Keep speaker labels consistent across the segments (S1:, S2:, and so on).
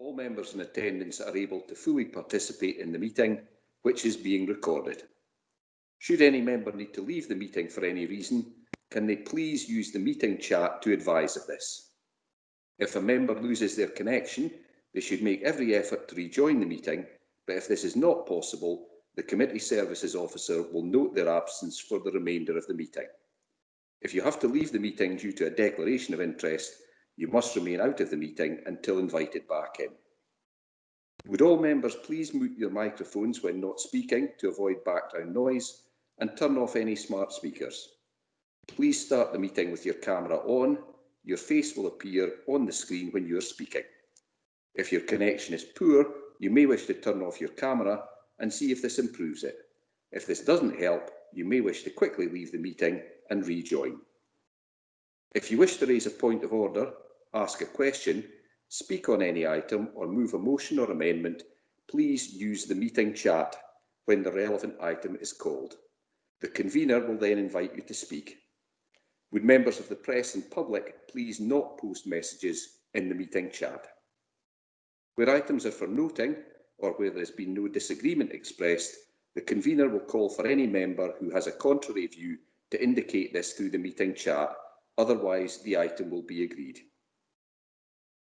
S1: All members in attendance are able to fully participate in the meeting, which is being recorded. Should any member need to leave the meeting for any reason, can they please use the meeting chat to advise of this? If a member loses their connection, they should make every effort to rejoin the meeting, but if this is not possible, the Committee Services Officer will note their absence for the remainder of the meeting. If you have to leave the meeting due to a declaration of interest, you must remain out of the meeting until invited back in. Would all members please mute your microphones when not speaking to avoid background noise, and turn off any smart speakers. Please start the meeting with your camera on. Your face will appear on the screen when you are speaking. If your connection is poor, you may wish to turn off your camera and see if this improves it. If this doesn't help, you may wish to quickly leave the meeting and rejoin. If you wish to raise a point of order, ask a question, speak on any item or move a motion or amendment, please use the meeting chat when the relevant item is called. The convener will then invite you to speak. Would members of the press and public please not post messages in the meeting chat? Where items are for noting or where there has been no disagreement expressed, the convener will call for any member who has a contrary view to indicate this through the meeting chat, otherwise the item will be agreed.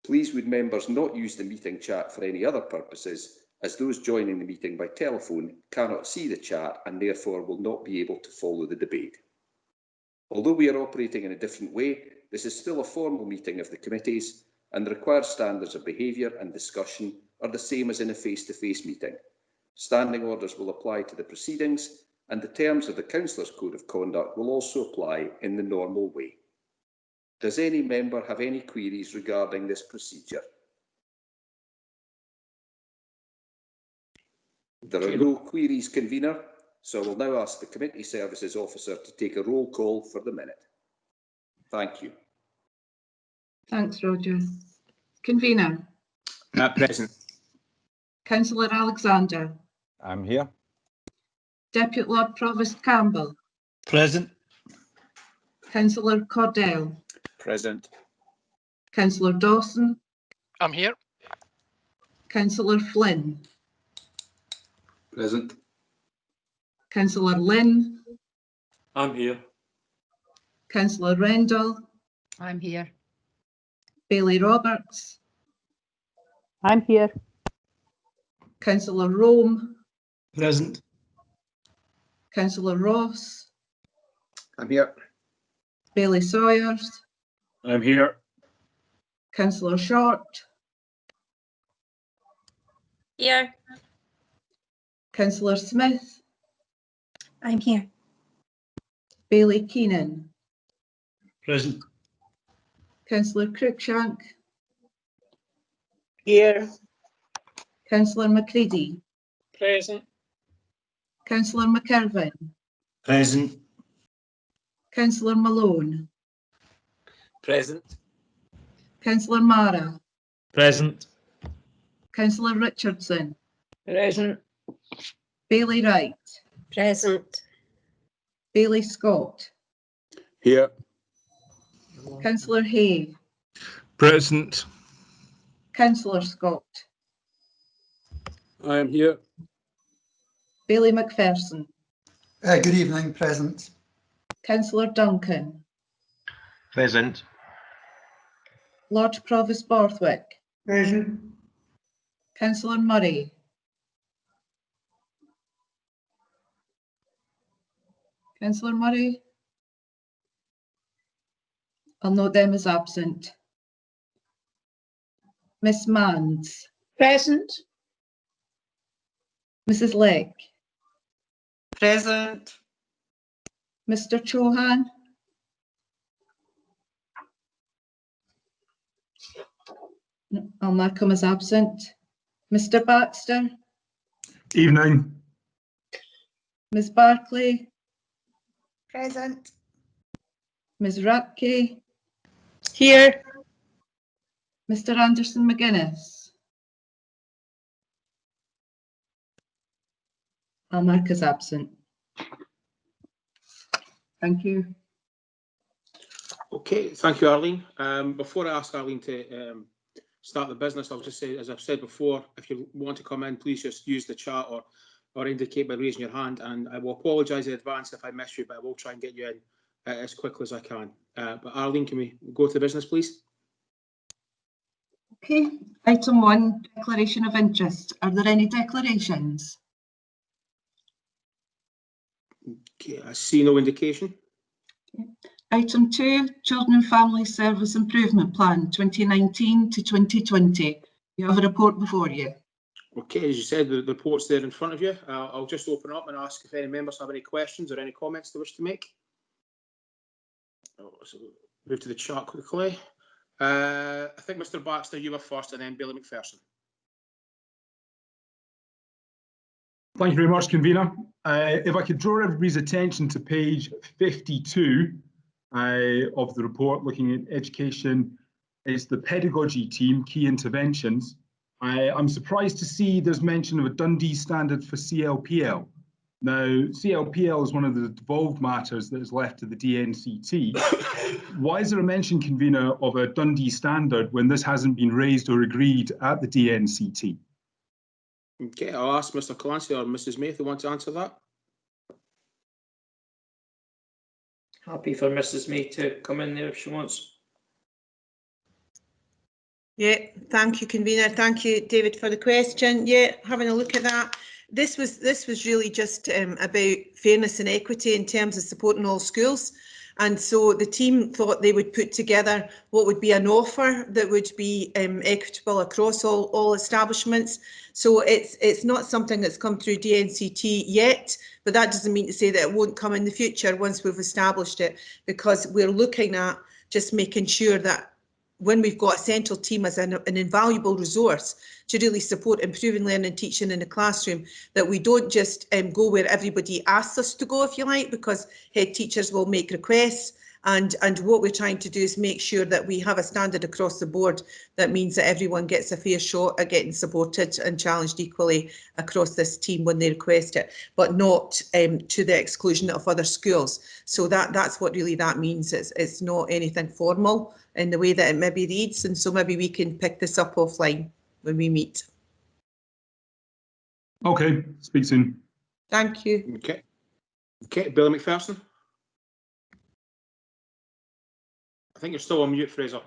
S1: Please would members not use the meeting chat for any other purposes, as those joining the meeting by telephone cannot see the chat and therefore will not be able to follow the debate. Although we are operating in a different way, this is still a formal meeting of the committees, and the required standards of behaviour and discussion are the same as in a face-to-face meeting. Standing orders will apply to the proceedings, and the terms of the Councillors' Code of Conduct will also apply in the normal way. Does any member have any queries regarding this procedure? There are no queries, convener, so I will now ask the Committee Services Officer to take a roll call for the minute. Thank you.
S2: Thanks, Roger. Convener.
S3: Present.
S2: Councillor Alexander.
S4: I'm here.
S2: Deputy Lord Provost Campbell.
S3: Present.
S2: Councillor Cordell.
S3: Present.
S2: Councillor Dawson.
S5: I'm here.
S2: Councillor Flynn.
S3: Present.
S2: Councillor Lynn.
S3: I'm here.
S2: Councillor Rendell.
S6: I'm here.
S2: Bailey Roberts.
S6: I'm here.
S2: Councillor Rome.
S3: Present.
S2: Councillor Ross.
S3: I'm here.
S2: Bailey Sawyers.
S3: I'm here.
S2: Councillor Short.
S7: Here.
S2: Councillor Smith.
S7: I'm here.
S2: Bailey Keenan.
S3: Present.
S2: Councillor Cruikshank.
S7: Here.
S2: Councillor McCready.
S7: Present.
S2: Councillor McIrvin.
S3: Present.
S2: Councillor Malone.
S3: Present.
S2: Councillor Mara.
S3: Present.
S2: Councillor Richardson.
S7: Present.
S2: Bailey Wright.
S7: Present.
S2: Bailey Scott.
S3: Here.
S2: Councillor Hay.
S3: Present.
S2: Councillor Scott.
S3: I am here.
S2: Bailey McPherson.
S8: Good evening, present.
S2: Councillor Duncan.
S3: Present.
S2: Lord Provost Borthwick.
S7: Present.
S2: Councillor Murray. Councillor Murray. I'll note them as absent. Miss Manns.
S7: Present.
S2: Mrs. Leck.
S7: Present.
S2: Mr. Chauhan. I'll mark him as absent. Mr. Baxter.
S3: Evening.
S2: Ms. Barclay.
S7: Present.
S2: Ms. Rapke.
S7: Here.
S2: Mr. Anderson McGuinness. I'll mark as absent. Thank you.
S9: Okay, thank you, Arlene. Before I ask Arlene to
S4: start the business, I'll just say, as I've said before, if you want to come in, please just use the chat or indicate by raising your hand, and I will apologise in advance if I miss you, but I will try and get you in as quickly as I can. But Arlene, can we go to the business, please?
S2: Okay, item 1, declaration of interest. Are there any declarations?
S4: Okay, I see no indication.
S2: Okay. Item 2, Children and Family Service Improvement Plan 2019 to 2020. You have a report before you.
S4: Okay, as you said, the report's there in front of you. I'll just open up and ask if any members have any questions or any comments they wish to make. So move to the chat quickly. I think Mr. Baxter, you were first, and then Billy McPherson.
S3: Thank you very much, convener. If I could draw everybody's attention to page 52 of the report, looking at education, is the pedagogy team, key interventions. I'm surprised to see there's mention of a Dundee standard for CLPL. Now, CLPL is one of the devolved matters that is left to the DNCT. Why is there a mention, convener, of a Dundee standard when this hasn't been raised or agreed at the DNCT?
S4: Okay, I'll ask Mr. Clancy or Mrs. May if they want to answer that.
S5: Happy for Mrs. May to come in there if she wants.
S7: Yeah, thank you, convener. Thank you, David, for the question. Yeah, having a look at that. This was really just about fairness and equity in terms of supporting all schools. And so the team thought they would put together what would be an offer that would be equitable across all establishments. So it's not something that's come through DNCT yet, but that doesn't mean to say that it won't come in the future once we've established it, because we're looking at just making sure that when we've got a central team as an invaluable resource to really support improving learning and teaching in the classroom, that we don't just go where everybody asks us to go, if you like, because head teachers will make requests. And what we're trying to do is make sure that we have a standard across the board that means that everyone gets a fair shot at getting supported and challenged equally across this team when they request it, but not to the exclusion of other schools. So that's what really that means. It's not anything formal in the way that it maybe reads, and so maybe we can pick this up offline when we meet.
S3: Okay, speak soon.
S7: Thank you.
S4: Okay, Billy McPherson. I think you're still on mute, Fraser.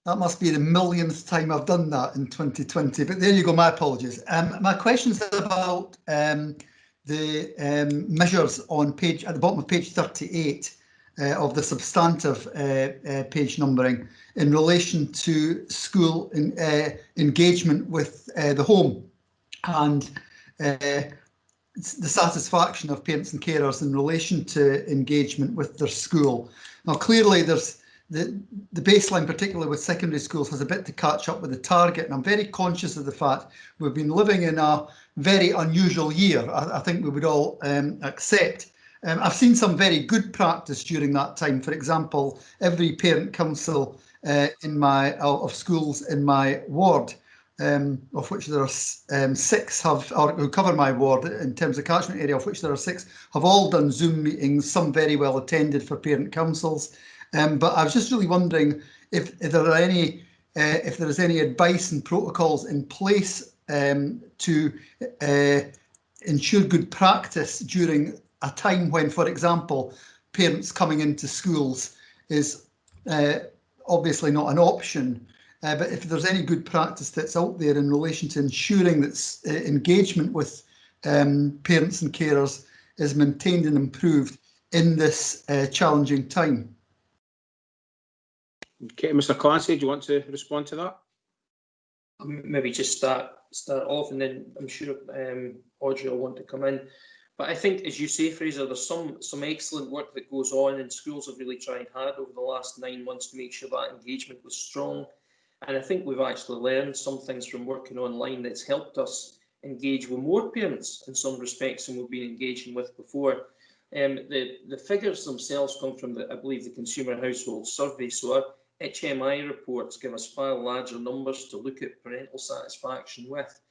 S8: That must be the millionth time I've done that in 2020, but there you go, my apologies. My question's about the measures on at the bottom of page 38 of the substantive page numbering in relation to school engagement with the home and the satisfaction of parents and carers in relation to engagement with their school. Now, clearly there's the baseline, particularly with secondary schools, has a bit to catch up with the target, and I'm very conscious of the fact we've been living in a very unusual year. I think we would all accept. I've seen some very good practice during that time. For example, every parent council of schools in my ward, of which there are 6 who cover my ward in terms of catchment area, of which there are 6, have all done Zoom meetings, some very well attended for parent councils. But I was just really wondering if there is any advice and protocols in place to ensure good practice during a time when, for example, parents coming into schools is obviously not an option. But if there's any good practice that's out there in relation to ensuring that engagement with parents and carers is maintained and improved in this challenging time.
S4: Okay, Mr. Clancy, do you want to respond to that?
S5: Maybe just start off, and then I'm sure Audrey will want to come in. But I think, as you say, Fraser, there's some excellent work that goes on, and schools have really tried hard over the last 9 months to make sure that engagement was strong. And I think we've actually learned some things from working online that's helped us engage with more parents in some respects than we've been engaging with before. The figures themselves come from, I believe, the Consumer Household Survey. So our HMI reports give us far larger numbers to look at parental satisfaction with,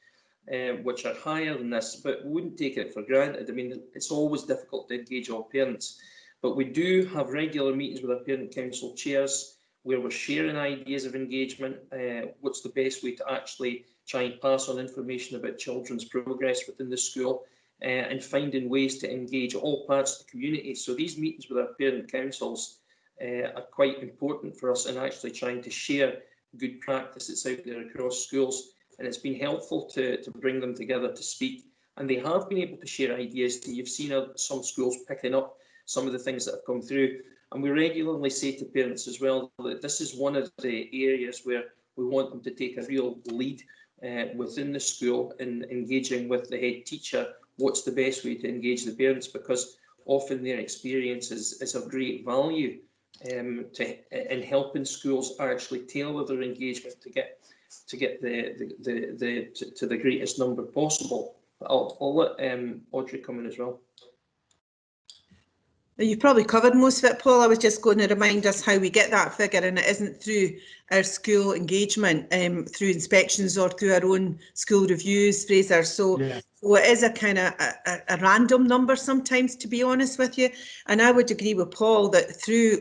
S5: which are higher than this, but we wouldn't take it for granted. I mean, it's always difficult to engage all parents, but we do have regular meetings with our parent council chairs. where we're sharing ideas of engagement, what's the best way to actually try and pass on information about children's progress within the school, and finding ways to engage all parts of the community. So these meetings with our parent councils are quite important for us in actually trying to share good practice that's out there across schools. And it's been helpful to bring them together to speak. And they have been able to share ideas. You've seen some schools picking up some of the things that have come through. And we regularly say to parents as well that this is one of the areas where we want them to take a real lead within the school in engaging with the head teacher. What's the best way to engage the parents? Because often their experience is of great value in helping schools actually tailor their engagement to get to the greatest number possible. I'll let Audrey come in as well.
S7: You've probably covered most of it, Paul. I was just going to remind us how we get that figure, and it isn't through our school engagement, through inspections or through our own school reviews, Fraser. So,
S3: Yeah.
S7: so it is a kind of a random number sometimes, to be honest with you. And I would agree with Paul that through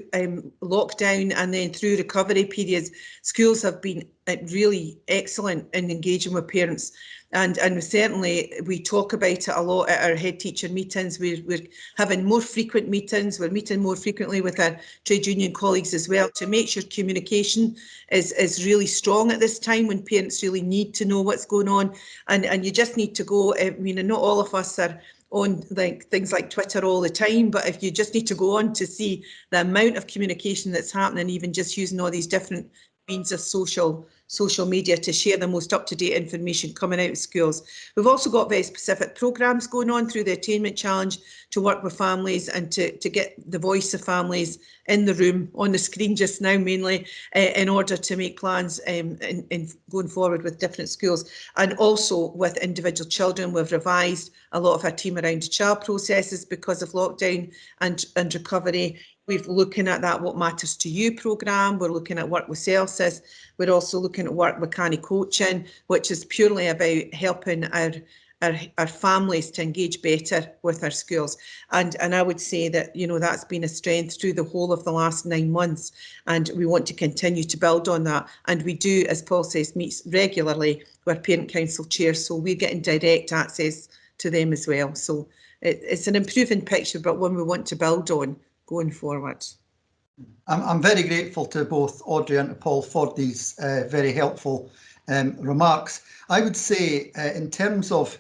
S7: lockdown and then through recovery periods, schools have been really excellent in engaging with parents. And certainly we talk about it a lot at our head teacher meetings. We're having more frequent meetings. We're meeting more frequently with our trade union colleagues as well to make sure communication is really strong at this time when parents really need to know what's going on. And you just need to go, I mean, not all of us are on like things like Twitter all the time, but if you just need to go on to see the amount of communication that's happening, even just using all these different means of social media to share the most up-to-date information coming out of schools. We've also got very specific programmes going on through the Attainment Challenge to work with families and to get the voice of families in the room, on the screen just now mainly, in order to make plans in going forward with different schools. And also with individual children, we've revised a lot of our team around child processes because of lockdown and recovery. We're looking at that What Matters to You programme. We're looking at work with CELSIS. We're also looking at work with Canny Coaching, which is purely about helping our families to engage better with our schools. And I would say that, you know, that's been a strength through the whole of the last 9 months. And we want to continue to build on that. And we do, as Paul says, meet regularly with parent council chairs. So we're getting direct access to them as well. So it's an improving picture, but one we want to build on going forward.
S8: I'm very grateful to both Audrey and to Paul for these very helpful remarks. I would say in terms of,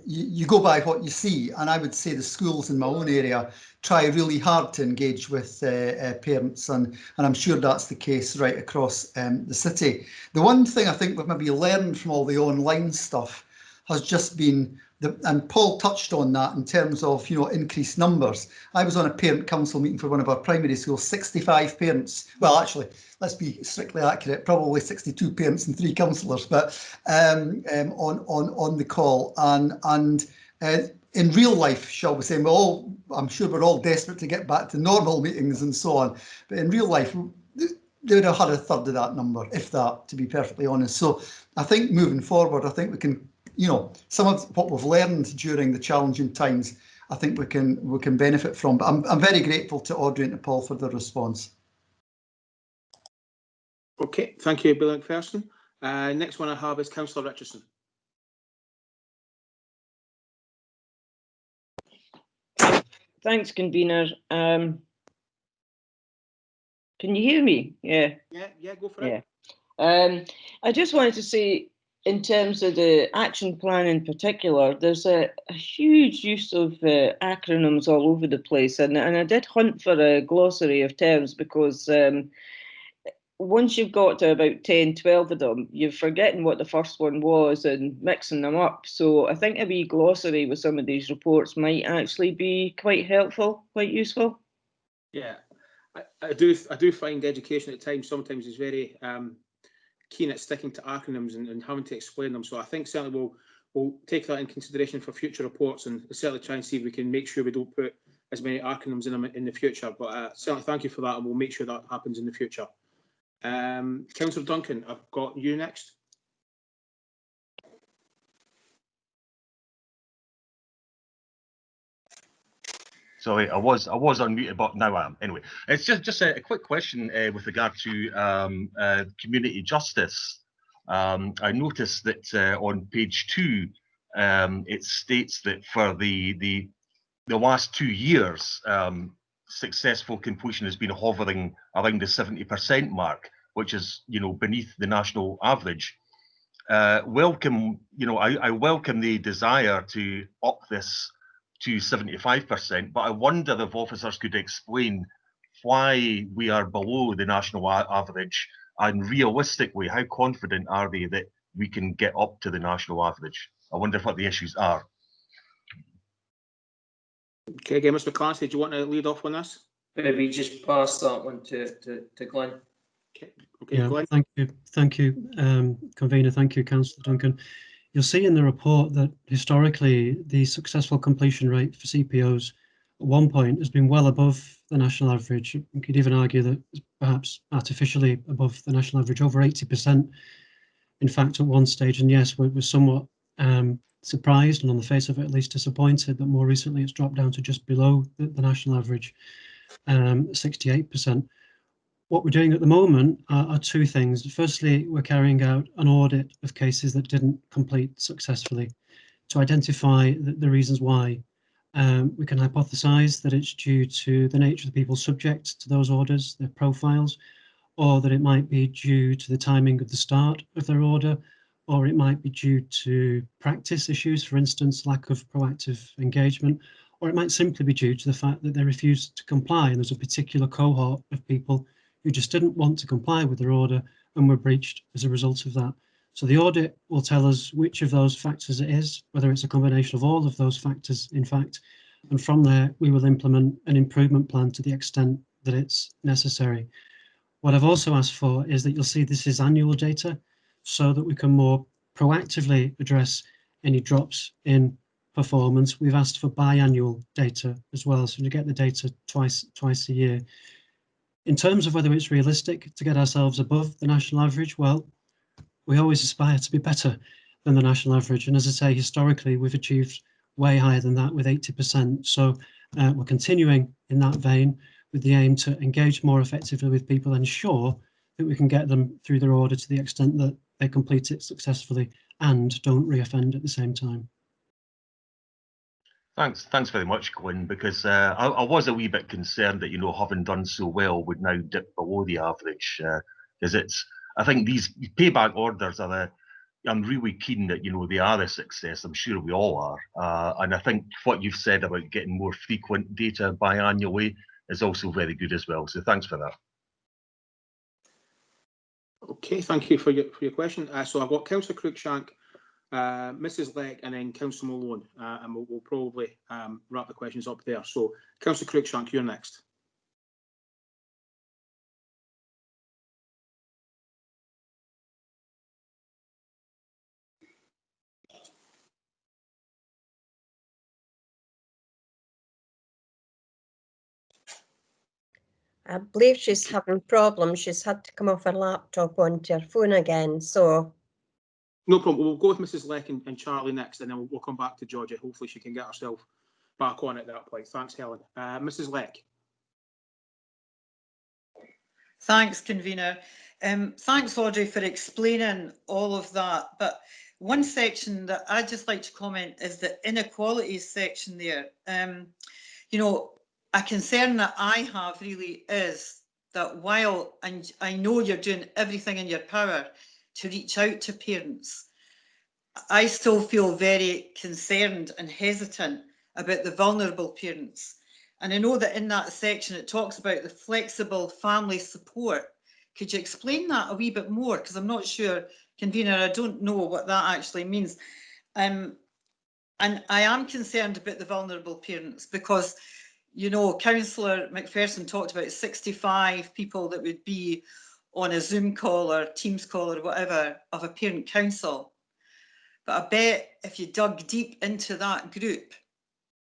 S8: you go by what you see, and I would say the schools in my own area try really hard to engage with parents, and I'm sure that's the case right across the city. The one thing I think we've maybe learned from all the online stuff has just been, and Paul touched on that in terms of, you know, increased numbers. I was on a parent council meeting for one of our primary schools, 65 parents. Well, actually, let's be strictly accurate, probably 62 parents and 3 councillors, but on the call. And in real life, shall we say, I'm sure we're all desperate to get back to normal meetings and so on. But in real life, they would have had a third of that number, if that, to be perfectly honest. So I think moving forward, I think we can, you know, some of what we've learned during the challenging times, I think we can benefit from. But I'm very grateful to Audrey and to Paul for their response.
S4: Okay, thank you, Bill McPherson. Next one I have is Councillor Richardson.
S9: Thanks, convener. Can you hear me? Yeah.
S4: Yeah, go for it.
S9: I just wanted to say, in terms of the action plan in particular, there's a huge use of acronyms all over the place, and I did hunt for a glossary of terms because once you've got to about 10, 12 of them, you're forgetting what the first one was and mixing them up. So I think a wee glossary with some of these reports might actually be quite helpful, quite useful.
S4: Yeah, I do find education at times sometimes is very keen at sticking to acronyms and having to explain them. So I think certainly we'll take that in consideration for future reports and certainly try and see if we can make sure we don't put as many acronyms in them in the future. But certainly thank you for that, and we'll make sure that happens in the future. Councillor Duncan, I've got you next.
S10: Sorry, I was unmuted, but now I am. Anyway, it's just a quick question with regard to community justice. I noticed that on page 2, it states that for the last 2 years, successful completion has been hovering around the 70% mark, which is, beneath the national average. Welcome, I welcome the desire to up this to 75%, but I wonder if officers could explain why we are below the national average, and realistically, how confident are they that we can get up to the national average? I wonder what the issues are.
S4: Okay, again, Mr. Clancy, do you want to lead off on this?
S5: Maybe just pass that one to Glenn.
S4: Okay,
S11: yeah,
S4: Glenn.
S11: Thank you, convener. Thank you, Councillor Duncan. You'll see in the report that historically the successful completion rate for CPOs at one point has been well above the national average. You could even argue that it's perhaps artificially above the national average, over 80%. In fact, at one stage, and yes, we're somewhat surprised and on the face of it at least disappointed that more recently it's dropped down to just below the national average, 68%. What we're doing at the moment are two things. Firstly, we're carrying out an audit of cases that didn't complete successfully to identify the reasons why. We can hypothesize that it's due to the nature of the people subject to those orders, their profiles, or that it might be due to the timing of the start of their order, or it might be due to practice issues, for instance, lack of proactive engagement, or it might simply be due to the fact that they refused to comply and there's a particular cohort of people who just didn't want to comply with their order and were breached as a result of that. So the audit will tell us which of those factors it is, whether it's a combination of all of those factors, in fact, and from there we will implement an improvement plan to the extent that it's necessary. What I've also asked for is that you'll see this is annual data so that we can more proactively address any drops in performance. We've asked for biannual data as well, so you get the data twice a year. In terms of whether it's realistic to get ourselves above the national average, well, we always aspire to be better than the national average. And as I say, historically, we've achieved way higher than that with 80%. So we're continuing in that vein with the aim to engage more effectively with people, ensure that we can get them through their order to the extent that they complete it successfully and don't reoffend at the same time.
S10: Thanks very much, Glenn, because I was a wee bit concerned that, having done so well would now dip below the average, because I think these payback orders I'm really keen that, they are a success. I'm sure we all are. And I think what you've said about getting more frequent data biannually is also very good as well. So thanks for that.
S4: Okay, thank you for your question. So I've got Councillor Cruikshank, Mrs. Leck, and then Councillor Malone, and we'll probably wrap the questions up there. So Councillor Cruikshank, you're next.
S12: I believe she's having problems. She's had to come off her laptop onto her phone again, so.
S4: No problem. We'll go with Mrs. Leck and Charlie next, and then we'll come back to Georgia. Hopefully she can get herself back on at that point. Thanks, Helen. Mrs. Leck.
S13: Thanks, convener. Thanks, Audrey, for explaining all of that. But one section that I'd just like to comment is the inequalities section there. A concern that I have really is that while, and I know you're doing everything in your power to reach out to parents, I still feel very concerned and hesitant about the vulnerable parents. And I know that in that section it talks about the flexible family support. Could you explain that a wee bit more? Because I'm not sure, convener, I don't know what that actually means. And I am concerned about the vulnerable parents because, Councillor McPherson talked about 65 people that would be on a Zoom call or Teams call or whatever of a parent council. But I bet if you dug deep into that group,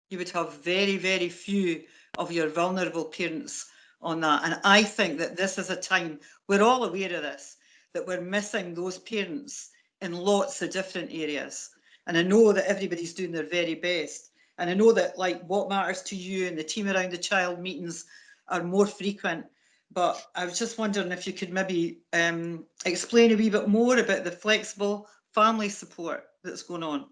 S13: you would have very, very few of your vulnerable parents on that. And I think that this is a time, we're all aware of this, that we're missing those parents in lots of different areas. And I know that everybody's doing their very best. And I know that like What Matters to You and the Team Around the Child meetings are more frequent, but I was just wondering if you could maybe explain a wee bit more about the flexible family support that's going on.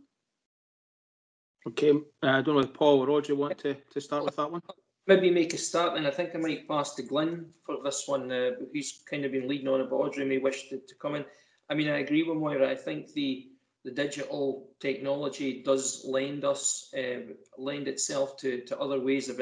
S4: Okay, I don't know if Paul or Audrey want to start with that one.
S5: Maybe make a start, and I think I might pass to Glenn for this one. He's kind of been leading on it, but Audrey may wish to come in. I mean, I agree with Moira. I think the digital technology does lend itself to other ways of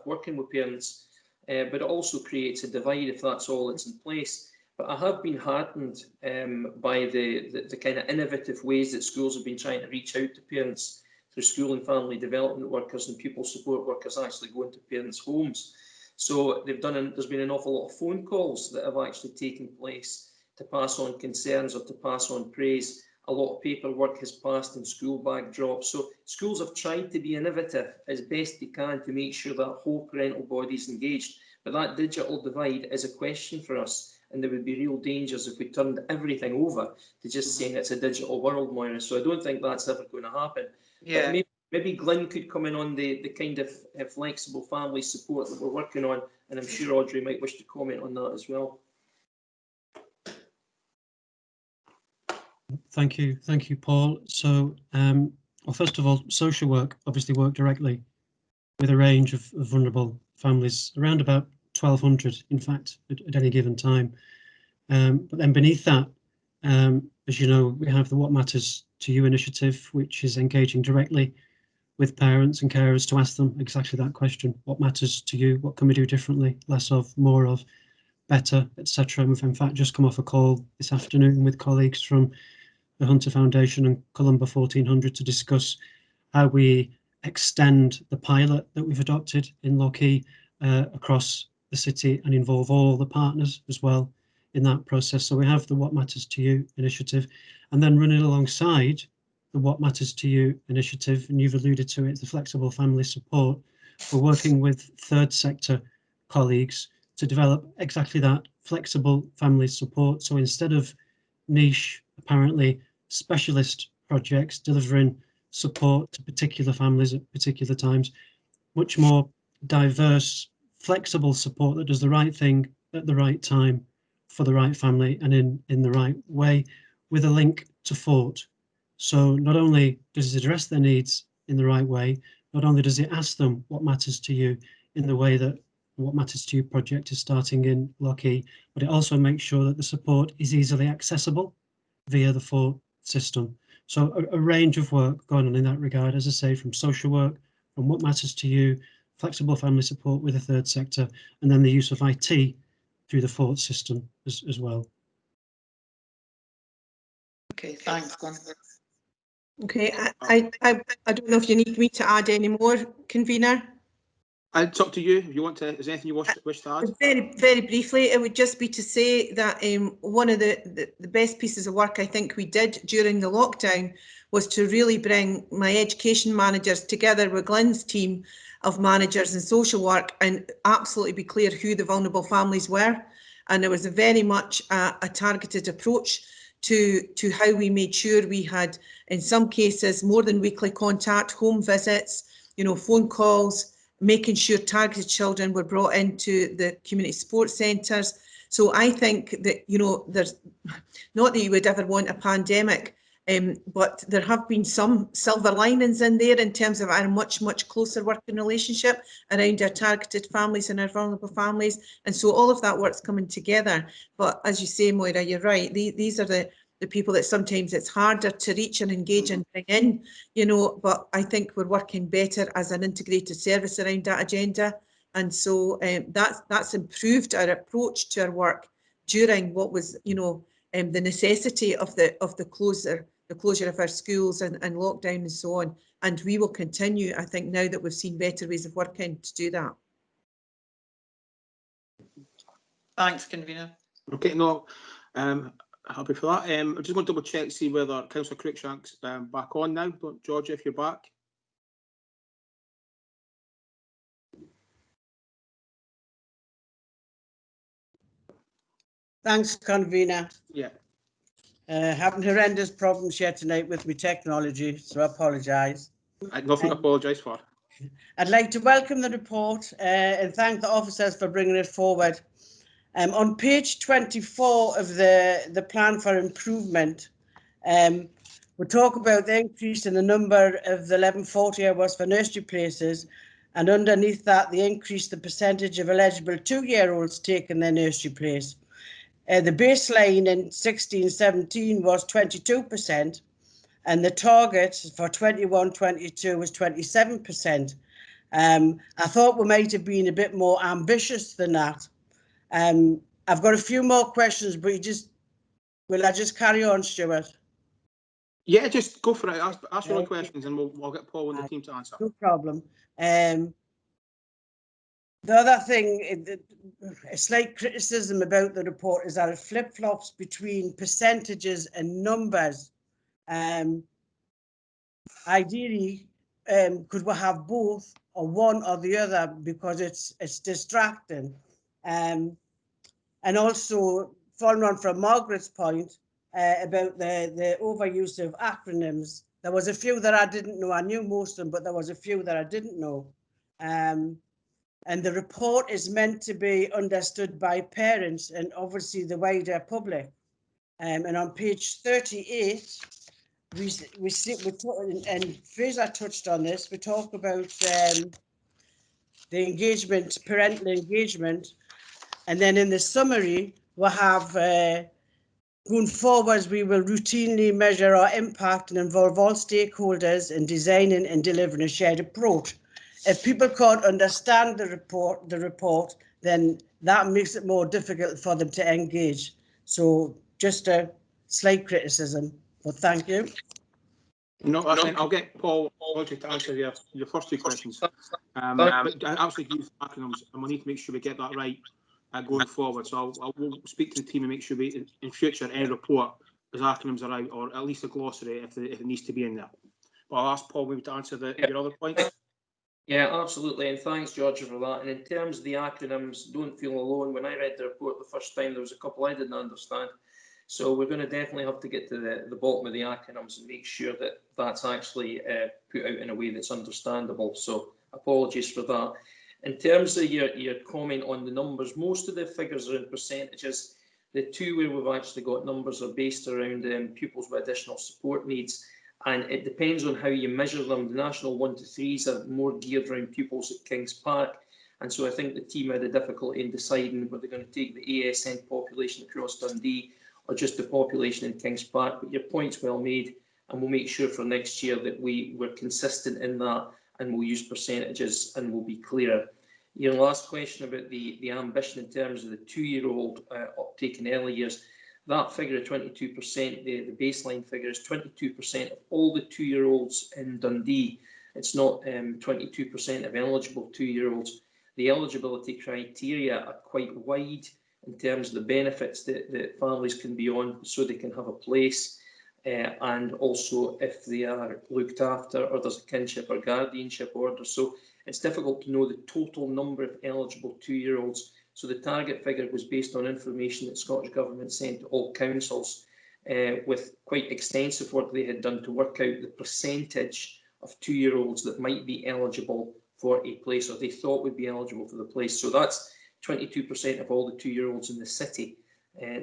S5: working with parents, but it also creates a divide if that's all that's in place. But I have been heartened by the kind of innovative ways that schools have been trying to reach out to parents through school and family development workers and pupil support workers actually going to parents' homes. So there's been an awful lot of phone calls that have actually taken place to pass on concerns or to pass on praise. A lot of paperwork has passed in school bag drops. So schools have tried to be innovative as best they can to make sure that whole parental body is engaged. But that digital divide is a question for us. And there would be real dangers if we turned everything over to just saying it's a digital world, Moira. So I don't think that's ever going to happen.
S13: Yeah.
S5: But maybe Glenn could come in on the kind of flexible family support that we're working on, and I'm sure Audrey might wish to comment on that as well.
S11: Thank you, Paul. So, well, first of all, social work obviously work directly with a range of vulnerable families, around about 1,200, in fact, at any given time. But then beneath that, as you know, we have the What Matters to You initiative, which is engaging directly with parents and carers to ask them exactly that question: what matters to you? What can we do differently? Less of, more of, better, etc. And we've in fact just come off a call this afternoon with colleagues from the Hunter Foundation and Columba 1400 to discuss how we extend the pilot that we've adopted in Lockheed across the city and involve all the partners as well in that process. So we have the What Matters to You initiative, and then running alongside the What Matters to You initiative, and you've alluded to it, the flexible family support. We're working with third sector colleagues to develop exactly that flexible family support. So instead of niche, apparently specialist projects delivering support to particular families at particular times, much more diverse, flexible support that does the right thing at the right time for the right family and in the right way, with a link to Fort. So not only does it address their needs in the right way, not only does it ask them what matters to you in the way that What Matters to You project is starting in Lockheed, but it also makes sure that the support is easily accessible via the Fort system. So a range of work going on in that regard, as I say, from social work, from What Matters to You, flexible family support with the third sector, and then the use of IT through the Fort system as well.
S13: Okay, thanks, Glenn.
S7: Okay, I don't know if you need me to add any more, convener.
S4: It's up to you. If you want to, is there anything you wish to add?
S7: Very, very briefly, it would just be to say that one of the best pieces of work I think we did during the lockdown was to really bring my education managers together with Glenn's team of managers and social work and absolutely be clear who the vulnerable families were. And there was a very much a targeted approach to how we made sure we had, in some cases, more than weekly contact, home visits, phone calls, making sure targeted children were brought into the community sports centres. So I think that, there's not that you would ever want a pandemic, but there have been some silver linings in there in terms of our much, much closer working relationship around our targeted families and our vulnerable families. And so all of that work's coming together. But as you say, Moira, you're right. These are the people that sometimes it's harder to reach and engage and bring in, but I think we're working better as an integrated service around that agenda. And so that's improved our approach to our work during what was, the necessity of the closure of our schools and lockdown and so on. And we will continue, I think, now that we've seen better ways of working, to do that.
S13: Thanks, convener.
S4: Okay, no, happy for that. I'm just going to double check, see whether Councillor Cruikshank's back on now. Georgia, if you're back.
S14: Thanks, convener.
S4: Yeah.
S14: Having horrendous problems here tonight with my technology, so I apologise.
S4: Nothing to apologise for.
S14: I'd like to welcome the report and thank the officers for bringing it forward. On page 24 of the plan for improvement, we talk about the increase in the number of the 1140 hours for nursery places, and underneath that, they increase the percentage of eligible 2-year-olds taking their nursery place. The baseline in 16-17 was 22%, and the target for 21-22 was 27%. I thought we might have been a bit more ambitious than that. I've got a few more questions, but will I just carry on, Stuart?
S4: Yeah, just go for it. Ask your questions and we'll get Paul and the team to answer.
S14: No problem. The other thing, a slight criticism about the report is that it flip-flops between percentages and numbers. Ideally, could we have both or one or the other, because it's distracting. And also, following on from Margaret's point about the overuse of acronyms, there was a few that I didn't know. I knew most of them, but there was a few that I didn't know. And the report is meant to be understood by parents and obviously the wider public. And on page 38, we see, and Fraser touched on this, we talk about the engagement, parental engagement, and then in the summary, we'll have going forwards, we will routinely measure our impact and involve all stakeholders in designing and delivering a shared approach. If people can't understand the report, then that makes it more difficult for them to engage. So just a slight criticism, but thank you.
S4: No, I'll get Paul to answer your first two questions. But I absolutely agree with acronyms, and we need to make sure we get that right going forward. So we'll speak to the team and make sure we, in future, any report, as acronyms are out, or at least a glossary if it needs to be in there. But I'll ask Paul maybe to answer your other points.
S5: Yeah, absolutely, and thanks, Georgia, for that. And in terms of the acronyms, don't feel alone. When I read the report the first time, there was a couple I didn't understand. So we're going to definitely have to get to the bottom of the acronyms and make sure that that's actually put out in a way that's understandable. So apologies for that. In terms of your comment on the numbers, most of the figures are in percentages. The two where we've actually got numbers are based around pupils with additional support needs. And it depends on how you measure them. The national 1 to 3s are more geared around pupils at Kings Park. And so I think the team had a difficulty in deciding whether they're going to take the ASN population across Dundee or just the population in Kings Park. But your point's well made, and we'll make sure for next year that we're consistent in that, and we'll use percentages and we'll be clearer. Your last question about the ambition in terms of the 2-year-old uptake in early years, that figure of 22%, the baseline figure is 22% of all the 2-year-olds in Dundee. It's not 22% of eligible 2-year-olds. The eligibility criteria are quite wide in terms of the benefits that families can be on so they can have a place, and also if they are looked after or there's a kinship or guardianship order. So it's difficult to know the total number of eligible 2-year-olds. So the target figure was based on information that Scottish Government sent to all councils with quite extensive work they had done to work out the percentage of 2-year-olds that might be eligible for a place, or they thought would be eligible for the place. So that's 22% of all the 2-year-olds in the city,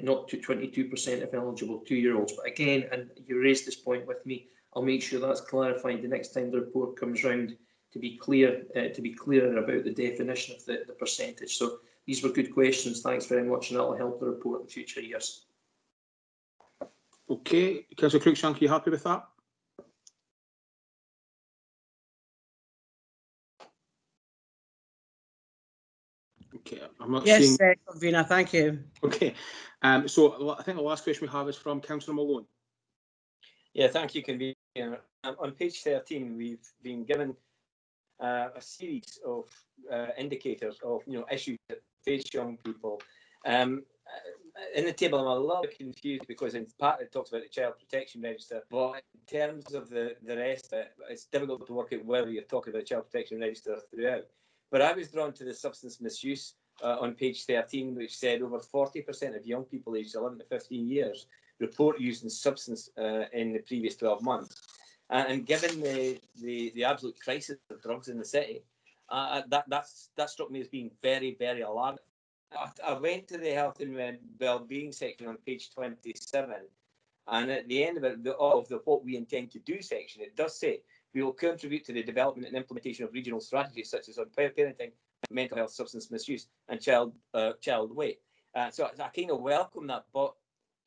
S5: not to 22% of eligible 2-year-olds. But again, and you raised this point with me, I'll make sure that's clarified the next time the report comes round to be clear, to be clearer about the definition of the percentage. So these were good questions. Thanks very much, and that will help the report in future years.
S4: Okay, Councillor Cruikshank, are you happy with that? Okay, I'm not seeing.
S14: Yes, Convener, thank you.
S4: Okay, so I think the last question we have is from Councillor Malone.
S15: Yeah, thank you, Convener. On page 13, we've been given a series of indicators of issues that face young people. In the table, I'm a little bit confused because in part it talks about the Child Protection Register, but in terms of the rest of it, it's difficult to work out whether you're talking about the Child Protection Register throughout. But I was drawn to the substance misuse on page 13, which said over 40% of young people aged 11 to 15 years report using substance in the previous 12 months. And given the absolute crisis of drugs in the city, that struck me as being very, very alarming. I went to the health and well-being section on page 27, and at the end of it, of the what we intend to do section, it does say we will contribute to the development and implementation of regional strategies such as on parenting, mental health, substance misuse, and child weight. So I kind of welcome that, but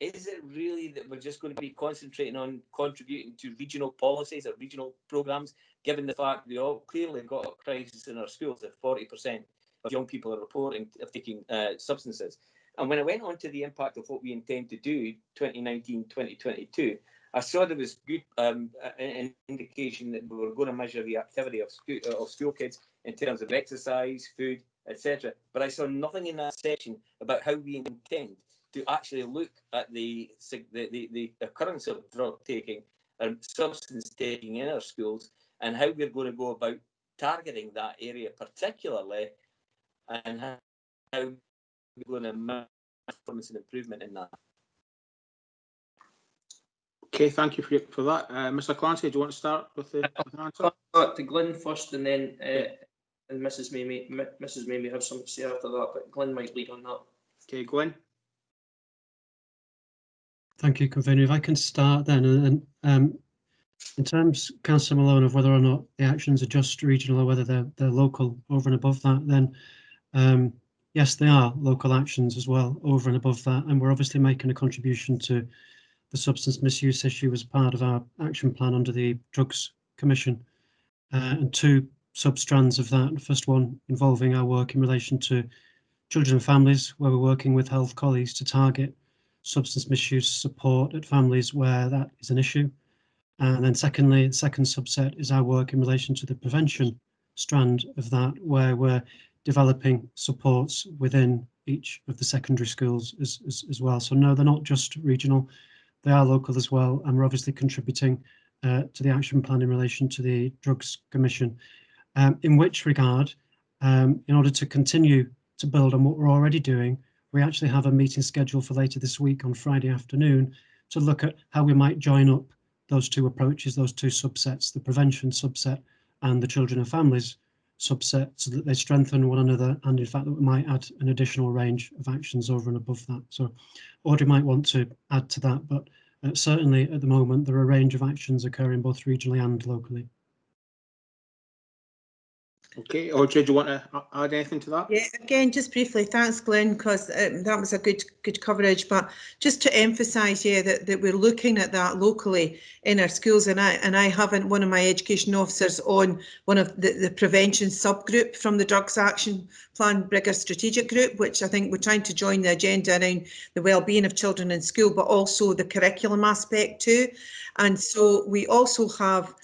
S15: is it really that we're just going to be concentrating on contributing to regional policies or regional programs, given the fact we all clearly got a crisis in our schools that 40% of young people are reporting of taking substances? And when I went on to the impact of what we intend to do 2019-2022, I saw there was good an indication that we were going to measure the activity of school kids in terms of exercise, food, etc. But I saw nothing in that section about how we intend to actually look at the occurrence of drug taking and substance taking in our schools, and how we're going to go about targeting that area particularly, and how we're going to manage performance and improvement in that.
S4: Okay, thank you for that. Mr. Clancy, do you want to start with the answer?
S5: I'll to Glyn first, and then and Mrs. May may have something to say after that, but Glyn might lead on that.
S4: Okay, Glyn.
S11: Thank you, Convener. If I can start then, and in terms, Councillor Malone, of whether or not the actions are just regional or whether they're local over and above that, then yes, they are local actions as well over and above that, and we're obviously making a contribution to the substance misuse issue as part of our action plan under the Drugs Commission, and two sub-strands of that. The first one involving our work in relation to children and families, where we're working with health colleagues to target substance misuse support at families where that is an issue. And then secondly, the second subset is our work in relation to the prevention strand of that, where we're developing supports within each of the secondary schools as well. So no, they're not just regional, they are local as well, and we're obviously contributing to the action plan in relation to the Drugs Commission. In which regard, in order to continue to build on what we're already doing, we actually have a meeting scheduled for later this week on Friday afternoon to look at how we might join up those two approaches, those two subsets, the prevention subset and the children and families subset, so that they strengthen one another, and in fact that we might add an additional range of actions over and above that. So Audrey might want to add to that, but certainly at the moment there are a range of actions occurring both regionally and locally.
S4: Okay, Audrey, do you want to add anything to that?
S7: Yeah, again, just briefly, thanks, Glenn, because that was a good coverage. But just to emphasise, yeah, that we're looking at that locally in our schools, and I haven't one of my education officers on one of the prevention subgroup from the Drugs Action Plan Bigger Strategic Group, which I think we're trying to join the agenda around the well-being of children in school, but also the curriculum aspect too. And so we also have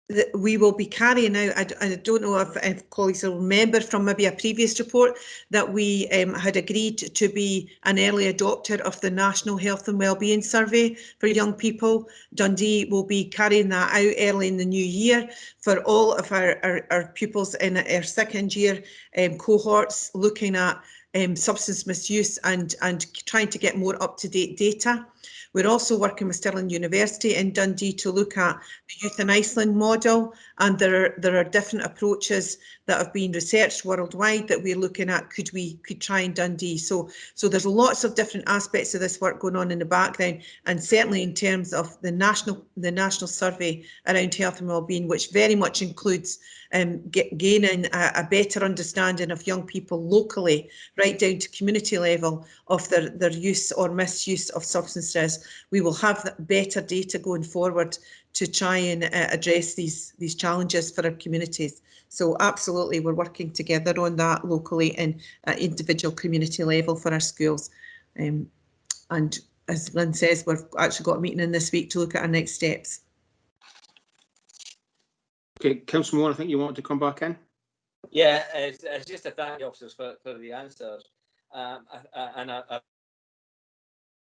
S7: that we will be carrying out, I don't know if colleagues will remember from maybe a previous report that we had agreed to be an early adopter of the National Health and Wellbeing Survey for young people. Dundee will be carrying that out early in the new year for all of our pupils in our second year cohorts, looking at substance misuse and trying to get more up-to-date data. We're also working with Stirling University in Dundee to look at the Youth in Iceland model, and there are different approaches that have been researched worldwide that we're looking at could try in Dundee. So there's lots of different aspects of this work going on in the background, and certainly in terms of the national survey around health and wellbeing, which very much includes gaining a better understanding of young people locally, right down to community level, of their use or misuse of substances. We will have better data going forward to try and address these challenges for our communities. So absolutely, we're working together on that locally and at individual community level for our schools. And as Lynn says, we've actually got a meeting in this week to look at our next steps.
S4: Okay, Councillor Moore, I think you wanted to come back in.
S15: Yeah, it's just to thank the officers for the answers, and I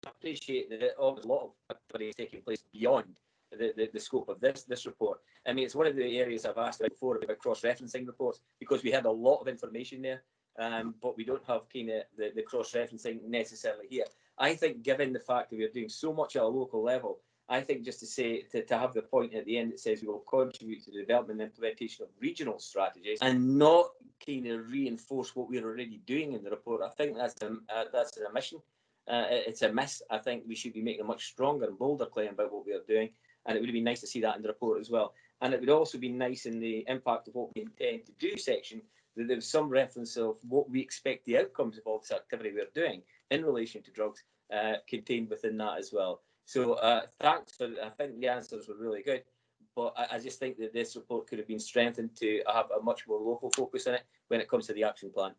S15: appreciate that a lot of activity is taking place beyond the scope of this report. I mean, it's one of the areas I've asked about before about cross-referencing reports, because we had a lot of information there, but we don't have kind of the cross-referencing necessarily here. I think given the fact that we're doing so much at a local level, I think just to say, to have the point at the end that says we will contribute to the development and implementation of regional strategies and not kind of reinforce what we're already doing in the report, I think that's an omission. It's a miss. I think we should be making a much stronger and bolder claim about what we are doing, and it would be nice to see that in the report as well. And it would also be nice in the impact of what we intend to do section that there's some reference of what we expect the outcomes of all this activity we're doing in relation to drugs contained within that as well. So thanks for, I think the answers were really good, but I just think that this report could have been strengthened to have a much more local focus in it when it comes to the action plan.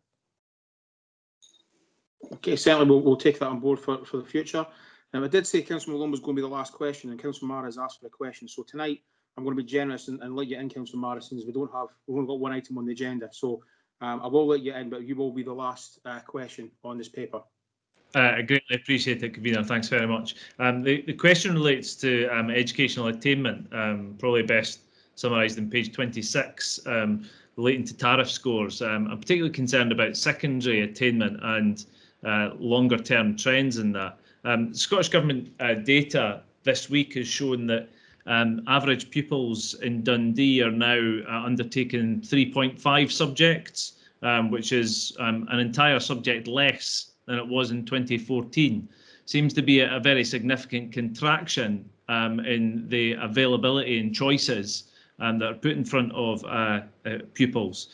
S4: Okay, certainly we'll take that on board for the future. I did say Councillor Malone was going to be the last question, and Councillor Mara has asked for a question. So tonight I'm going to be generous and let you in, Councillor Mara, since we've only got one item on the agenda. So I will let you in, but you will be the last question on this paper.
S16: I greatly appreciate it, Convener. Thanks very much. The question relates to educational attainment, probably best summarised in page 26, relating to tariff scores. I'm particularly concerned about secondary attainment and longer term trends in that. Scottish Government data this week has shown that average pupils in Dundee are now undertaking 3.5 subjects, which is an entire subject less than it was in 2014. Seems to be a very significant contraction in the availability and choices that are put in front of pupils.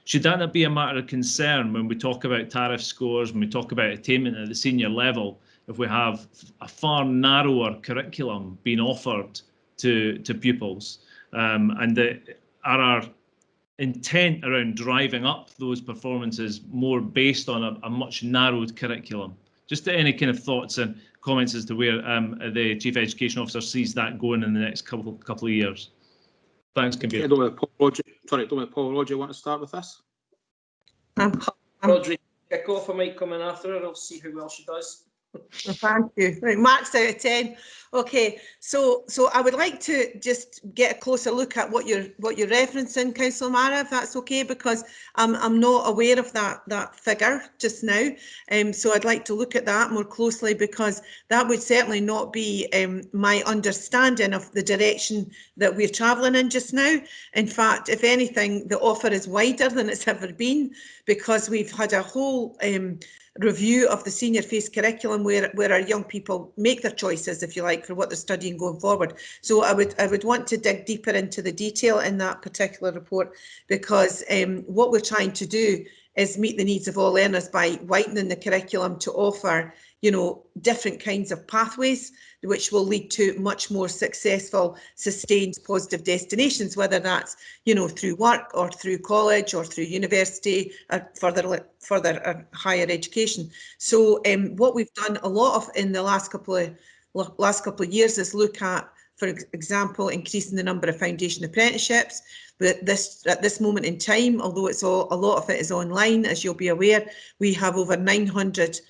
S16: Should that not be a matter of concern when we talk about tariff scores, when we talk about attainment at the senior level, if we have a far narrower curriculum being offered to pupils, and are our intent around driving up those performances more based on a much narrowed curriculum? Just any kind of thoughts and comments as to where the Chief Education Officer sees that going in the next couple of years. Thanks, Convener.
S4: I don't know, Paul Roger, want to start with this?
S5: Rodri, kick off. I might come in after her. I'll see how well she does.
S7: Thank you. Right, marks out of 10. Okay, so I would like to just get a closer look at what you're referencing, Councillor Mara, if that's okay, because I'm not aware of that figure just now. So I'd like to look at that more closely, because that would certainly not be my understanding of the direction that we're travelling in just now. In fact, if anything, the offer is wider than it's ever been, because we've had a whole review of the senior phase curriculum where our young people make their choices, if you like, for what they're studying going forward. So I would want to dig deeper into the detail in that particular report, because what we're trying to do is meet the needs of all learners by widening the curriculum to offer, you know, different kinds of pathways, which will lead to much more successful, sustained, positive destinations, whether that's, you know, through work or through college or through university or further higher education. So what we've done a lot of in the last couple of years is look at, for example, increasing the number of foundation apprenticeships. But at this moment in time, although a lot of it is online, as you'll be aware, we have over 900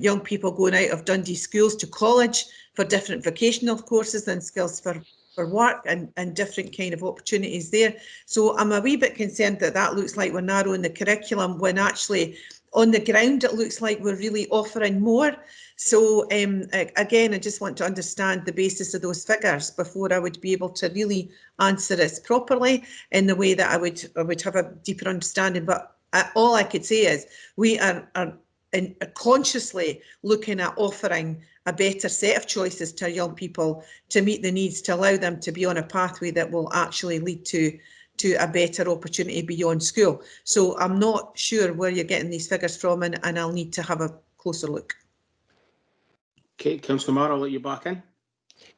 S7: young people going out of Dundee schools to college for different vocational courses and skills for work and different kind of opportunities there. So I'm a wee bit concerned that looks like we're narrowing the curriculum, when actually on the ground it looks like we're really offering more. So again, I just want to understand the basis of those figures before I would be able to really answer this properly in the way that I would have a deeper understanding. But all I could say is we are consciously looking at offering a better set of choices to our young people to meet the needs, to allow them to be on a pathway that will actually lead to a better opportunity beyond school. So I'm not sure where you're getting these figures from, and I'll need to have a closer look.
S4: Okay, Councillor Mara, I'll let you back in.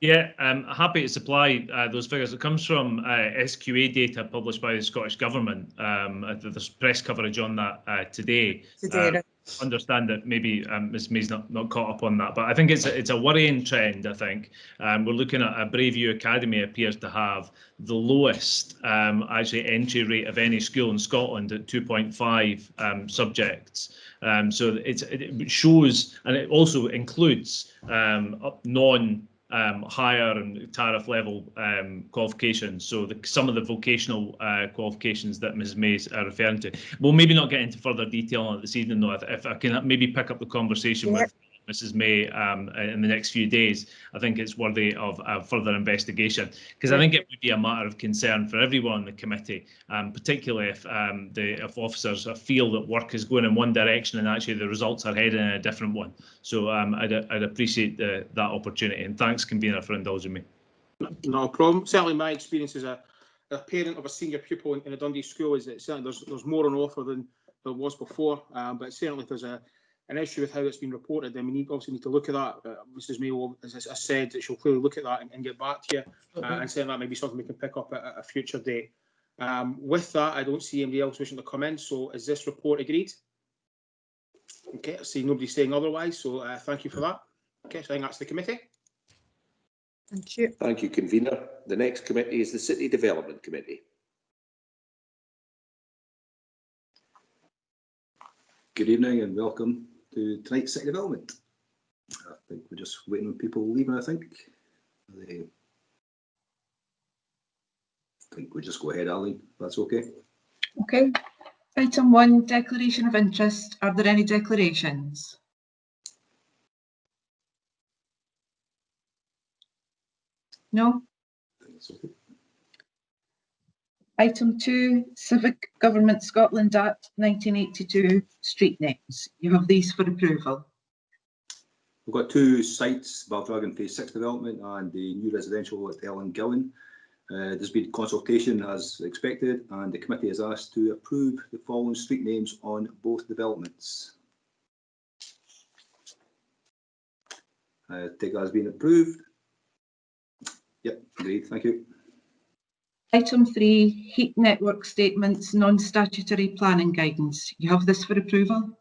S16: Yeah, I'm happy to supply those figures. It comes from SQA data published by the Scottish Government. There's press coverage on that today. Understand that maybe Ms May's not caught up on that, but I think it's a worrying trend. I think we're looking at a Braveview Academy appears to have the lowest actually entry rate of any school in Scotland at 2.5 subjects. So it shows, and it also includes higher and tariff level qualifications, so some of the vocational qualifications that Ms May is referring to. We'll maybe not get into further detail on it this evening, though. If I can maybe pick up the conversation with Mrs May in the next few days, I think it's worthy of further investigation, because I think it would be a matter of concern for everyone on the committee, particularly if officers feel that work is going in one direction and actually the results are heading in a different one. So I'd appreciate that opportunity, and thanks, convener, for indulging me.
S4: No problem. Certainly my experience as a parent of a senior pupil in a Dundee school is that certainly there's more on offer than there was before, but certainly if there's an issue with how it's been reported, then we obviously need to look at that. Mrs May will, as I said, that she'll clearly look at that and get back to you, and certainly that may be something we can pick up at a future date. With that, I don't see anybody else wishing to comment, so is this report agreed? Okay, I see nobody saying otherwise, so thank you for that. Okay, so I think that's the committee.
S7: Thank you.
S1: Thank you, convener. The next committee is the City Development Committee.
S17: Good evening and welcome to tonight's City Development. I think we're just waiting on people leaving, I think we'll just go ahead, Aline, if that's okay.
S2: Okay. Item 1, declaration of interest. Are there any declarations? No?
S17: Okay.
S2: Item 2, Civic Government Scotland Act 1982, street names. You have these for approval.
S17: We've got two sites, Baldragon Phase 6 development and the new residential at Ellengillen. There's been consultation as expected, and the committee is asked to approve the following street names on both developments. Take that as being approved. Yep, agreed, thank you.
S2: Item 3, heat network statements, non-statutory planning guidance. You have this for approval.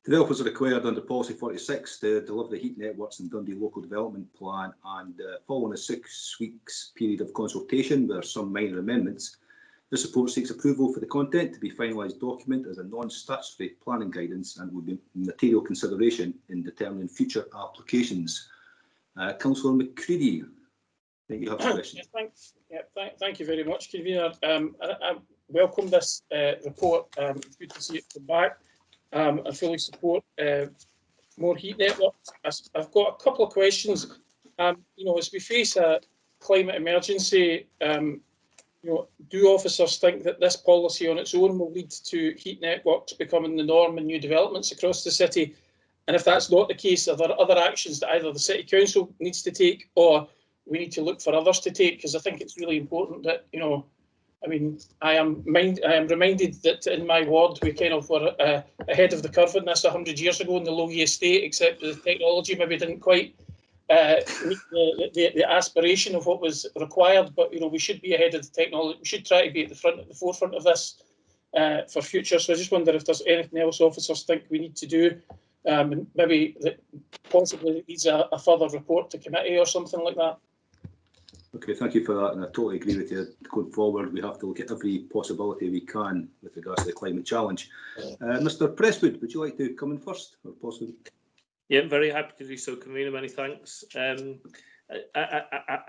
S17: Developers are required under Policy 46 to deliver the heat networks in Dundee Local Development Plan, and following a 6 weeks period of consultation with some minor amendments, this report seeks approval for the content to be finalised document as a non-statutory planning guidance and will be material consideration in determining future applications. Councillor McCready, I think you have a question.
S18: Thank you very much, convener. I welcome this report. It's good to see it come back. I fully support more heat networks. I've got a couple of questions. As we face a climate emergency, do officers think that this policy on its own will lead to heat networks becoming the norm in new developments across the city? And if that's not the case, are there other actions that either the City Council needs to take or we need to look for others to take? Because I think it's really important that, I am reminded that in my ward we kind of were ahead of the curve in this 100 years ago in the Logie estate, except the technology maybe didn't quite meet the aspiration of what was required. But we should be ahead of the technology. We should try to be at the forefront of this for future. So I just wonder if there's anything else officers think we need to do, and maybe that possibly needs a further report to committee or something like that.
S17: Okay, thank you for that, and I totally agree with you. Going forward, we have to look at every possibility we can with regards to the climate challenge. Mr. Presswood, would you like to come in first, or possibly?
S19: Yeah, I'm very happy to do so, convener. Many thanks. I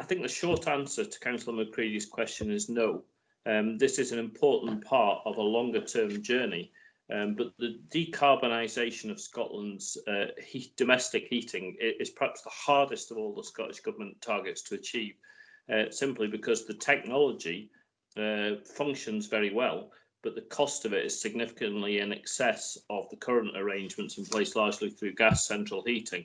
S19: think the short answer to Councillor McCready's question is no. This is an important part of a longer-term journey, but the decarbonisation of Scotland's domestic heating is perhaps the hardest of all the Scottish Government targets to achieve. Simply because the technology functions very well, but the cost of it is significantly in excess of the current arrangements in place, largely through gas central heating.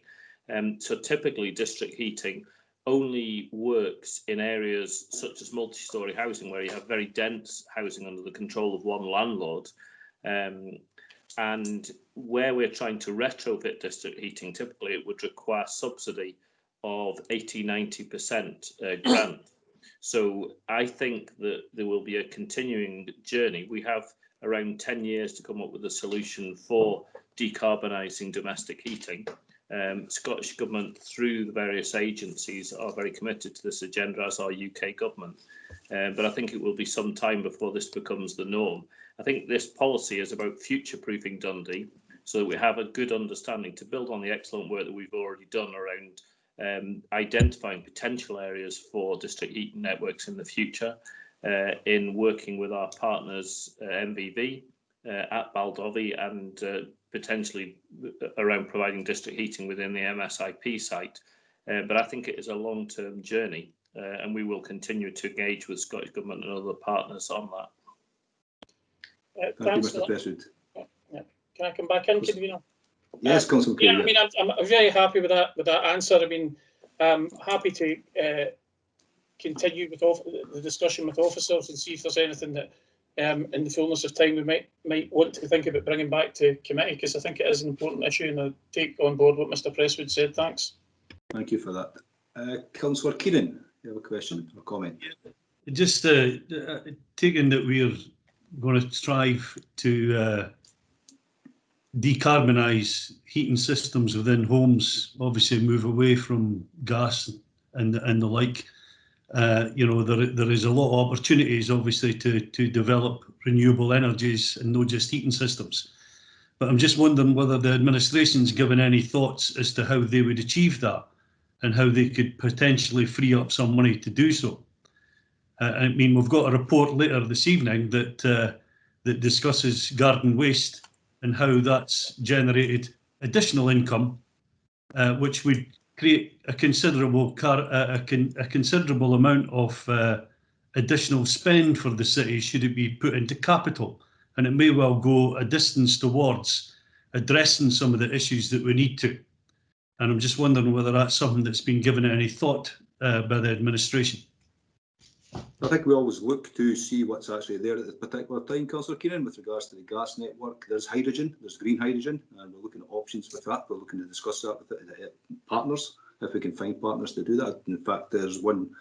S19: So typically district heating only works in areas such as multi-storey housing, where you have very dense housing under the control of one landlord. And where we're trying to retrofit district heating, typically it would require subsidy of 80–90% grant. So I think that there will be a continuing journey. We have around 10 years to come up with a solution for decarbonising domestic heating. Scottish Government, through the various agencies, are very committed to this agenda, as our UK Government. But I think it will be some time before this becomes the norm. I think this policy is about future-proofing Dundee, so that we have a good understanding to build on the excellent work that we've already done around identifying potential areas for district heating networks in the future, in working with our partners MVV at Baldovey and potentially around providing district heating within the MSIP site. But I think it is a long-term journey, and we will continue to engage with Scottish Government and other partners on that.
S17: Thank you, Mr. President.
S18: Can I come back in, convener?
S17: Yes, Councillor
S18: Yeah, I mean, I'm very happy with that answer. I mean, happy to continue with the discussion with officers and see if there's anything that, in the fullness of time, we might want to think about bringing back to committee, because I think it is an important issue, and I take on board what Mr. Presswood said. Thanks.
S17: Thank you for that. Councillor Keenan, you have a question or comment?
S20: Just taking that we're going to strive to decarbonise heating systems within homes, obviously move away from gas and the like. You know, there is a lot of opportunities, obviously, to develop renewable energies and not just heating systems. But I'm just wondering whether the administration's given any thoughts as to how they would achieve that and how they could potentially free up some money to do so. I mean, we've got a report later this evening that discusses garden waste and how that's generated additional income, which would create a considerable amount of additional spend for the city should it be put into capital, and it may well go a distance towards addressing some of the issues that we need to. And I'm just wondering whether that's something that's been given any thought by the administration.
S17: I think we always look to see what's actually there at the particular time, Councillor Keenan, with regards to the gas network. There's hydrogen, there's green hydrogen, and we're looking at options with that. We're looking to discuss that with partners, if we can find partners to do that. In fact, there's one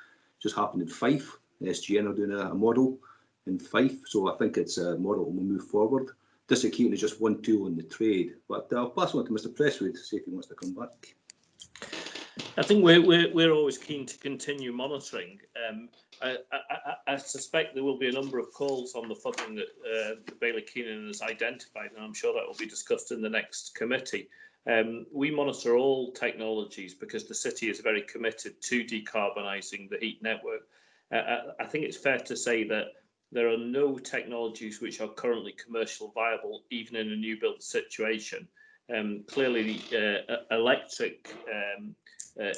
S17: just happened in Fife. SGN are doing a model in Fife, so I think it's a model that will move forward. District heating is just one tool in the trade, but I'll pass on to Mr. Presswood to see if he wants to come back.
S19: I think we're always keen to continue monitoring. I suspect there will be a number of calls on the footing that Bailey Keenan has identified, and I'm sure that will be discussed in the next committee. We monitor all technologies because the city is very committed to decarbonising the heat network. I think it's fair to say that there are no technologies which are currently commercially viable, even in a new build situation. Clearly, electric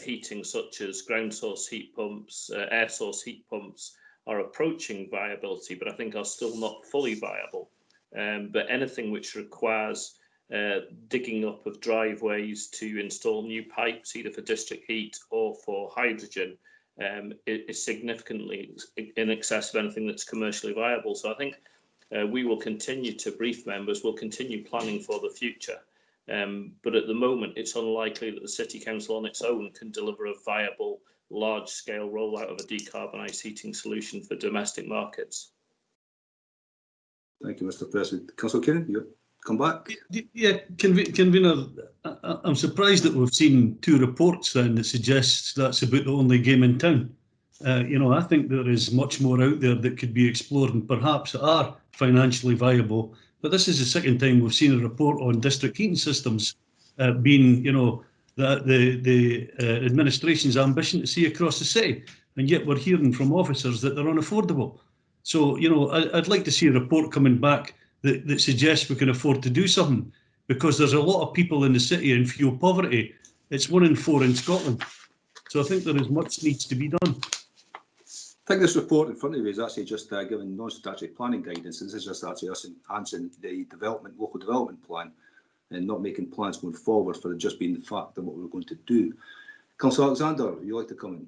S19: heating, such as ground source heat pumps, air source heat pumps, are approaching viability, but I think are still not fully viable. But anything which requires digging up of driveways to install new pipes, either for district heat or for hydrogen, is significantly in excess of anything that's commercially viable. So I think we will continue to brief members, we'll continue planning for the future. But at the moment, it's unlikely that the City Council on its own can deliver a viable, large-scale rollout of a decarbonised heating solution for domestic markets.
S17: Thank you, Mr. President. Councillor Keenan, you come back.
S20: Yeah, convener, I'm surprised that we've seen two reports then that suggests that's about the only game in town. You know, I think there is much more out there that could be explored and perhaps are financially viable. But this is the second time we've seen a report on district heating systems being, you know, the administration's ambition to see across the city, and yet we're hearing from officers that they're unaffordable. So, you know, I'd like to see a report coming back that suggests we can afford to do something, because there's a lot of people in the city in fuel poverty. It's 1 in 4 in Scotland. So I think there is much needs to be done.
S17: I think this report in front of you is actually just giving non-statutory planning guidance. This is just actually us enhancing the local development plan and not making plans going forward for it just being the fact of what we're going to do. Councillor Alexander, would you like to come in?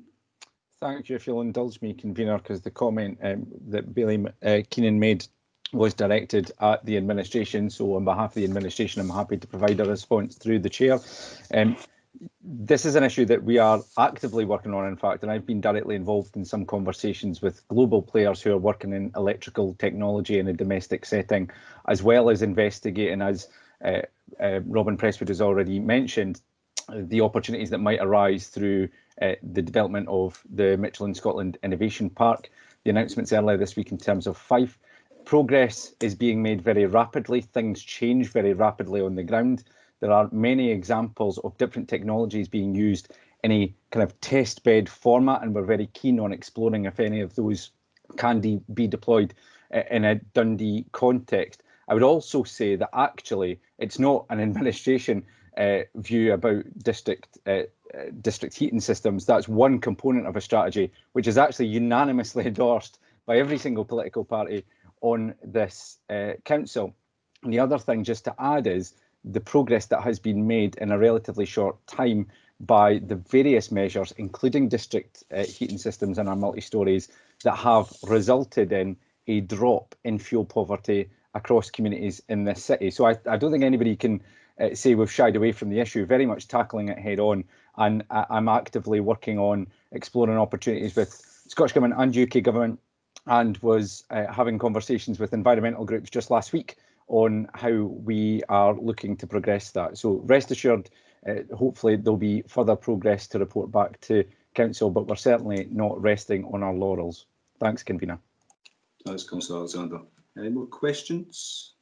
S21: Thank you, if you'll indulge me, convener, because the comment that Bailey Keenan made was directed at the administration. So on behalf of the administration, I'm happy to provide a response through the chair. This is an issue that we are actively working on, in fact, and I've been directly involved in some conversations with global players who are working in electrical technology in a domestic setting, as well as investigating, as Robin Presswood has already mentioned, the opportunities that might arise through the development of the Mitchell and Scotland Innovation Park. The announcements earlier this week in terms of Fife. Progress is being made very rapidly. Things change very rapidly on the ground. There are many examples of different technologies being used in a kind of test bed format, and we're very keen on exploring if any of those can be deployed in a Dundee context. I would also say that actually it's not an administration view about district heating systems. That's one component of a strategy, which is actually unanimously endorsed by every single political party on this council. And the other thing just to add is the progress that has been made in a relatively short time by the various measures, including district heating systems in our multi-stories, that have resulted in a drop in fuel poverty across communities in this city. So I don't think anybody can say we've shied away from the issue, very much tackling it head on. And I'm actively working on exploring opportunities with Scottish Government and UK Government, and was having conversations with environmental groups just last week on how we are looking to progress that. So rest assured, hopefully there'll be further progress to report back to Council, but we're certainly not resting on our laurels. Thanks, Convener.
S17: Thanks, Councillor Alexander. Any more questions?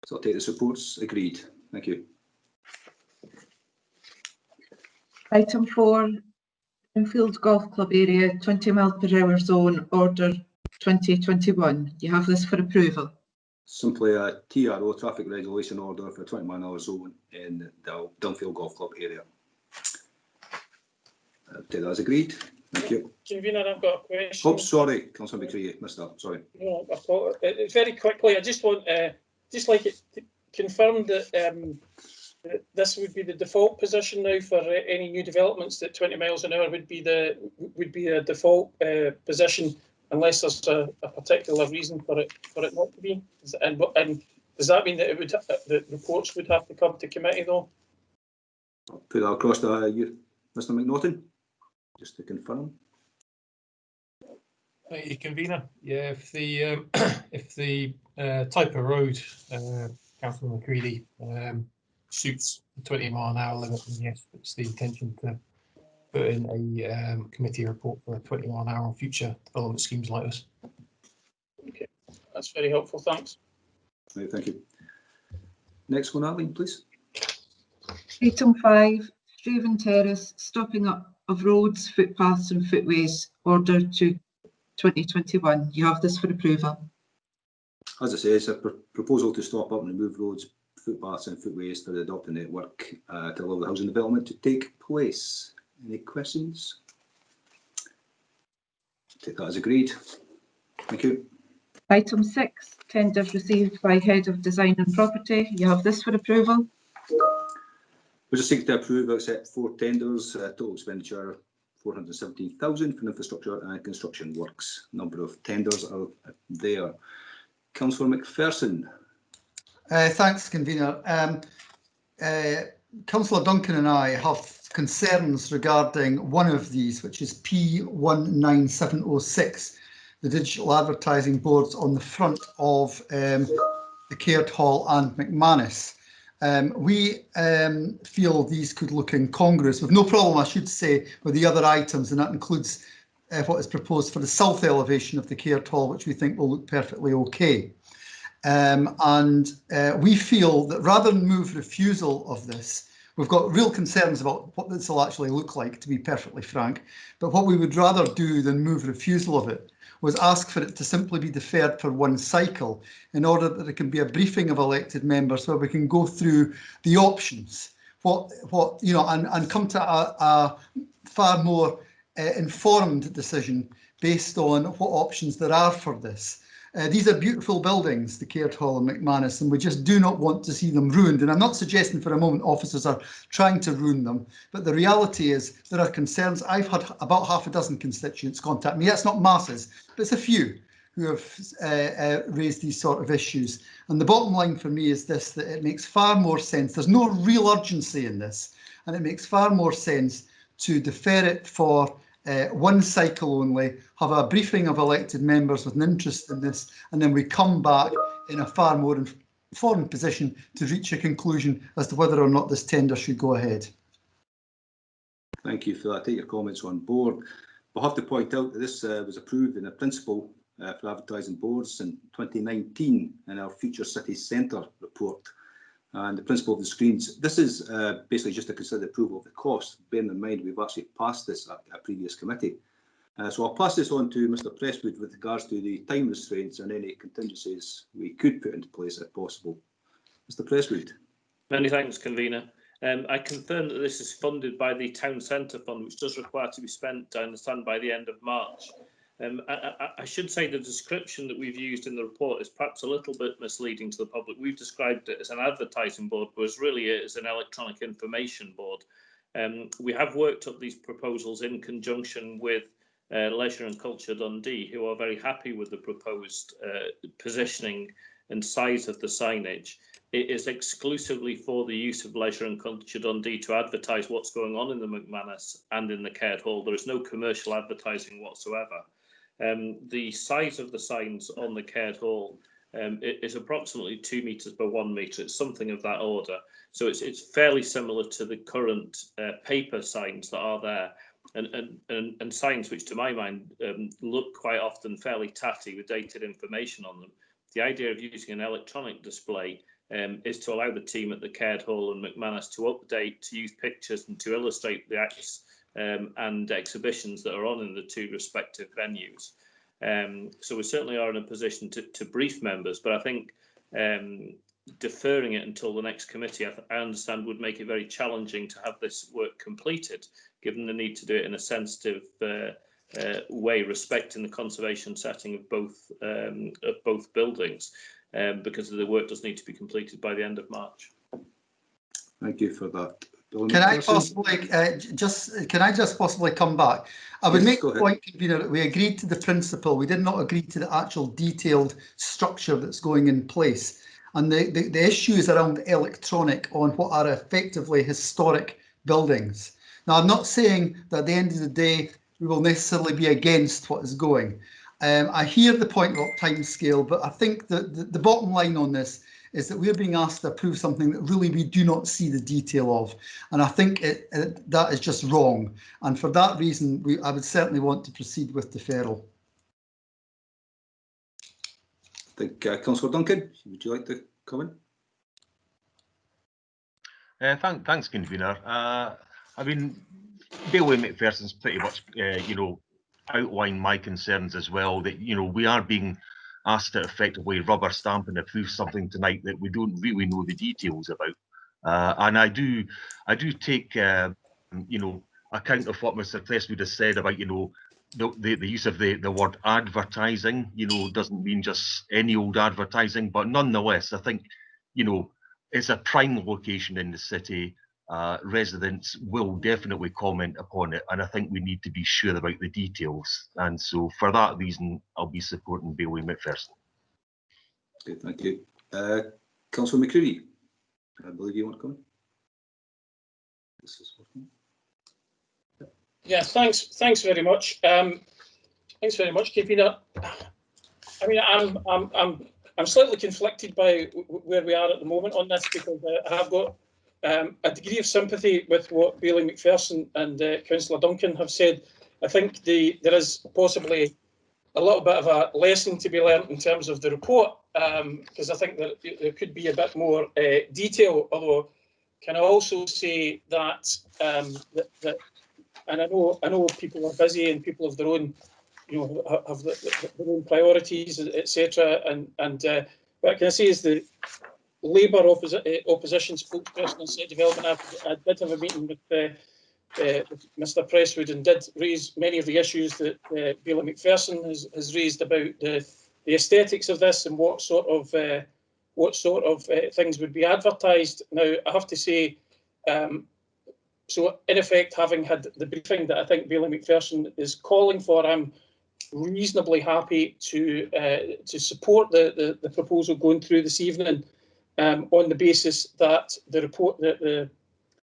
S17: So I'll take this reports. Agreed. Thank you.
S2: Item 4, Greenfield Golf Club area 20 mph zone order 2021. You have this for approval.
S17: Simply a TRO, traffic regulation order for 20 mile zone in the Dundee Golf Club area. I'll take that as agreed. Thank you.
S18: Convener, I've got a question.
S17: Oh, sorry, Councillor McCready, missed that. Sorry.
S18: No, I've got it. Very quickly, I just want just like it confirmed that this would be the default position now for any new developments, that 20 miles an hour would be a default position, unless there's a particular reason for it not to be. And does that mean that that reports would have to come to committee though?
S17: I'll put that across to you, Mr. McNaughton, just to confirm.
S6: Convener, yeah, if the type of road, Councillor McCready, suits the 20 mile an hour limit, then yes, it's the intention to put in a committee report for 20 mile an hour on future development schemes like this.
S18: Okay, that's very helpful. Thanks.
S17: Right, thank you. Next one, Arlene, please.
S2: Item 5, Straven Terrace, stopping up of roads, footpaths and footways, order to 2021. You have this for approval.
S17: As I say, it's a proposal to stop up and remove roads, footpaths and footways for the adopted network to allow the housing development to take place. Any questions? Take that as agreed. Thank you.
S2: Item 6, tenders received by Head of Design and Property. You have this for approval.
S17: We just seek to approve accept 4 tenders, total expenditure 417,000 for infrastructure and construction works. Number of tenders are there. Councillor McPherson.
S8: Thanks, Convener. Councillor Duncan and I have concerns regarding one of these, which is P19706, the digital advertising boards on the front of the Caird Hall and McManus. We feel these could look incongruous, with no problem, I should say, with the other items, and that includes what is proposed for the south elevation of the Caird Hall, which we think will look perfectly okay. We feel that rather than move refusal of this, we've got real concerns about what this will actually look like, to be perfectly frank, but what we would rather do than move refusal of it was ask for it to simply be deferred for one cycle, in order that there can be a briefing of elected members where we can go through the options, and come to a far more informed decision based on what options there are for this. These are beautiful buildings, the Caird Hall and McManus, and we just do not want to see them ruined. And I'm not suggesting for a moment officers are trying to ruin them, but the reality is there are concerns. I've had about half a dozen constituents contact me. That's not masses, but it's a few who have raised these sort of issues. And the bottom line for me is this, that it makes far more sense. There's no real urgency in this, and it makes far more sense to defer it for one cycle only, have a briefing of elected members with an interest in this, and then we come back in a far more informed position to reach a conclusion as to whether or not this tender should go ahead.
S17: Thank you for that. I take your comments on board. We'll have to point out that this was approved in a principle for advertising boards in 2019 in our Future City Centre report. And the principle of the screens, this is basically just to consider the approval of the cost. Bearing in mind we've actually passed this at a previous committee. So I'll pass this on to Mr Presswood with regards to the time restraints and any contingencies we could put into place if possible. Mr Presswood.
S19: Many thanks, Convener. I confirm that this is funded by the Town Centre Fund, which does require to be spent, I understand, by the end of March. I should say the description that we've used in the report is perhaps a little bit misleading to the public. We've described it as an advertising board, whereas really it is an electronic information board. We have worked up these proposals in conjunction with Leisure and Culture Dundee, who are very happy with the proposed positioning and size of the signage. It is exclusively for the use of Leisure and Culture Dundee to advertise what's going on in the McManus and in the Caird Hall. There is no commercial advertising whatsoever. The size of the signs on the Caird Hall is approximately 2 metres by 1 metre. It's something of that order. So it's fairly similar to the current paper signs that are there, and signs which, to my mind, look quite often fairly tatty with dated information on them. The idea of using an electronic display is to allow the team at the Caird Hall and McManus to update, to use pictures and to illustrate the acts and exhibitions that are on in the two respective venues. So we certainly are in a position to brief members, but I think deferring it until the next committee, I understand, would make it very challenging to have this work completed, given the need to do it in a sensitive way, respecting the conservation setting of both buildings, because the work does need to be completed by the end of March.
S17: Thank you for that.
S8: Can I just possibly come back? I would make the point, Convener, that we agreed to the principle. We did not agree to the actual detailed structure that's going in place. And the issues around electronic on what are effectively historic buildings. Now, I'm not saying that at the end of the day, we will necessarily be against what is going. I hear the point about timescale, but I think that the bottom line on this is that we're being asked to approve something that really we do not see the detail of. And I think that is just wrong. And for that reason, I would certainly want to proceed with deferral.
S17: I think Councillor Duncan, would you like to comment?
S10: Thanks, Convener. I mean, Bailey McPherson's pretty much, outlined my concerns as well, that, we are being asked to effectively rubber stamp and approve something tonight that we don't really know the details about. And I do take, account of what Mr. Presswood has said about, the use of the word advertising, doesn't mean just any old advertising, but nonetheless, I think, it's a prime location in the city. Residents will definitely comment upon it, and I think we need to be sure about the details. And so, for that reason, I'll be supporting Bailey McPherson.
S17: Okay, thank you. Councillor McCready, I believe you want to comment. This is working.
S18: Yeah, thanks very much. Thanks very much, Convener. I mean, I'm slightly conflicted by where we are at the moment on this, because I have got a degree of sympathy with what Bailey McPherson and Councillor Duncan have said. I think there is possibly a little bit of a lesson to be learnt in terms of the report, because I think that there could be a bit more detail. Although, can I also say that and I know people are busy and people have their own, have their own priorities, etc. What can I say is the Labour opposition spokesperson on City Development, I did have a meeting with Mr. Presswood and did raise many of the issues that Bailey McPherson has raised about the aesthetics of this and what sort of things would be advertised. Now, I have to say, so in effect, having had the briefing that I think Bailey McPherson is calling for, I'm reasonably happy to support the proposal going through this evening, on the basis that the report, that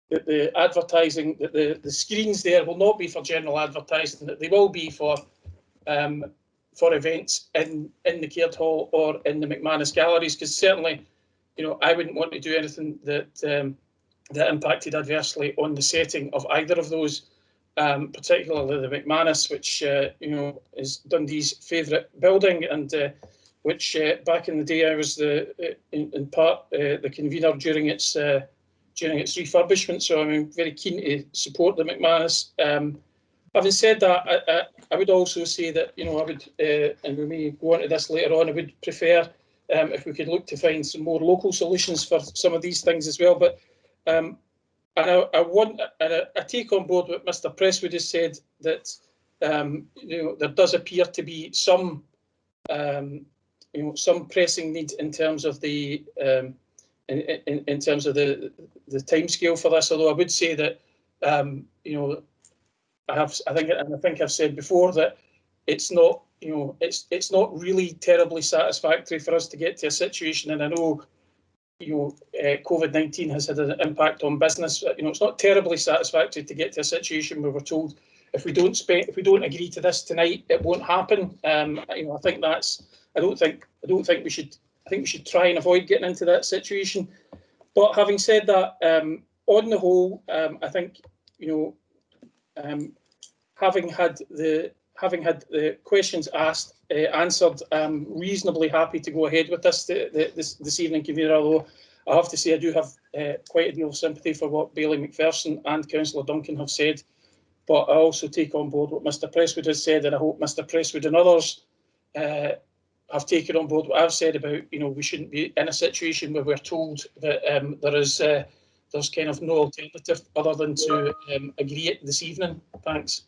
S18: the advertising, that the screens there will not be for general advertising, that they will be for events in the Caird Hall or in the McManus galleries, because certainly, I wouldn't want to do anything that impacted adversely on the setting of either of those, particularly the McManus, which is Dundee's favourite building, and which back in the day I was in part the convener during its refurbishment. So I'm very keen to support the McManus. Having said that, I would also say that, you know, I would, and we may go on to this later on, I would prefer if we could look to find some more local solutions for some of these things as well. But and I take on board what Mr. Presswood has said, that you know, there does appear to be some you know, some pressing need in terms of the in terms of the timescale for this. Although I would say that you know, I think I've said before that it's not, you know, it's not really terribly satisfactory for us to get to a situation, and I know, you know, COVID-19 has had an impact on business. You know, it's not terribly satisfactory to get to a situation where we're told if we don't agree to this tonight, it won't happen. You know, I think that's, I think we should try and avoid getting into that situation. But having said that, on the whole, I think, you know, having had the questions asked answered, I'm reasonably happy to go ahead with this evening, convener. Although I have to say I do have quite a deal of sympathy for what Bailey McPherson and Councillor Duncan have said. But I also take on board what Mr. Presswood has said, and I hope Mr. Presswood and others have taken on board what I've said about, you know, we shouldn't be in a situation where we're told that there's kind of no alternative other than to agree it this evening. Thanks.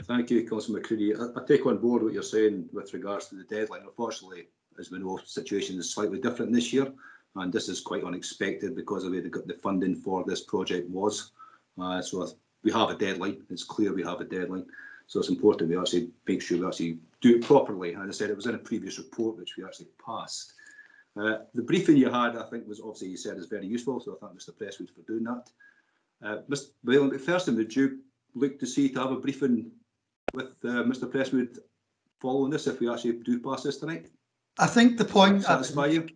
S17: Thank you, Councillor McCready. I take on board what you're saying with regards to the deadline. Unfortunately, as we know, the situation is slightly different this year, and this is quite unexpected because of the way the funding for this project was. So we have a deadline. It's clear we have a deadline. So it's important we actually make sure we actually do it properly. As I said, it was in a previous report which we actually passed. The briefing you had, I think, was obviously, you said, is very useful. So I thank Mr. Presswood for doing that. Mr. Bailey McPherson, would you look to have a briefing with Mr. Presswood following this if we actually do pass this tonight?
S8: I think the point.
S17: Satisfy you?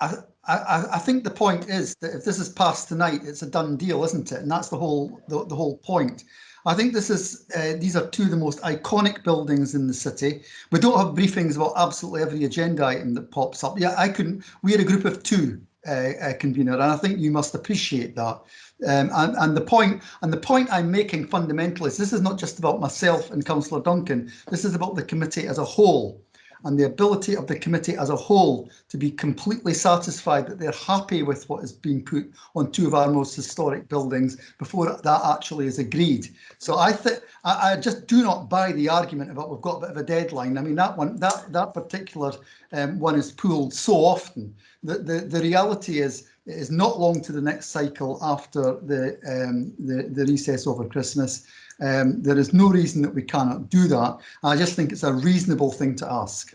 S8: I think the point is that if this is passed tonight, it's a done deal, isn't it? And that's the whole point. I think this is these are two of the most iconic buildings in the city. We don't have briefings about absolutely every agenda item that pops up. Yeah, I couldn't. We had a group of two, convener, and I think you must appreciate that. And the point I'm making fundamentally is this is not just about myself and Councillor Duncan. This is about the committee as a whole, and the ability of the committee as a whole to be completely satisfied that they're happy with what is being put on two of our most historic buildings before that actually is agreed. So I just do not buy the argument about we've got a bit of a deadline. I mean, that particular one is pulled so often that the reality is it is not long to the next cycle after the recess over Christmas. There is no reason that we cannot do that. I just think it's a reasonable thing to ask.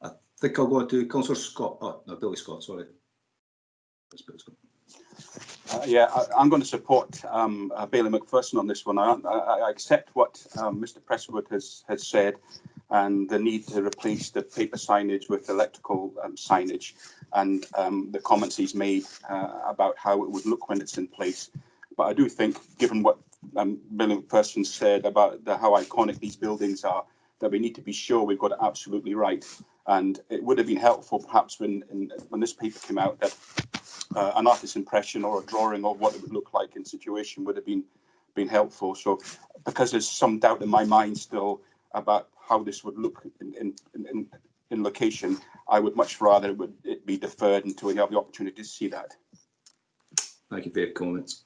S17: I think I'll go to Councillor Scott. Oh, no, Billy Scott, sorry.
S3: Yeah, I'm going to support Bailey McPherson on this one. I accept what Mr. Presswood has said, and the need to replace the paper signage with electrical signage, and the comments he's made about how it would look when it's in place. But I do think, given what Bailey McPherson said about how iconic these buildings are, that we need to be sure we've got it absolutely right. And it would have been helpful, perhaps, when this paper came out, that an artist's impression or a drawing of what it would look like in situation would have been helpful. So, because there's some doubt in my mind still about how this would look in location, I would much rather it be deferred until we have the opportunity to see that.
S17: Thank you for your comments.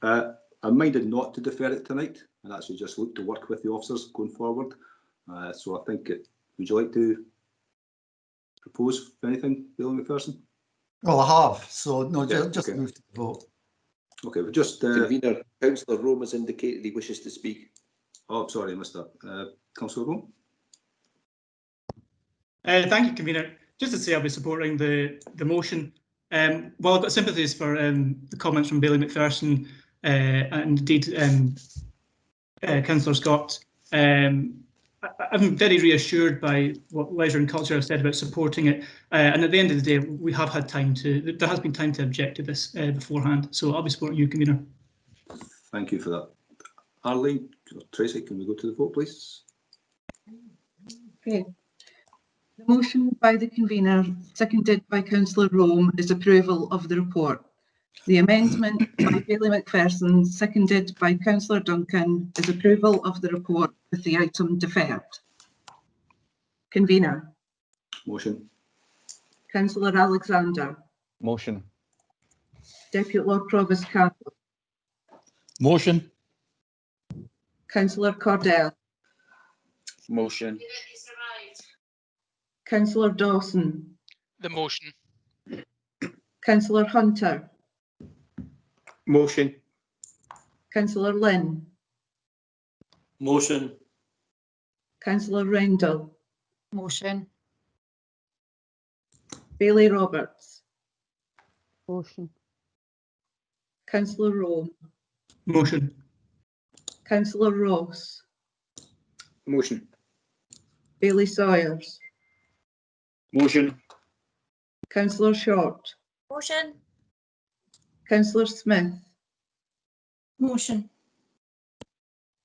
S17: I'm minded not to defer it tonight and actually just look to work with the officers going forward. So I think would you like to propose anything, Bill McPherson?
S8: Well, I have, so no,
S17: okay,
S8: just move to the vote.
S17: Okay, we just
S1: Convener, Councillor Rome has indicated he wishes to speak.
S17: Oh, sorry, Mr. Councillor Rome.
S22: Thank you, Convener. Just to say, I'll be supporting the motion. While I've got sympathies for the comments from Bailey McPherson and indeed Councillor Scott, I'm very reassured by what Leisure and Culture have said about supporting it. And at the end of the day, we have had time to. There has been time to object to this beforehand. So I'll be supporting you, Convener.
S17: Thank you for that. Arlene, Tracy, can we go to the vote, please?
S2: Okay. The motion by the convener, seconded by Councillor Rome, is approval of the report. The amendment by Bailey McPherson, seconded by Councillor Duncan, is approval of the report with the item deferred. Convener.
S17: Motion.
S2: Councillor Alexander.
S21: Motion.
S2: Deputy Lord Provost Carroll.
S9: Motion.
S2: Councillor Cordell.
S9: Motion.
S2: Councillor Dawson.
S12: The motion.
S2: Councillor Hunter.
S9: Motion.
S2: Councillor Lynn.
S9: Motion.
S2: Councillor Rendell.
S23: Motion.
S2: Bailey Roberts.
S23: Motion.
S2: Councillor Rowe.
S22: Motion.
S2: Councillor Ross.
S9: Motion.
S2: Bailey Sawyers.
S9: Motion.
S2: Councillor Short.
S23: Motion.
S2: Councillor Smith.
S23: Motion.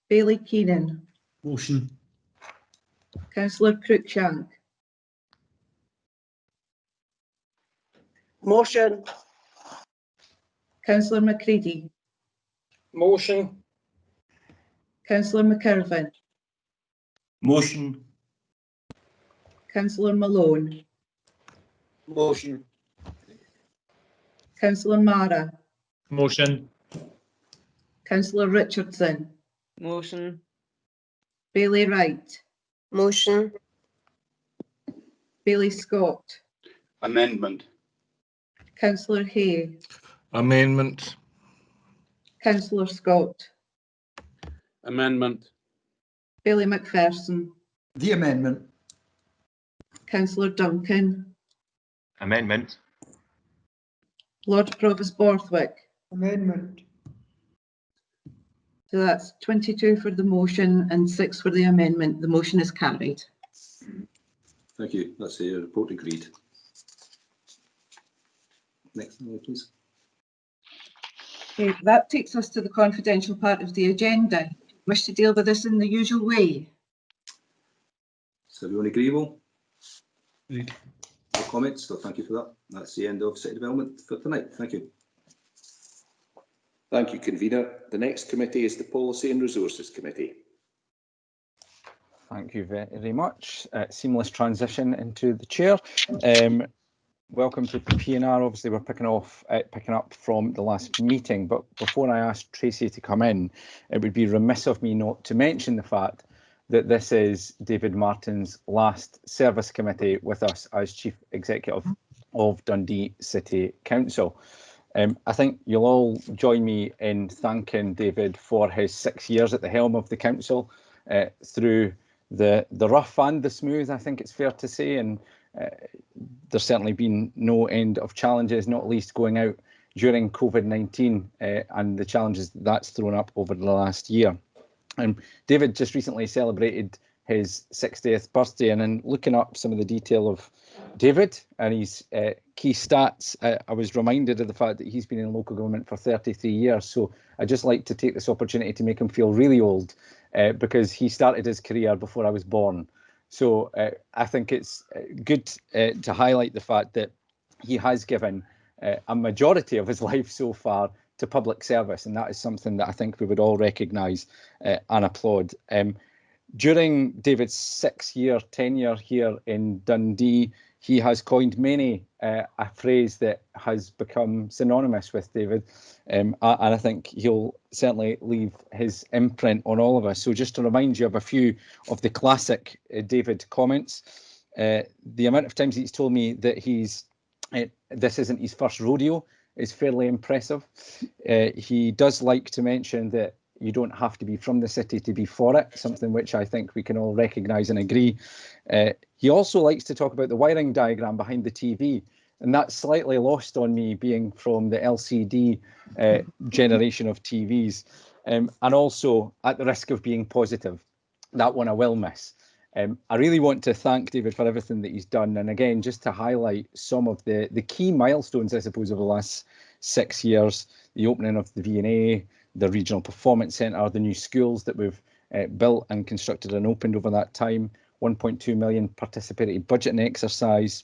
S2: Bailey Keenan.
S20: Motion.
S2: Councillor Cruikshank.
S14: Motion.
S2: Councillor McCready.
S18: Motion.
S2: Councillor McIrvin.
S9: Motion.
S2: Councillor Malone.
S9: Motion.
S2: Councillor Mara.
S16: Motion.
S2: Councillor Richardson.
S23: Motion.
S2: Bailey Wright.
S23: Motion.
S2: Bailey Scott.
S3: Amendment.
S2: Councillor Hay.
S9: Amendment.
S2: Councillor Scott.
S9: Amendment.
S2: Bailey McPherson.
S8: The amendment.
S2: Councillor Duncan.
S10: Amendment.
S2: Lord Provost Borthwick.
S14: Amendment.
S2: So that's 22 for the motion and 6 for the amendment. The motion is carried.
S17: Thank you. That's the report agreed. Next slide, please.
S2: Okay, that takes us to the confidential part of the agenda. Wish to deal with this in the usual way?
S17: Is everyone agreeable?
S20: Agreed.
S17: No comments, so thank you for that. That's the end of City Development for tonight. Thank you.
S1: Thank you, Convener. The next committee is the Policy and Resources Committee.
S21: Thank you very much. Seamless transition into the chair. Welcome to PNR. Obviously, we're picking up from the last meeting, but before I ask Tracy to come in, it would be remiss of me not to mention the fact that this is David Martin's last service committee with us as Chief Executive of Dundee City Council. I think you'll all join me in thanking David for his 6 years at the helm of the council, through the rough and the smooth, I think it's fair to say, and there's certainly been no end of challenges, not least going out during COVID-19 and the challenges that's thrown up over the last year. David just recently celebrated his 60th birthday, and in looking up some of the detail of David and his key stats, I was reminded of the fact that he's been in local government for 33 years. So I'd just like to take this opportunity to make him feel really old, because he started his career before I was born. So I think it's good to highlight the fact that he has given a majority of his life so far to public service, and that is something that I think we would all recognise and applaud. During David's 6-year tenure here in Dundee, he has coined many a phrase that has become synonymous with David, and I think he'll certainly leave his imprint on all of us. So just to remind you of a few of the classic David comments, the amount of times he's told me that this isn't his first rodeo is fairly impressive. He does like to mention that you don't have to be from the city to be for it, something which I think we can all recognise and agree. He also likes to talk about the wiring diagram behind the TV, and that's slightly lost on me, being from the LCD generation of TVs. And also, at the risk of being positive, that one I will miss. I really want to thank David for everything that he's done, and again, just to highlight some of the key milestones, I suppose, over the last 6 years: the opening of the V&A, the Regional Performance Centre, the new schools that we've built and constructed and opened over that time, 1.2 million participatory budgeting exercise,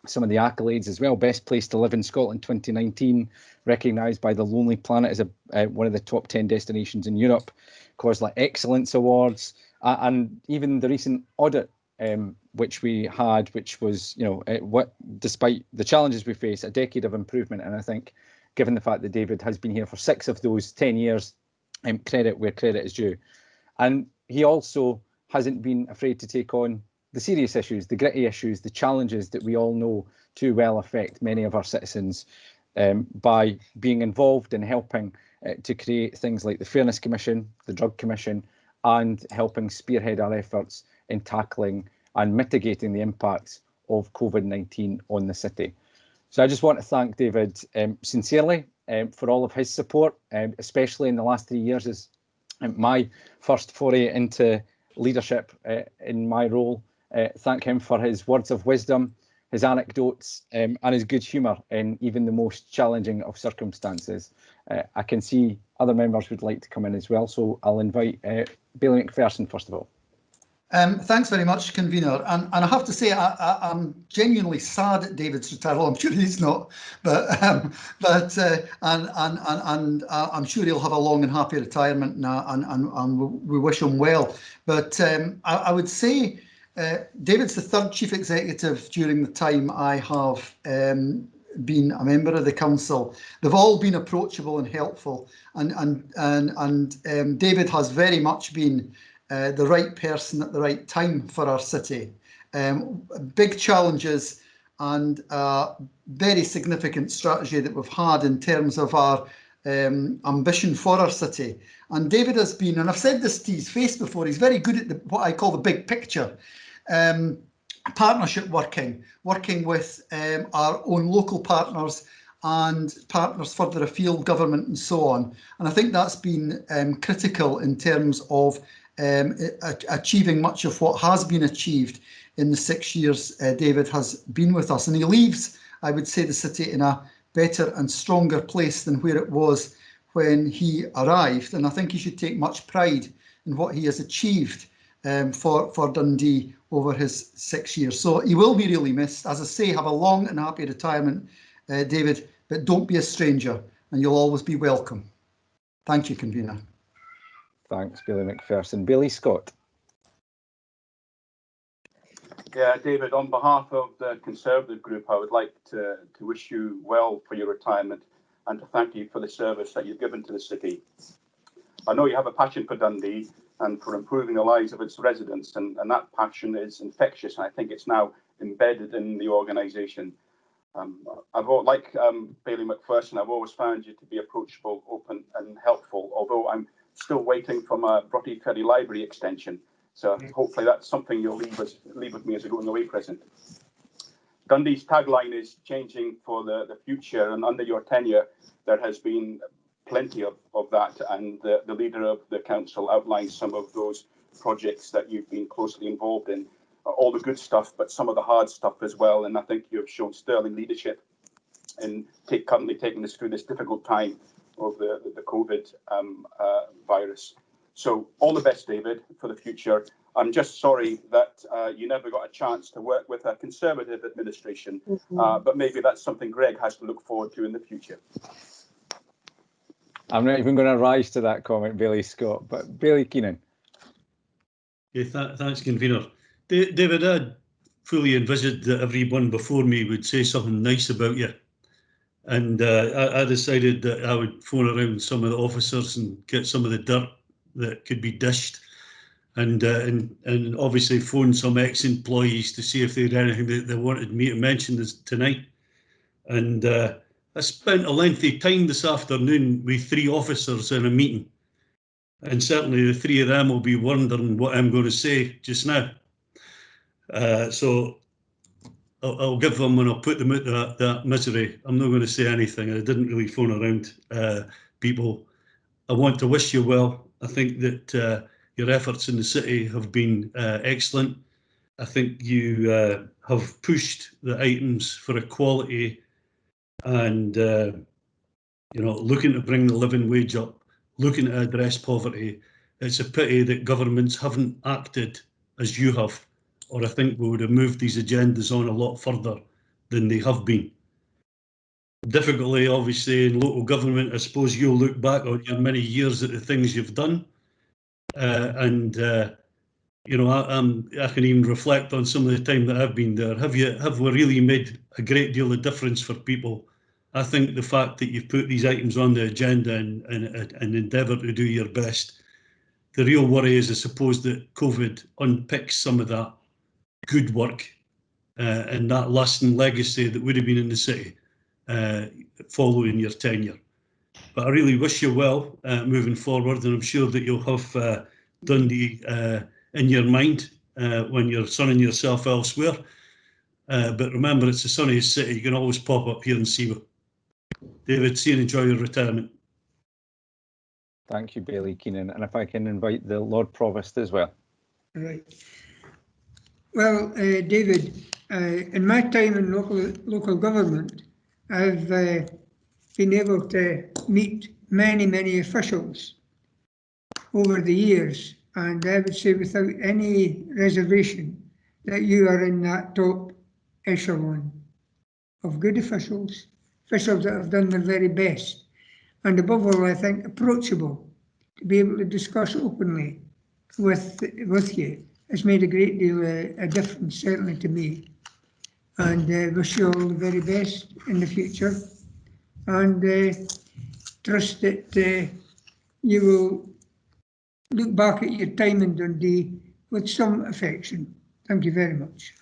S21: some of the accolades as well. Best Place to Live in Scotland 2019, recognised by the Lonely Planet as one of the top 10 destinations in Europe. COSLA Excellence Awards, and even the recent audit which we had, which was, despite the challenges we face, a decade of improvement. And I think, given the fact that David has been here for 6 of those 10 years, credit where credit is due. And he also hasn't been afraid to take on the serious issues, the gritty issues, the challenges that we all know too well affect many of our citizens, by being involved in helping to create things like the Fairness Commission, the Drug Commission, and helping spearhead our efforts in tackling and mitigating the impacts of COVID-19 on the city. So I just want to thank David sincerely for all of his support, especially in the last 3 years as my first foray into leadership in my role. Thank him for his words of wisdom, his anecdotes, and his good humour in even the most challenging of circumstances. I can see other members would like to come in as well, so I'll invite Bailey McPherson first of all.
S8: Thanks very much, convener. And I have to say, I'm genuinely sad at David's retirement. I'm sure he's not, but I'm sure he'll have a long and happy retirement, and we wish him well. But I would say David's the 3rd chief executive during the time I have been a member of the council. They've all been approachable and helpful, and David has very much been the right person at the right time for our city. Big challenges and very significant strategy that we've had in terms of our ambition for our city. And David has been, and I've said this to his face before, he's very good at what I call the big picture. Partnership working with our own local partners and partners further afield, government and so on. And I think that's been critical in terms of achieving much of what has been achieved in the 6 years David has been with us. And he leaves, I would say, the city in a better and stronger place than where it was when he arrived. And I think he should take much pride in what he has achieved for Dundee over his 6 years. So he will be really missed. As I say, have a long and happy retirement, David, but don't be a stranger and you'll always be welcome. Thank you, convener.
S21: Thanks, Bailey McPherson. Bailey Scott.
S3: Yeah, David, on behalf of the Conservative group, I would like to wish you well for your retirement and to thank you for the service that you've given to the city. I know you have a passion for Dundee and for improving the lives of its residents, and that passion is infectious, and I think it's now embedded in the organisation. Like Bailey McPherson, I've always found you to be approachable, open and helpful, although I'm still waiting for my Broughty Ferry Library extension. So hopefully that's something you'll leave with me as a going away present. Dundee's tagline is changing for the future, and under your tenure there has been plenty of that, and the leader of the council outlined some of those projects that you've been closely involved in. All the good stuff, but some of the hard stuff as well, and I think you have shown sterling leadership in currently taking us through this difficult time of the COVID virus. So all the best, David, for the future. I'm just sorry that you never got a chance to work with a Conservative administration, but maybe that's something Greg has to look forward to in the future.
S21: I'm not even going to rise to that comment, Bailey Scott, but Bailey Keenan.
S20: Yeah, thanks, convener. David, I fully envisaged that everyone before me would say something nice about you. And I decided that I would phone around some of the officers and get some of the dirt that could be dished, and obviously phone some ex-employees to see if they had anything that they wanted me to mention tonight. And I spent a lengthy time this afternoon with 3 officers in a meeting, and certainly the 3 of them will be wondering what I'm going to say just now. So I'll give them and I'll put them out that misery. I'm not going to say anything. I didn't really phone around people. I want to wish you well. I think that your efforts in the city have been excellent. I think you have pushed the items for equality and looking to bring the living wage up, looking to address poverty. It's a pity that governments haven't acted as you have, or I think we would have moved these agendas on a lot further than they have been. Difficulty, obviously, in local government, I suppose you'll look back on your many years at the things you've done. You know, I can even reflect on some of the time that I've been there. Have we really made a great deal of difference for people? I think the fact that you've put these items on the agenda and endeavour to do your best. The real worry is, I suppose, that COVID unpicks some of that good work and that lasting legacy that would have been in the city following your tenure. But I really wish you well moving forward, and I'm sure that you'll have Dundee in your mind when you're sunning yourself elsewhere. But remember, it's the sunniest city. You can always pop up here and see me. David, see and enjoy your retirement.
S21: Thank you, Bailey Keenan. And if I can invite the Lord Provost as well.
S11: Right. Well, David, in my time in local government, I've been able to meet many officials over the years, and I would say without any reservation that you are in that top echelon of good officials that have done their very best, and above all, I think, approachable, to be able to discuss openly with you has made a great deal of difference, certainly to me. And wish you all the very best in the future, and trust that you will look back at your time in Dundee with some affection. Thank you very much.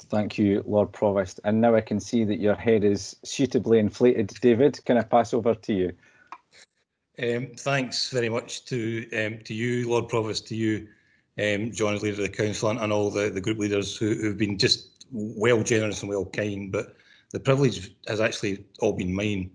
S21: Thank you, Lord Provost. And now I can see that your head is suitably inflated. David, can I pass over to you?
S12: Thanks very much to you, Lord Provost, to you, John, as leader of the council, and all the group leaders who've been just well generous and well kind. But the privilege has actually all been mine.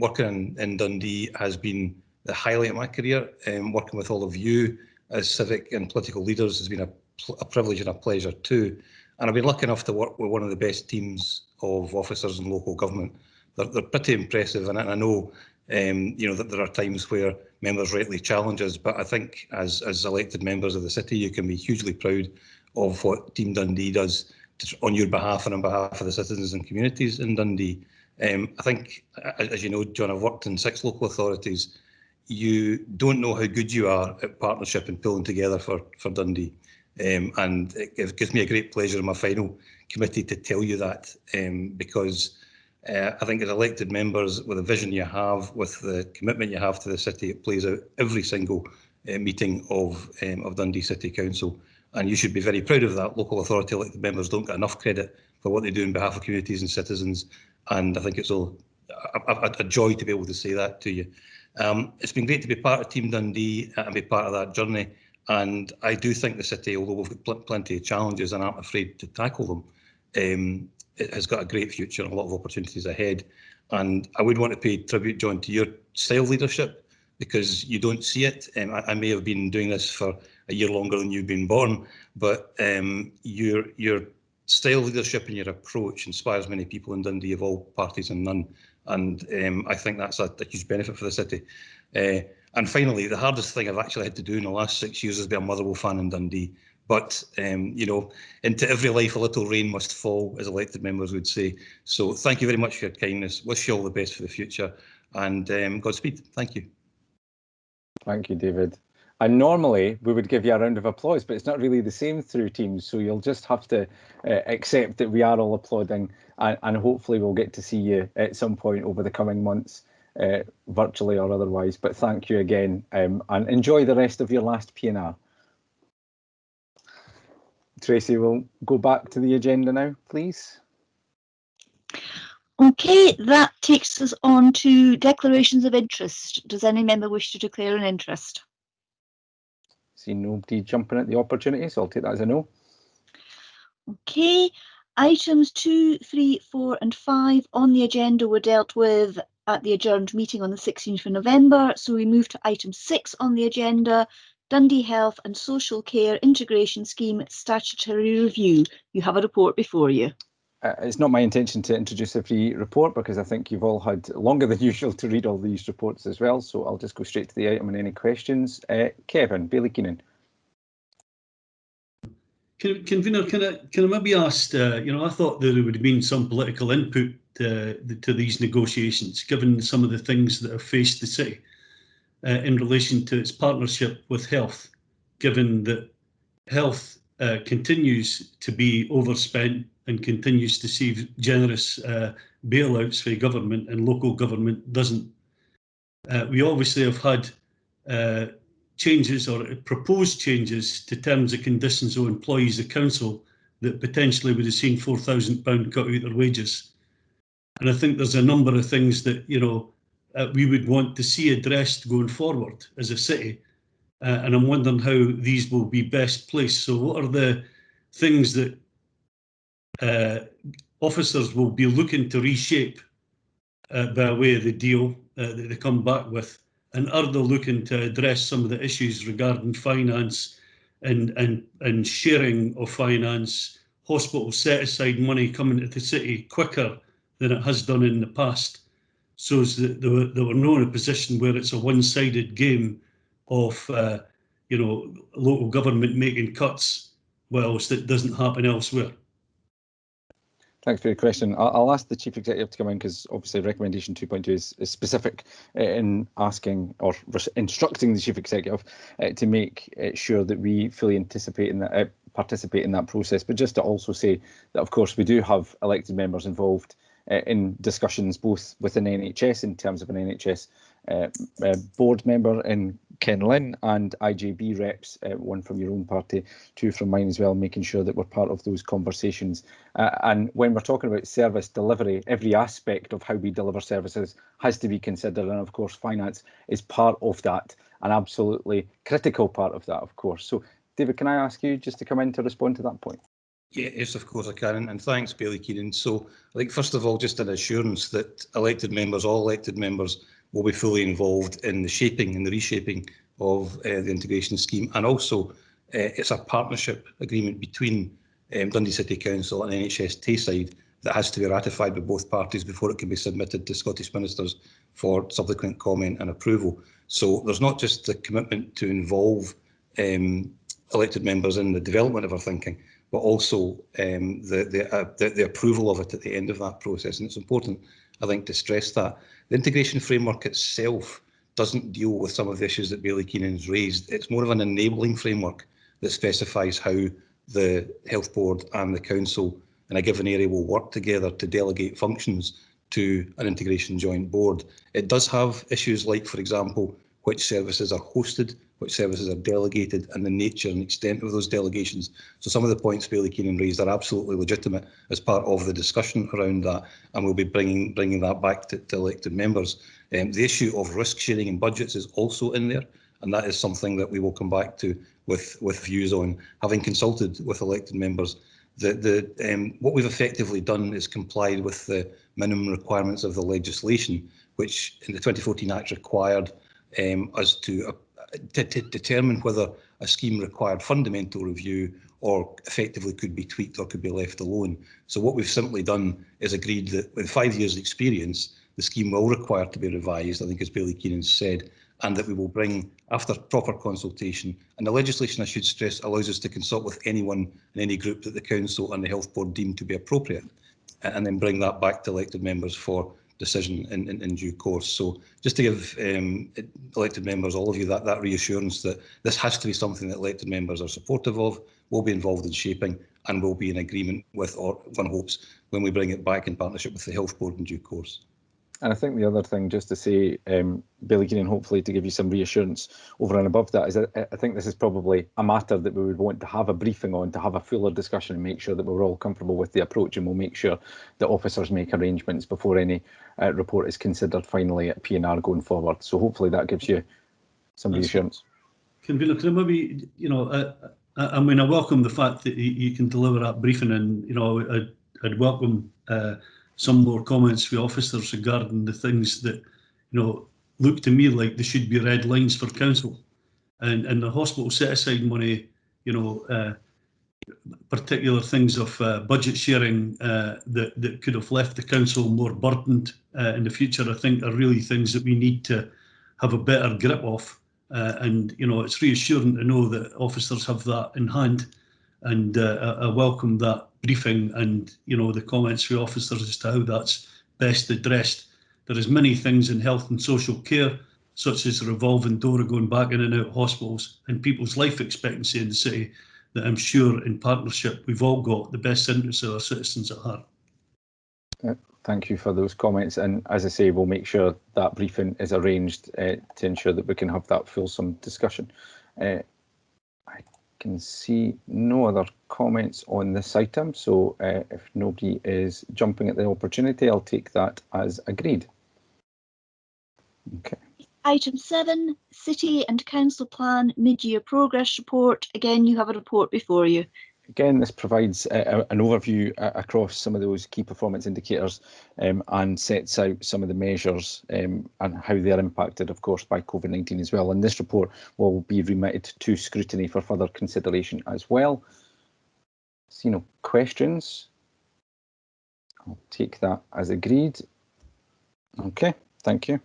S12: Working in Dundee has been the highlight of my career. Working with all of you as civic and political leaders has been a privilege and a pleasure too. And I've been lucky enough to work with one of the best teams of officers in local government. They're pretty impressive, and I know you know that there are times where members rightly challenge us, but I think as elected members of the city, you can be hugely proud of what Team Dundee does on your behalf and on behalf of the citizens and communities in Dundee. I think, as you know, John, I've worked in 6 local authorities. You don't know how good you are at partnership and pulling together for Dundee. And it gives me a great pleasure in my final committee to tell you that, because I think as elected members, with the vision you have, with the commitment you have to the city, it plays out every single meeting of Dundee City Council. And you should be very proud of that. Local authority elected members don't get enough credit for what they do on behalf of communities and citizens. And I think it's all a joy to be able to say that to you. It's been great to be part of Team Dundee and be part of that journey. And I do think the city, although we've got plenty of challenges and aren't afraid to tackle them, it has got a great future and a lot of opportunities ahead. And I would want to pay tribute, John, to your style leadership, because you don't see it. I may have been doing this for a year longer than you've been born, but your style leadership and your approach inspires many people in Dundee of all parties and none. And I think that's a huge benefit for the city. And finally, the hardest thing I've actually had to do in the last 6 years is be a Motherwell fan in Dundee. But, you know, into every life a little rain must fall, as elected members would say. So thank you very much for your kindness. Wish you all the best for the future. And Godspeed. Thank you.
S21: Thank you, David. And normally we would give you a round of applause, but it's not really the same through Teams. So you'll just have to accept that we are all applauding, and hopefully we'll get to see you at some point over the coming months, virtually or otherwise. But thank you again, and enjoy the rest of your last P&R. Tracy, we'll go back to the agenda now, please.
S13: Okay, that takes us on to declarations of interest. Does any member wish to declare an interest?
S21: See nobody jumping at the opportunity, so I'll take that as a no.
S13: Okay, items 2, 3, 4 and 5 on the agenda were dealt with at the adjourned meeting on the 16th of November, so we move to item 6 on the agenda, Dundee Health and Social Care Integration Scheme Statutory Review. You have a report before you.
S21: It's not my intention to introduce every report, because I think you've all had longer than usual to read all these reports as well, so I'll just go straight to the item and any questions. Kevin, Bailey Keenan.
S20: Convener, can I maybe ask, I thought there would have been some political input to these negotiations, given some of the things that have faced the city in relation to its partnership with health, given that health continues to be overspent and continues to see generous bailouts for government and local government doesn't. We obviously have had changes or proposed changes to terms and conditions of employees of council that potentially would have seen £4,000 cut out their wages. And I think there's a number of things that, we would want to see addressed going forward as a city. And I'm wondering how these will be best placed. So what are the things that officers will be looking to reshape by way of the deal that they come back with? And are they looking to address some of the issues regarding finance and sharing of finance, hospital set-aside money coming to the city quicker than it has done in the past, so that they were not in a position where it's a one-sided game of local government making cuts whilst it doesn't happen elsewhere?
S21: Thanks for your question. I'll ask the Chief Executive to come in, because obviously recommendation 2.2 is specific in asking or instructing the Chief Executive to make sure that we fully participate in that process. But just to also say that, of course, we do have elected members involved in discussions both within NHS in terms of an NHS board member in Ken Lynn and IJB reps, one from your own party, two from mine as well, making sure that we're part of those conversations. And when we're talking about service delivery, every aspect of how we deliver services has to be considered, and of course finance is part of that, an absolutely critical part of that, of course. So David, can I ask you just to come in to respond to that point?
S12: Yeah, yes, of course I can, and thanks, Bailey Keenan. So I think first of all, just an assurance that all elected members will be fully involved in the shaping and the reshaping of the integration scheme, and also it's a partnership agreement between Dundee City Council and NHS Tayside that has to be ratified by both parties before it can be submitted to Scottish Ministers for subsequent comment and approval. So there's not just the commitment to involve elected members in the development of our thinking, but also the approval of it at the end of that process. And it's important, I think, to stress that. The integration framework itself doesn't deal with some of the issues that Bailey Keenan's raised. It's more of an enabling framework that specifies how the Health Board and the Council in a given area will work together to delegate functions to an integration joint board. It does have issues like, for example, which services are hosted, which services are delegated, and the nature and extent of those delegations. So some of the points Bailey Keenan raised are absolutely legitimate as part of the discussion around that, and we'll be bringing that back to elected members. The issue of risk sharing in budgets is also in there, and that is something that we will come back to with views on. Having consulted with elected members, what we've effectively done is complied with the minimum requirements of the legislation, which in the 2014 Act required us to determine whether a scheme required fundamental review or effectively could be tweaked or could be left alone. So what we've simply done is agreed that with 5 years experience, the scheme will require to be revised, I think as Bailey Keenan said, and that we will bring, after proper consultation, and the legislation, I should stress, allows us to consult with anyone and any group that the Council and the Health Board deem to be appropriate, and then bring that back to elected members for decision in due course. So just to give elected members, all of you, that reassurance that this has to be something that elected members are supportive of, will be involved in shaping, and will be in agreement with, or one hopes, when we bring it back in partnership with the Health Board in due course.
S21: And I think the other thing, just to say, Bailey Keenan, hopefully to give you some reassurance over and above that, is that I think this is probably a matter that we would want to have a briefing on, to have a fuller discussion and make sure that we're all comfortable with the approach, and we'll make sure that officers make arrangements before any report is considered finally at PNR going forward. So hopefully that gives you some reassurance.
S20: Convener, can I maybe, I mean, I welcome the fact that you can deliver that briefing, and I'd welcome some more comments from officers regarding the things that, look to me like they should be red lines for council. And the hospital set-aside money, particular things of budget sharing that could have left the council more burdened in the future, I think are really things that we need to have a better grip of. And it's reassuring to know that officers have that in hand. And I welcome that briefing and, you know, the comments from officers as to how that's best addressed. There is many things in health and social care, such as the revolving door of going back in and out of hospitals and people's life expectancy in the city, that I'm sure in partnership we've all got the best interests of our citizens at heart.
S21: Thank you for those comments, and as I say, we'll make sure that briefing is arranged to ensure that we can have that fulsome discussion. I can see no other comments on this item, so if nobody is jumping at the opportunity, I'll take that as agreed. Okay.
S13: Item 7, City and Council Plan Mid-Year Progress Report. Again, you have a report before you.
S21: Again, this provides an overview across some of those key performance indicators and sets out some of the measures and how they're impacted, of course, by COVID-19 as well. And this report will be remitted to scrutiny for further consideration as well. See no questions. I'll take that as agreed. Okay, thank you.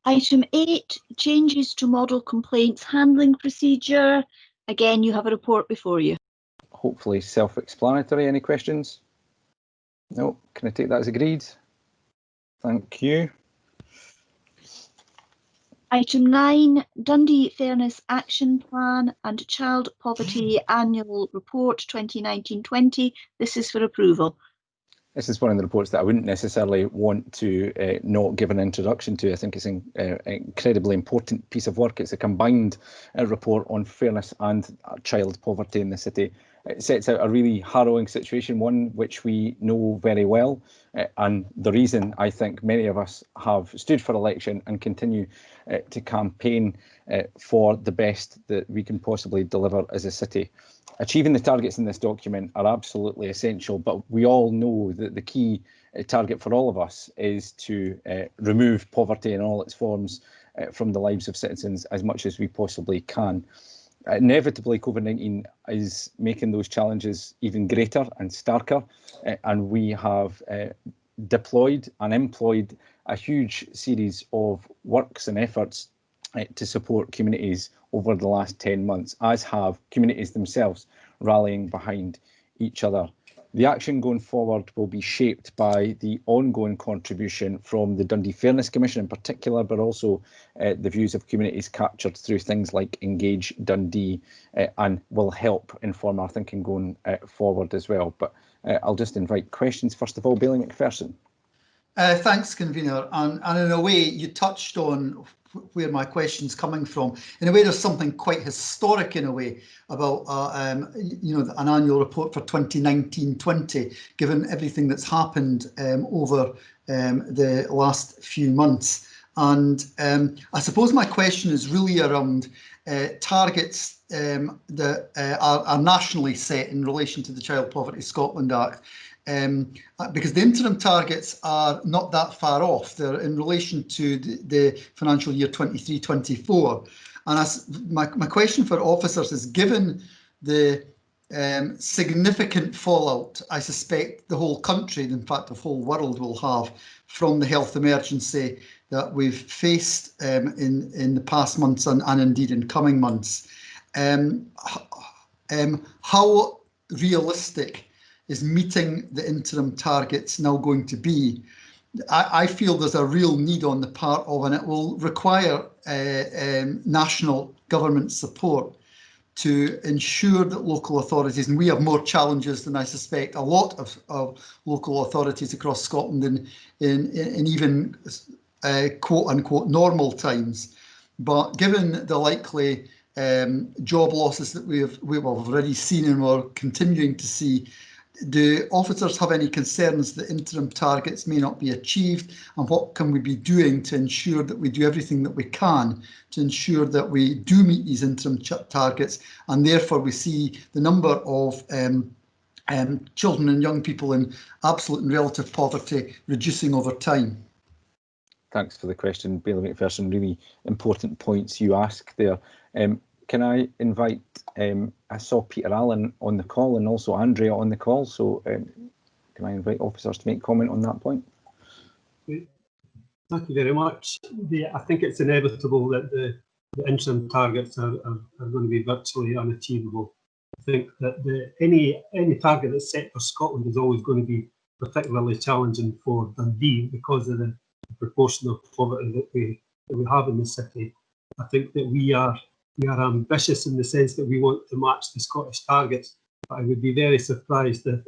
S13: Item 8, changes to model complaints handling procedure. Again, you have a report before you.
S21: Hopefully self-explanatory. Any questions? No. Can I take that as agreed? Thank you.
S13: Item 9, Dundee Fairness Action Plan and Child Poverty Annual Report 2019-20. This is for approval.
S21: This is one of the reports that I wouldn't necessarily want to not give an introduction to. I think it's an incredibly important piece of work. It's a combined report on fairness and child poverty in the city. It sets out a really harrowing situation, one which we know very well. And the reason I think many of us have stood for election and continue to campaign for the best that we can possibly deliver as a city. Achieving the targets in this document are absolutely essential, but we all know that the key target for all of us is to remove poverty in all its forms from the lives of citizens as much as we possibly can. Inevitably, COVID-19 is making those challenges even greater and starker, and we have deployed and employed a huge series of works and efforts to support communities over the last 10 months, as have communities themselves rallying behind each other. The action going forward will be shaped by the ongoing contribution from the Dundee Fairness Commission in particular, but also the views of communities captured through things like Engage Dundee, and will help inform our thinking going forward as well. But I'll just invite questions. First of all, Bailey McPherson.
S8: Thanks, convener. And in a way, you touched on where my question's coming from. In a way, there's something quite historic in a way about you know, an annual report for 2019-20, given everything that's happened over the last few months. And I suppose my question is really around targets that are nationally set in relation to the Child Poverty Scotland Act. Because the interim targets are not that far off. They're in relation to the financial year 23-24. And my question for officers is, given the significant fallout I suspect the whole country, in fact the whole world, will have from the health emergency that we've faced in the past months and indeed in coming months, how realistic is meeting the interim targets now going to be? I feel there's a real need on the part of, and it will require national government support to ensure that local authorities, and we have more challenges than I suspect a lot of local authorities across Scotland in even quote unquote normal times. But given the likely job losses that we've already seen and we're continuing to see, do officers have any concerns that interim targets may not be achieved, and what can we be doing to ensure that we do everything that we can to ensure that we do meet these interim targets, and therefore we see the number of children and young people in absolute and relative poverty reducing over time?
S21: Thanks for the question, Bailey McPherson. Really important points you ask there. Can I invite, I saw Peter Allen on the call and also Andrea on the call, so can I invite officers to make comment on that point?
S4: Thank you very much. I think it's inevitable that the the interim targets are going to be virtually unachievable. I think that any target that's set for Scotland is always going to be particularly challenging for Dundee because of the proportion of poverty that we have in the city. I think that we are ambitious in the sense that we want to match the Scottish targets, but I would be very surprised if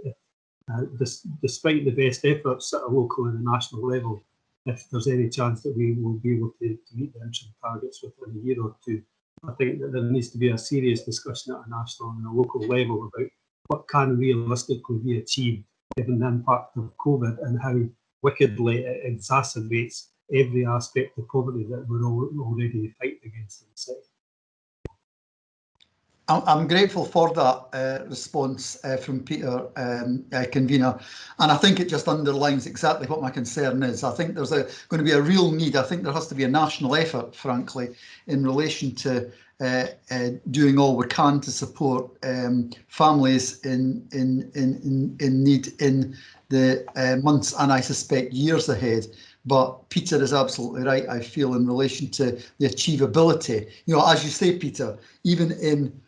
S4: despite the best efforts at a local and a national level, if there's any chance that we will be able to meet the interim targets within a year or two. I think that there needs to be a serious discussion at a national and a local level about what can realistically be achieved given the impact of COVID and how wickedly it exacerbates every aspect of poverty that we're already fighting against in the city.
S8: I'm grateful for that response from Peter, convener, and I think it just underlines exactly what my concern is. I think there's going to be a real need. I think there has to be a national effort, frankly, in relation to doing all we can to support families in need in the months and I suspect years ahead. But Peter is absolutely right, I feel, in relation to the achievability. You know, as you say, Peter, even in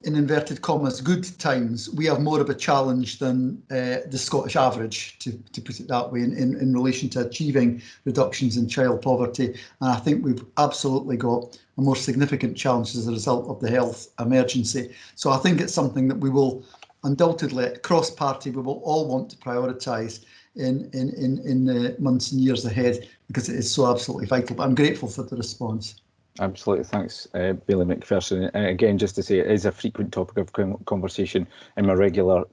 S8: inverted commas, good times, we have more of a challenge than the Scottish average, to put it that way, in relation to achieving reductions in child poverty. And I think we've absolutely got a more significant challenge as a result of the health emergency. So I think it's something that we will undoubtedly, cross-party, we will all want to prioritise in the months and years ahead, because it is so absolutely vital. But I'm grateful for the response.
S21: Absolutely, thanks, Bailey McPherson. And again, just to say, it is a frequent topic of conversation in my regular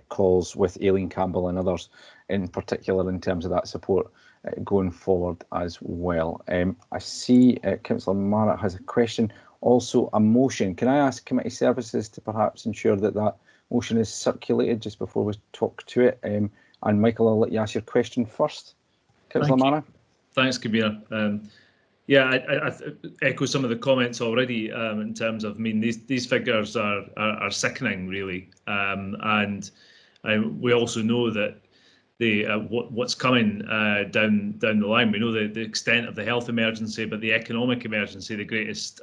S21: calls with Aileen Campbell and others, in particular in terms of that support going forward as well. I see Councillor Marrett has a question, also a motion. Can I ask committee services to perhaps ensure that that motion is circulated just before we talk to it? And Michael, I'll let you ask your question first. Councillor Marrett.
S16: Thanks, Kabir. Yeah, I echo some of the comments already in terms of, I mean, these figures are sickening, really, and we also know that what's coming down the line. We know the extent of the health emergency, but the economic emergency, the greatest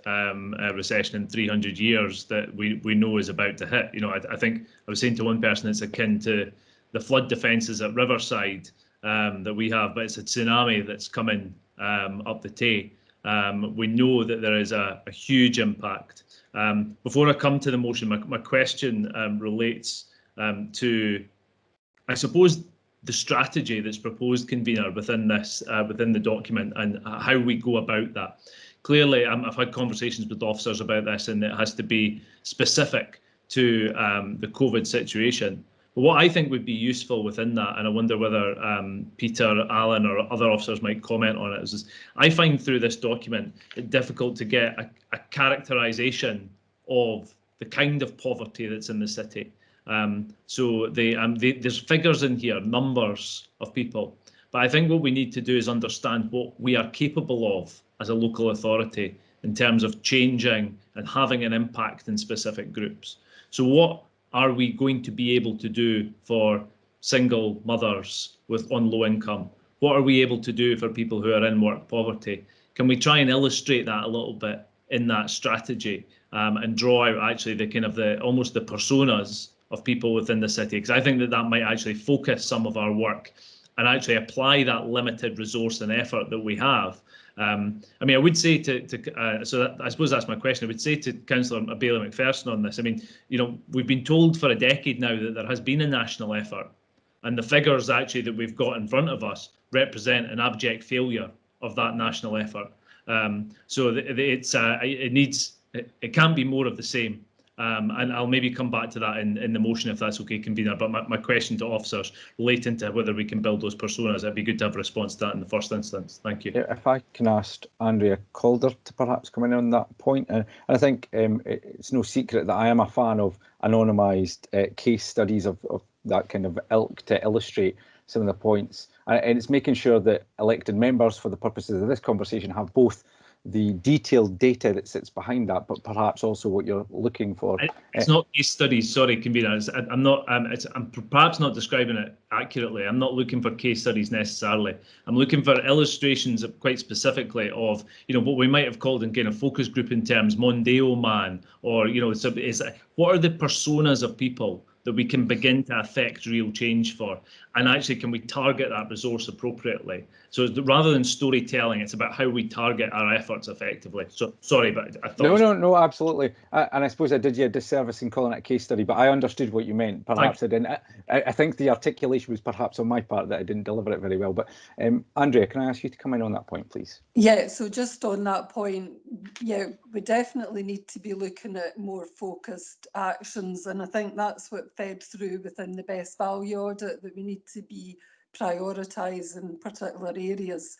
S16: recession in 300 years that we know is about to hit. You know, I think I was saying to one person it's akin to the flood defences at Riverside that we have, but it's a tsunami that's coming up the Tay. We know that there is a huge impact. Before I come to the motion, my question relates to, I suppose, the strategy that's proposed, convener, within the document, and how we go about that. Clearly, I've had conversations with officers about this, and it has to be specific to the COVID situation. But what I think would be useful within that, and I wonder whether Peter, Alan or other officers might comment on it, is I find through this document it difficult to get a characterisation of the kind of poverty that's in the city. So there's figures in here, numbers of people, but I think what we need to do is understand what we are capable of as a local authority in terms of changing and having an impact in specific groups. So what are we going to be able to do for single mothers on low income? What are we able to do for people who are in work poverty? Can we try and illustrate that a little bit in that strategy and draw out actually the kind of almost the personas of people within the city? Because I think that might actually focus some of our work and actually apply that limited resource and effort that we have. I mean, I would say I suppose that's my question. I would say to Councillor Bailey McPherson on this, I mean, you know, we've been told for a decade now that there has been a national effort, and the figures actually that we've got in front of us represent an abject failure of that national effort. So it can't be more of the same. And I'll maybe come back to that in the motion if that's okay, convener. But my question to officers relating to whether we can build those personas, it'd be good to have a response to that in the first instance. Thank you.
S21: Yeah, if I can ask Andrea Calder to perhaps come in on that point. And I think it's no secret that I am a fan of anonymised case studies of that kind of ilk to illustrate some of the points. And it's making sure that elected members, for the purposes of this conversation, have both the detailed data that sits behind that, but perhaps also what you're looking for.
S16: It's not case studies, sorry, convener. I'm not. I'm perhaps not describing it accurately. I'm not looking for case studies necessarily. I'm looking for illustrations of, quite specifically, of what we might have called in kind of focus group in terms Mondeo man, or what are the personas of people that we can begin to affect real change for, and actually can we target that resource appropriately? So rather than storytelling, it's about how we target our efforts effectively. So sorry, but I thought
S21: no, absolutely. And I suppose I did you a disservice in calling it a case study, but I understood what you meant. Perhaps I didn't. I think the articulation was perhaps on my part that I didn't deliver it very well. But Andrea, can I ask you to come in on that point, please?
S5: Yeah, so just on that point, yeah, we definitely need to be looking at more focused actions, and I think that's what fed through within the best value audit, that we need to be prioritising particular areas.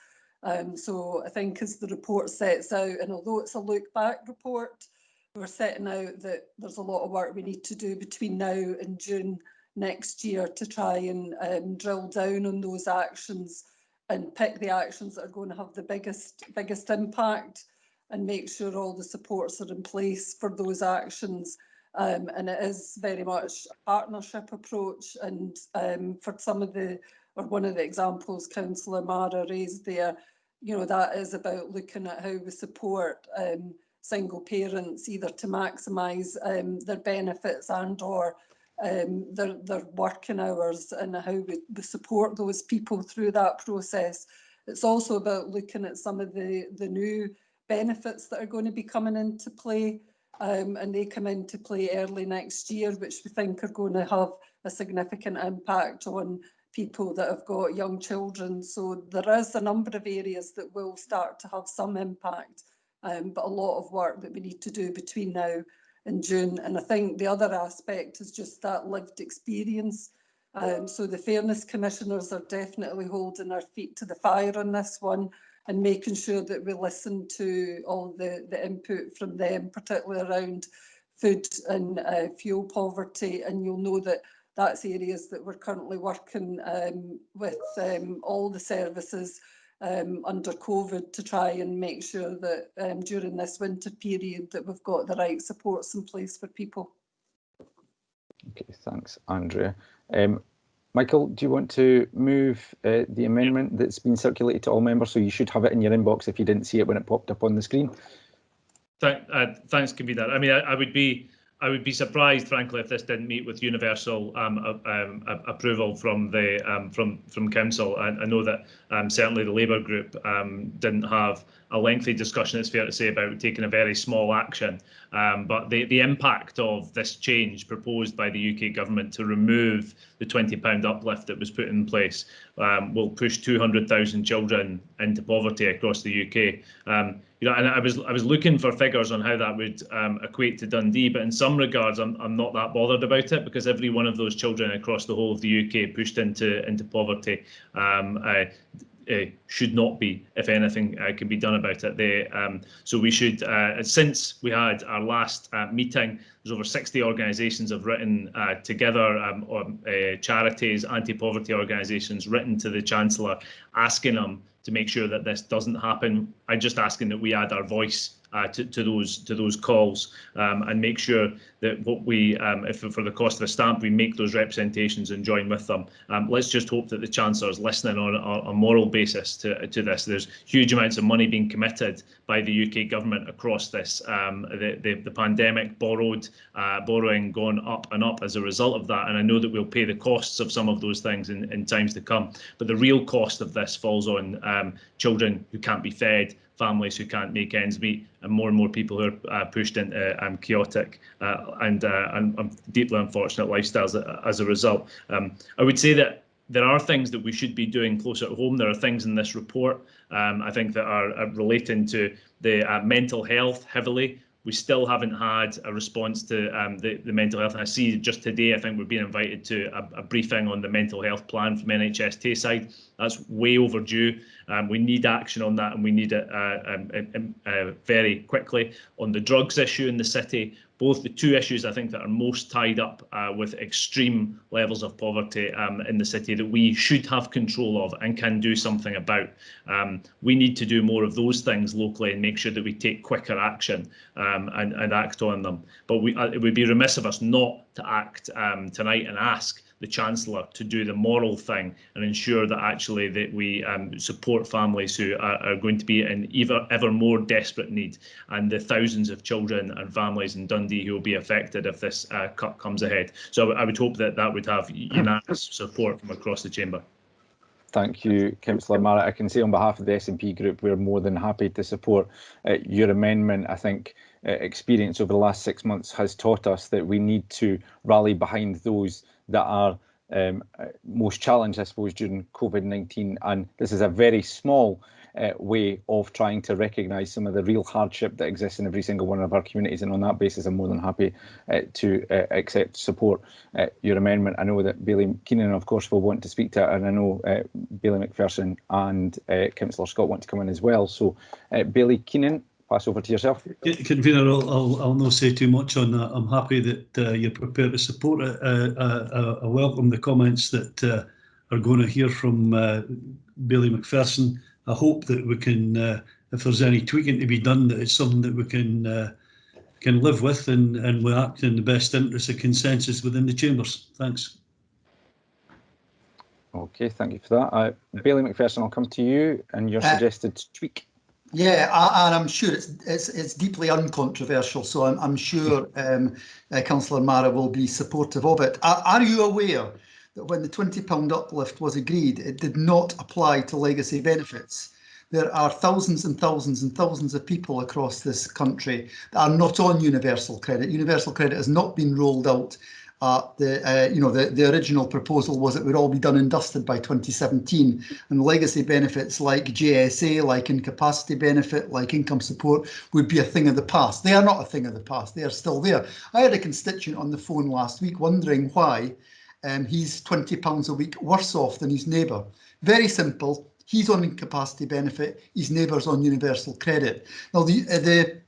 S5: So I think as the report sets out, and although it's a look back report, we're setting out that there's a lot of work we need to do between now and June next year to try and drill down on those actions and pick the actions that are going to have the biggest impact, and make sure all the supports are in place for those actions. And it is very much a partnership approach, and for some of the, or one of the examples Councillor Mara raised there, that is about looking at how we support single parents, either to maximise their benefits and or their working hours, and how we support those people through that process. It's also about looking at some of the new benefits that are going to be coming into play, and they come into play early next year, which we think are going to have a significant impact on people that have got young children. So there is a number of areas that will start to have some impact, but a lot of work that we need to do between now in June. And I think the other aspect is just that lived experience. So the Fairness Commissioners are definitely holding our feet to the fire on this one, and making sure that we listen to all the input from them, particularly around food and fuel poverty. And you'll know that that's areas that we're currently working with all the services under COVID to try and make sure that during this winter period that we've got the right supports in place for people.
S21: Okay, thanks, Andrea. Michael, do you want to move the amendment that's been circulated to all members? So you should have it in your inbox if you didn't see it when it popped up on the screen.
S16: Thanks, convener. I mean, I would be surprised, frankly, if this didn't meet with universal approval from council. I know that certainly the Labour group didn't have a lengthy discussion, it's fair to say, about taking a very small action. But the impact of this change proposed by the UK government to remove the £20 uplift that was put in place will push 200,000 children into poverty across the UK. And I was looking for figures on how that would equate to Dundee, but in some regards, I'm not that bothered about it, because every one of those children across the whole of the UK pushed into poverty should not be, if anything can be done about it. So we should, since we had our last meeting, there's over 60 organisations have written together, charities, anti-poverty organisations, written to the Chancellor asking them to make sure that this doesn't happen. I'm just asking that we add our voice to those calls, and make sure that what we, if for the cost of a stamp, we make those representations and join with them. Let's just hope that the Chancellor is listening on a moral basis to this. There's huge amounts of money being committed by the UK government across this. The pandemic borrowing gone up and up as a result of that, and I know that we'll pay the costs of some of those things in times to come. But the real cost of this falls on children who can't be fed, families who can't make ends meet, and more people who are pushed into chaotic and deeply unfortunate lifestyles as a result. I would say that there are things that we should be doing closer at home. There are things in this report, I think, that are relating to the mental health heavily. We still haven't had a response to the mental health. And I see just today, I think we're being invited to a briefing on the mental health plan from NHS Tayside. That's way overdue. We need action on that, and we need it very quickly. On the drugs issue in the city, both the two issues I think that are most tied up with extreme levels of poverty in the city that we should have control of and can do something about. We need to do more of those things locally and make sure that we take quicker action and act on them. But it would be remiss of us not to act tonight and ask the Chancellor to do the moral thing and ensure that actually that we support families who are going to be in ever more desperate need, and the thousands of children and families in Dundee who will be affected if this cut comes ahead. So I would hope that that would have unanimous support from across the chamber.
S21: Thank you, Councillor Marrett. I can say on behalf of the SNP group, we're more than happy to support your amendment. I think experience over the last 6 months has taught us that we need to rally behind those that are most challenged, I suppose, during COVID-19. And this is a very small way of trying to recognise some of the real hardship that exists in every single one of our communities. And on that basis, I'm more than happy to support your amendment. I know that Bailey Keenan, of course, will want to speak to it, and I know Bailey McPherson and Councillor Scott want to come in as well. So Bailey Keenan, pass over to yourself.
S20: Convener, I'll not say too much on that. I'm happy that you're prepared to support it. I welcome the comments that are going to hear from Bailey McPherson. I hope that we can, if there's any tweaking to be done, that it's something that we can live with, and we act in the best interest of consensus within the chambers. Thanks.
S21: Okay, thank you for that. Bailey McPherson, I'll come to you and your suggested tweak.
S8: Yeah, and I'm sure it's deeply uncontroversial, so I'm sure Councillor Marrett will be supportive of it. Are you aware that when the £20 uplift was agreed, it did not apply to legacy benefits? There are thousands and thousands and thousands of people across this country that are not on universal credit. Universal credit has not been rolled out. The original proposal was it would all be done and dusted by 2017, and legacy benefits like JSA, like incapacity benefit, like income support would be a thing of the past. They are not a thing of the past. They are still there. I had a constituent on the phone last week wondering why he's £20 a week worse off than his neighbour. Very simple. He's on incapacity benefit. His neighbour's on universal credit. Now the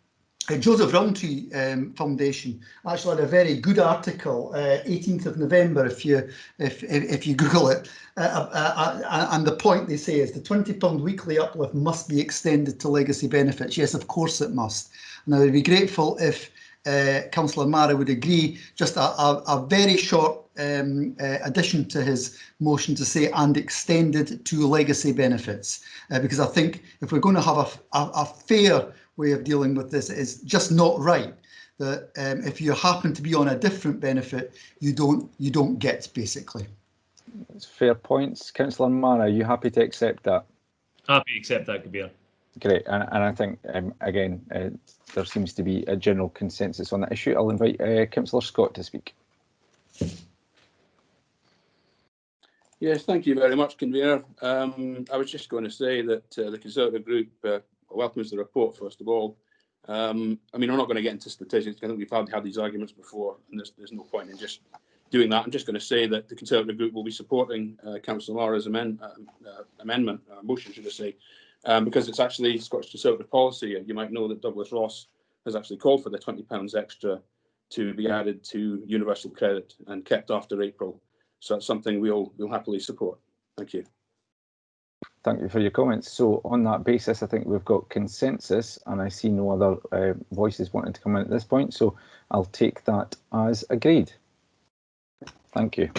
S8: Joseph Rowntree Foundation actually had a very good article, 18th of November, if you Google it, and the point they say is the £20 weekly uplift must be extended to legacy benefits. Yes, of course it must. And I would be grateful if Councillor Marrett would agree, just a very short addition to his motion to say and extended to legacy benefits, because I think if we're going to have a fair way of dealing with this, it's just not right that if you happen to be on a different benefit, you don't get, basically.
S21: It's fair points. Councillor Marrett, are you happy to accept that?
S16: Happy to accept that, Kabir.
S21: Great, and I think again there seems to be a general consensus on that issue. I'll invite Councillor Scott to speak.
S3: Yes, thank you very much, Convener. I was just going to say that the Conservative Group welcomes the report, first of all. I mean, I'm not going to get into statistics. I think we've had these arguments before, and there's no point in just doing that. I'm just going to say that the Conservative Group will be supporting Councillor Marrett's amendment, motion, should I say, because it's actually Scottish Conservative policy. You might know that Douglas Ross has actually called for the £20 extra to be added to universal credit and kept after April. So that's something we'll happily support. Thank you.
S21: Thank you for your comments. So on that basis, I think we've got consensus, and I see no other voices wanting to come in at this point. So I'll take that as agreed. Thank you.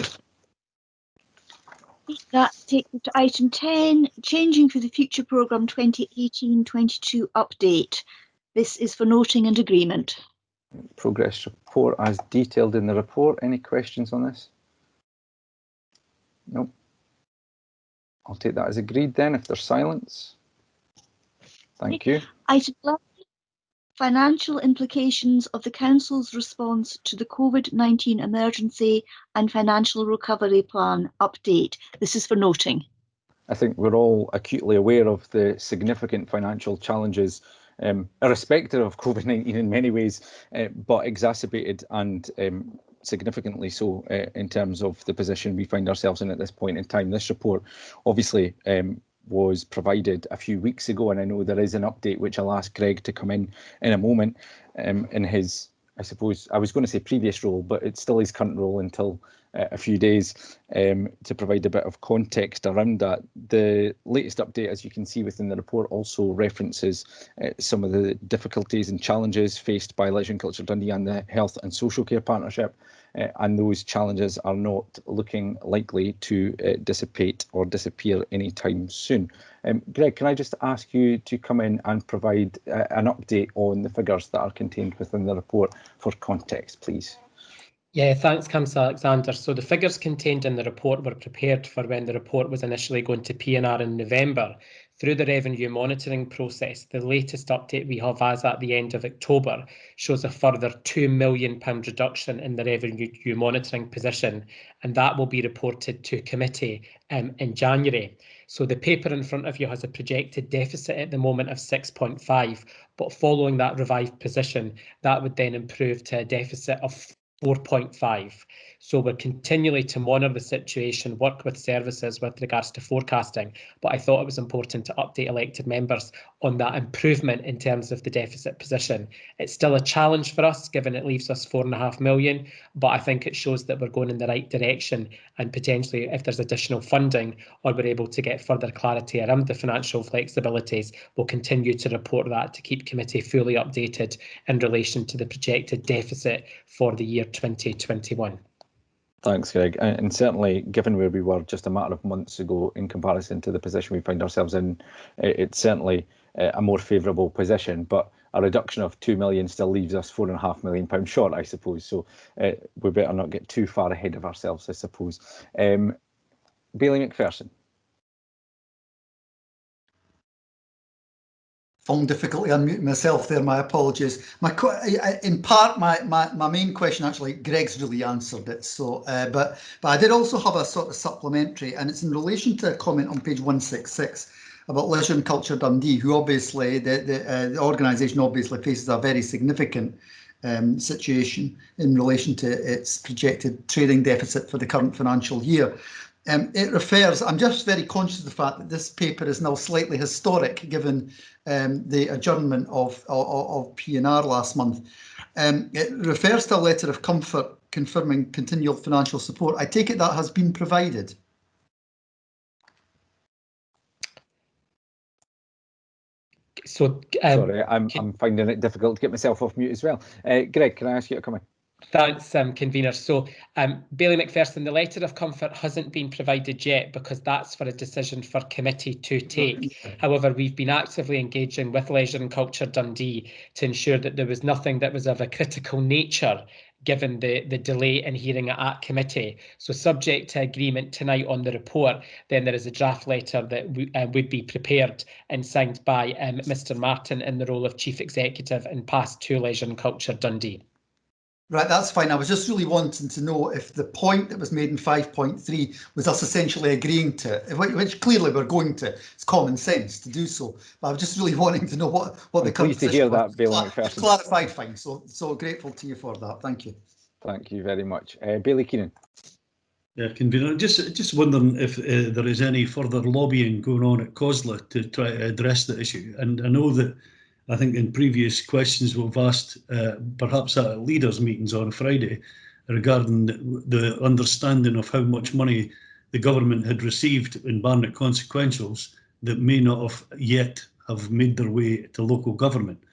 S13: That takes us to item 10, changing for the future programme 2018-22 update. This is for noting and agreement.
S21: Progress report as detailed in the report. Any questions on this? Nope. I'll take that as agreed then, if there's silence. Thank you.
S13: Item 11, financial implications of the Council's response to the COVID-19 emergency and financial recovery plan update. This is for noting.
S21: I think we're all acutely aware of the significant financial challenges, irrespective of COVID-19 in many ways, but exacerbated and significantly so in terms of the position we find ourselves in at this point in time. This report obviously was provided a few weeks ago, and I know there is an update which I'll ask Greg to come in a moment in his, I suppose, I was going to say previous role, but it's still his current role until a few days, to provide a bit of context around that. The latest update, as you can see within the report, also references some of the difficulties and challenges faced by Leisure and Culture Dundee and the Health and Social Care Partnership, and those challenges are not looking likely to dissipate or disappear anytime soon. Greg, can I just ask you to come in and provide an update on the figures that are contained within the report for context, please?
S6: Yeah, thanks, Councillor Alexander. So the figures contained in the report were prepared for when the report was initially going to PNR in November. Through the revenue monitoring process, the latest update we have as at the end of October shows a further £2 million reduction in the revenue monitoring position, and that will be reported to committee in January. So the paper in front of you has a projected deficit at the moment of 6.5, but following that revised position, that would then improve to a deficit of 4.5. So we're continually to monitor the situation, work with services with regards to forecasting, but I thought it was important to update elected members on that improvement in terms of the deficit position. It's still a challenge for us, given it leaves us £4.5 million, but I think it shows that we're going in the right direction, and potentially if there's additional funding or we're able to get further clarity around the financial flexibilities, we'll continue to report that to keep committee fully updated in relation to the projected deficit for the year 2021.
S21: Thanks, Greg. And certainly, given where we were just a matter of months ago in comparison to the position we find ourselves in, it's certainly a more favourable position. But a reduction of £2 million still leaves us £4.5 million short, I suppose. So we better not get too far ahead of ourselves, I suppose. Bailey McPherson.
S8: Found difficulty unmuting myself there, my apologies. In part, my main question, actually, Greg's really answered it. So, but I did also have a sort of supplementary, and it's in relation to a comment on page 166 about Leisure and Culture Dundee, who obviously, the organisation obviously faces a very significant situation in relation to its projected trading deficit for the current financial year. It refers, I'm just very conscious of the fact that this paper is now slightly historic, given the adjournment of PNR last month. It refers to a letter of comfort confirming continual financial support. I take it that has been provided.
S6: So,
S21: sorry, I'm finding it difficult to get myself off mute as well. Greg, can I ask you to come in?
S6: Thanks, convener. So, Bailey McPherson, the letter of comfort hasn't been provided yet because that's for a decision for committee to take. However, we've been actively engaging with Leisure and Culture Dundee to ensure that there was nothing that was of a critical nature, given the delay in hearing it at committee. So subject to agreement tonight on the report, then there is a draft letter that would be prepared and signed by Mr Martin in the role of Chief Executive and passed to Leisure and Culture Dundee.
S8: Right, that's fine. I was just really wanting to know if the point that was made in 5.3 was us essentially agreeing to, which clearly we're going to. It's common sense to do so. But I was just really wanting to know what the current
S21: position to hear that, Bailey McPherson.
S8: Clarified, fine. So grateful to you for that. Thank you.
S21: Thank you very much. Bailey Keenan.
S20: Yeah, convener. Just wondering if there is any further lobbying going on at COSLA to try to address the issue. And I know that I think in previous questions we've asked, perhaps at leaders' meetings on Friday, regarding the understanding of how much money the government had received in Barnett consequentials that may not have yet have made their way to local government.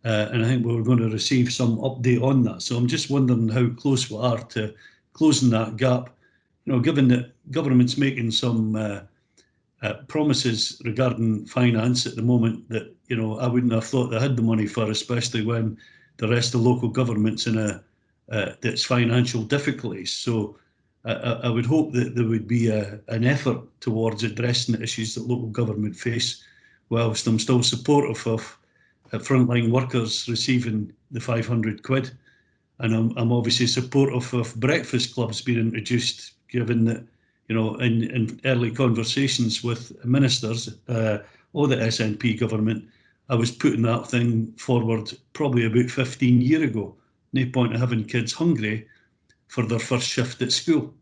S20: And I think we were going to receive some update on that. So I'm just wondering how close we are to closing that gap. You know, given that government's making some promises regarding finance at the moment that, you know, I wouldn't have thought they had the money for, especially when the rest of local government's in its financial difficulties. So I would hope that there would be an effort towards addressing the issues that local government face, whilst I'm still supportive of frontline workers receiving the £500. And I'm obviously supportive of breakfast clubs being introduced, given that, you know, in early conversations with ministers or the SNP government, I was putting that thing forward probably about 15 years ago. No point in having kids hungry for their first shift at school.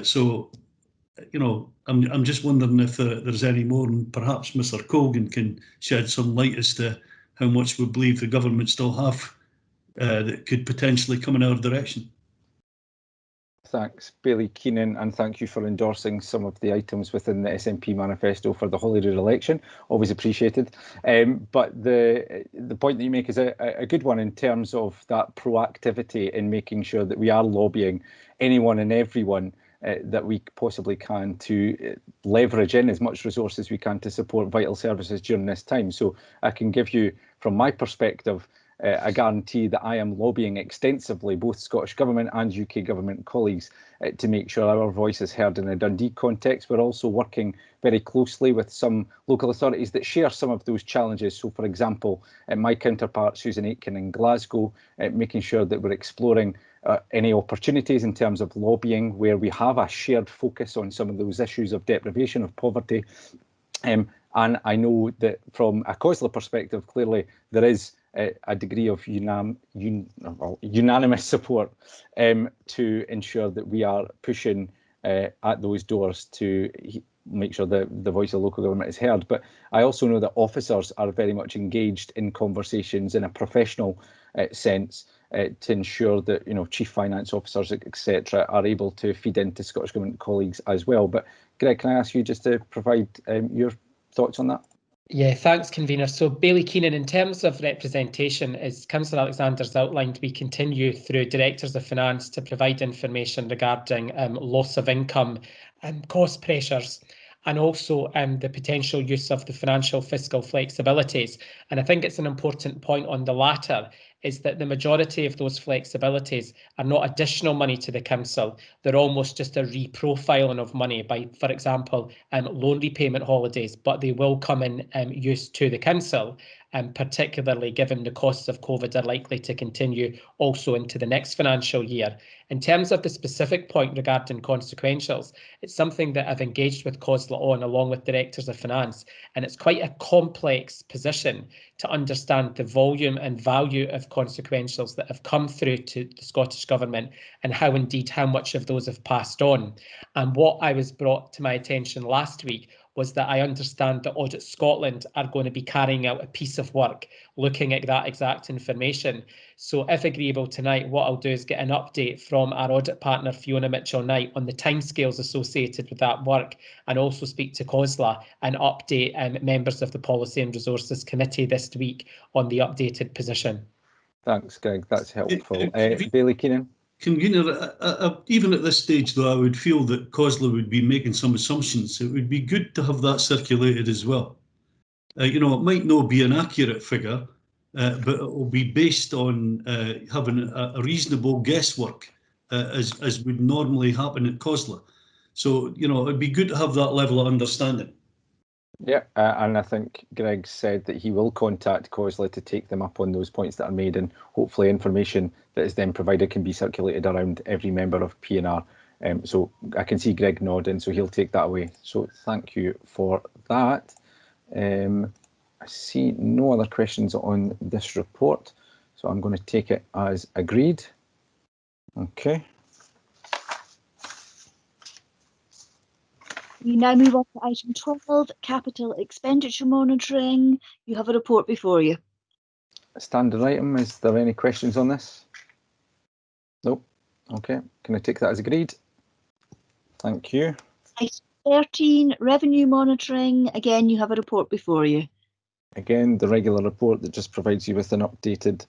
S20: So you know, I'm just wondering if there's any more, and perhaps Mr. Colgan can shed some light as to how much we believe the government still have that could potentially come in our direction.
S21: Thanks, Bailey Keenan, and thank you for endorsing some of the items within the SNP manifesto for the Holyrood election. Always appreciated. But the point that you make is a good one in terms of that proactivity in making sure that we are lobbying anyone and everyone that we possibly can to leverage in as much resources as we can to support vital services during this time. So I can give you, from my perspective, a guarantee that I am lobbying extensively both Scottish Government and UK Government colleagues to make sure our voice is heard in a Dundee context. We're also working very closely with some local authorities that share some of those challenges. So, for example, my counterpart Susan Aitken in Glasgow, making sure that we're exploring any opportunities in terms of lobbying where we have a shared focus on some of those issues of deprivation, of poverty. And I know that from a COSLA perspective, clearly there is a degree of unanimous support to ensure that we are pushing at those doors to make sure that the voice of local government is heard. But I also know that officers are very much engaged in conversations in a professional sense to ensure that, you know, chief finance officers, etc., are able to feed into Scottish Government colleagues as well. But Greg, can I ask you just to provide your thoughts on that?
S6: Yeah, thanks, convener. So Bailey Keenan, in terms of representation, as Councillor Alexander's outlined, we continue through Directors of Finance to provide information regarding loss of income and cost pressures, and also the potential use of the financial fiscal flexibilities. And I think it's an important point on the latter, is that the majority of those flexibilities are not additional money to the council. They're almost just a reprofiling of money by, for example, loan repayment holidays, but they will come in use to the council, particularly given the costs of COVID are likely to continue also into the next financial year. In terms of the specific point regarding consequentials, it's something that I've engaged with COSLA on along with Directors of Finance, and it's quite a complex position to understand the volume and value of consequentials that have come through to the Scottish Government and how much of those have passed on. And what I was brought to my attention last week was that I understand that Audit Scotland are going to be carrying out a piece of work looking at that exact information. So if agreeable tonight, what I'll do is get an update from our audit partner Fiona Mitchell-Knight on the timescales associated with that work, and also speak to COSLA and update members of the Policy and Resources Committee this week on the updated position.
S21: Thanks, Greg. That's helpful. Bailey Keenan.
S20: Convener, even at this stage, though, I would feel that COSLA would be making some assumptions. It would be good to have that circulated as well. You know, it might not be an accurate figure, but it will be based on having a reasonable guesswork, as would normally happen at COSLA. So, you know, it'd be good to have that level of understanding.
S21: Yeah, and I think Greg said that he will contact COSLA to take them up on those points that are made, and hopefully information that is then provided can be circulated around every member of PNR. So I can see Greg nodding, so he'll take that away. So thank you for that. I see no other questions on this report, so I'm going to take it as agreed. Okay.
S13: We now move on to item 12, capital expenditure monitoring. You have a report before you.
S21: Standard item. Is there any questions on this? Nope. Okay. Can I take that as agreed? Thank you.
S13: Item 13, revenue monitoring. Again, you have a report before you.
S21: Again, the regular report that just provides you with an updated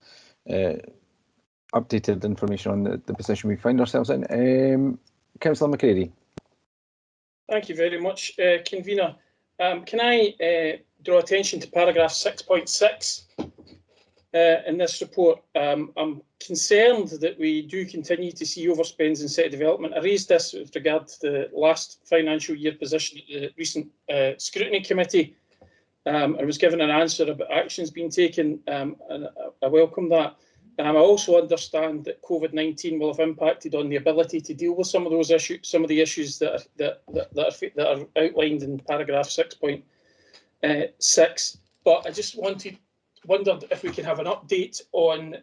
S21: information on the position we find ourselves in. Councillor McCready.
S18: Thank you very much, Convener. Can I draw attention to paragraph 6.6 in this report? I'm concerned that we do continue to see overspends in city development. I raised this with regard to the last financial year position at the recent scrutiny committee. I was given an answer about actions being taken, and I welcome that. I also understand that COVID-19 will have impacted on the ability to deal with some of those issues, some of the issues that are outlined in paragraph 6.6. But I just wondered if we can have an update on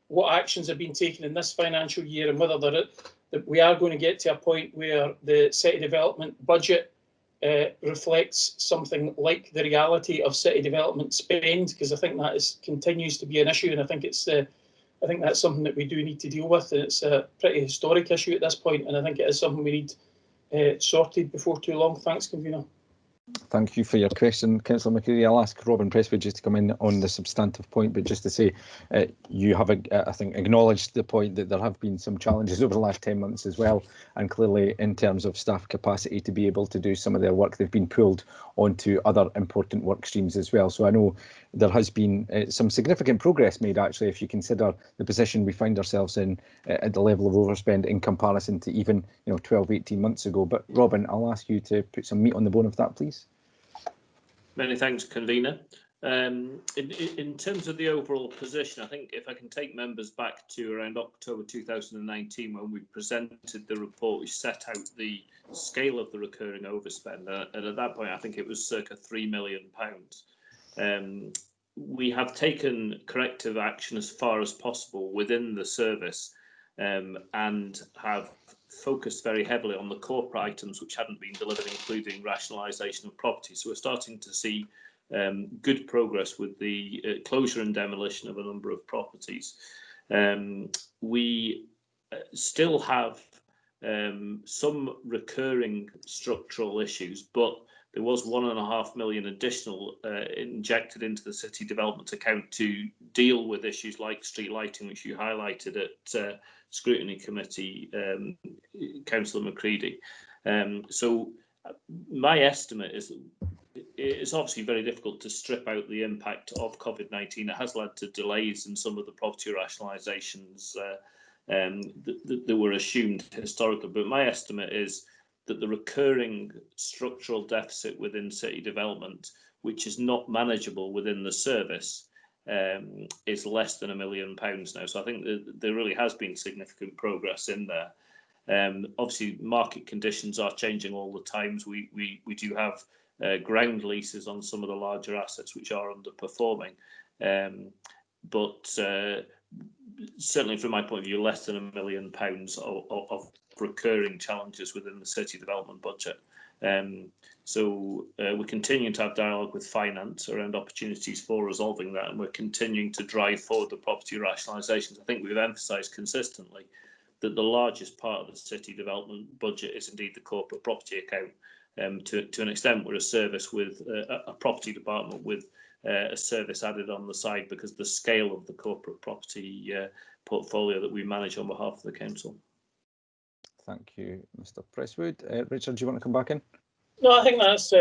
S18: what actions have been taken in this financial year, and whether that we are going to get to a point where the city development budget reflects something like the reality of city development spend, because I think that continues to be an issue, and I think that's something that we do need to deal with, and it's a pretty historic issue at this point, and I think it is something we need sorted before too long. Thanks, Convener.
S21: Thank you for your question, Councillor McCready. I'll ask Robin Presswood just to come in on the substantive point, but just to say you have, I think, acknowledged the point that there have been some challenges over the last 10 months as well, and clearly in terms of staff capacity to be able to do some of their work, they've been pulled onto other important work streams as well. So I know there has been some significant progress made, actually, if you consider the position we find ourselves in at the level of overspend in comparison to even 12, 18 months ago. But Robin, I'll ask you to put some meat on the bone of that, please.
S7: Many thanks, Convener. In terms of the overall position, I think if I can take members back to around October 2019, when we presented the report, we set out the scale of the recurring overspend, and at that point I think it was circa £3 million. We have taken corrective action as far as possible within the service, and have focused very heavily on the corporate items which hadn't been delivered, including rationalisation of property. So we're starting to see good progress with the closure and demolition of a number of properties. We still have some recurring structural issues, but there was £1.5 million additional injected into the city development account to deal with issues like street lighting, which you highlighted at Scrutiny Committee, Councillor McCready. So my estimate is that it's obviously very difficult to strip out the impact of COVID-19. It has led to delays in some of the property rationalisations that were assumed historically, but my estimate is that the recurring structural deficit within city development, which is not manageable within the service, is less than £1 million now. So I think that there really has been significant progress in there. Obviously, market conditions are changing all the time. We do have ground leases on some of the larger assets which are underperforming, but certainly from my point of view, less than £1 million of recurring challenges within the city development budget. So we're continuing to have dialogue with finance around opportunities for resolving that, and we're continuing to drive forward the property rationalisations. I think we've emphasised consistently that the largest part of the city development budget is indeed the corporate property account. To an extent, we're a service with a property department with a service added on the side because the scale of the corporate property portfolio that we manage on behalf of the council.
S21: Thank you, Mr. Presswood. Richard, do you want to come back in?
S18: No, I think that's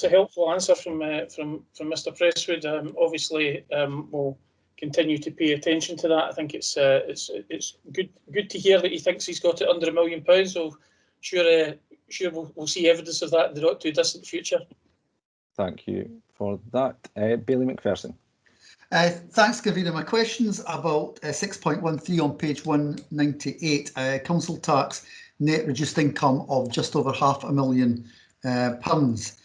S18: a helpful answer from Mr. Presswood. Obviously, we'll continue to pay attention to that. I think it's good to hear that he thinks he's got it under £1 million. So sure we'll see evidence of that in the not too distant future.
S21: Thank you for that. Bailey McPherson.
S8: Thanks, Gavina. My question's about 6.13 on page 198, council tax net reduced income of just over £500,000.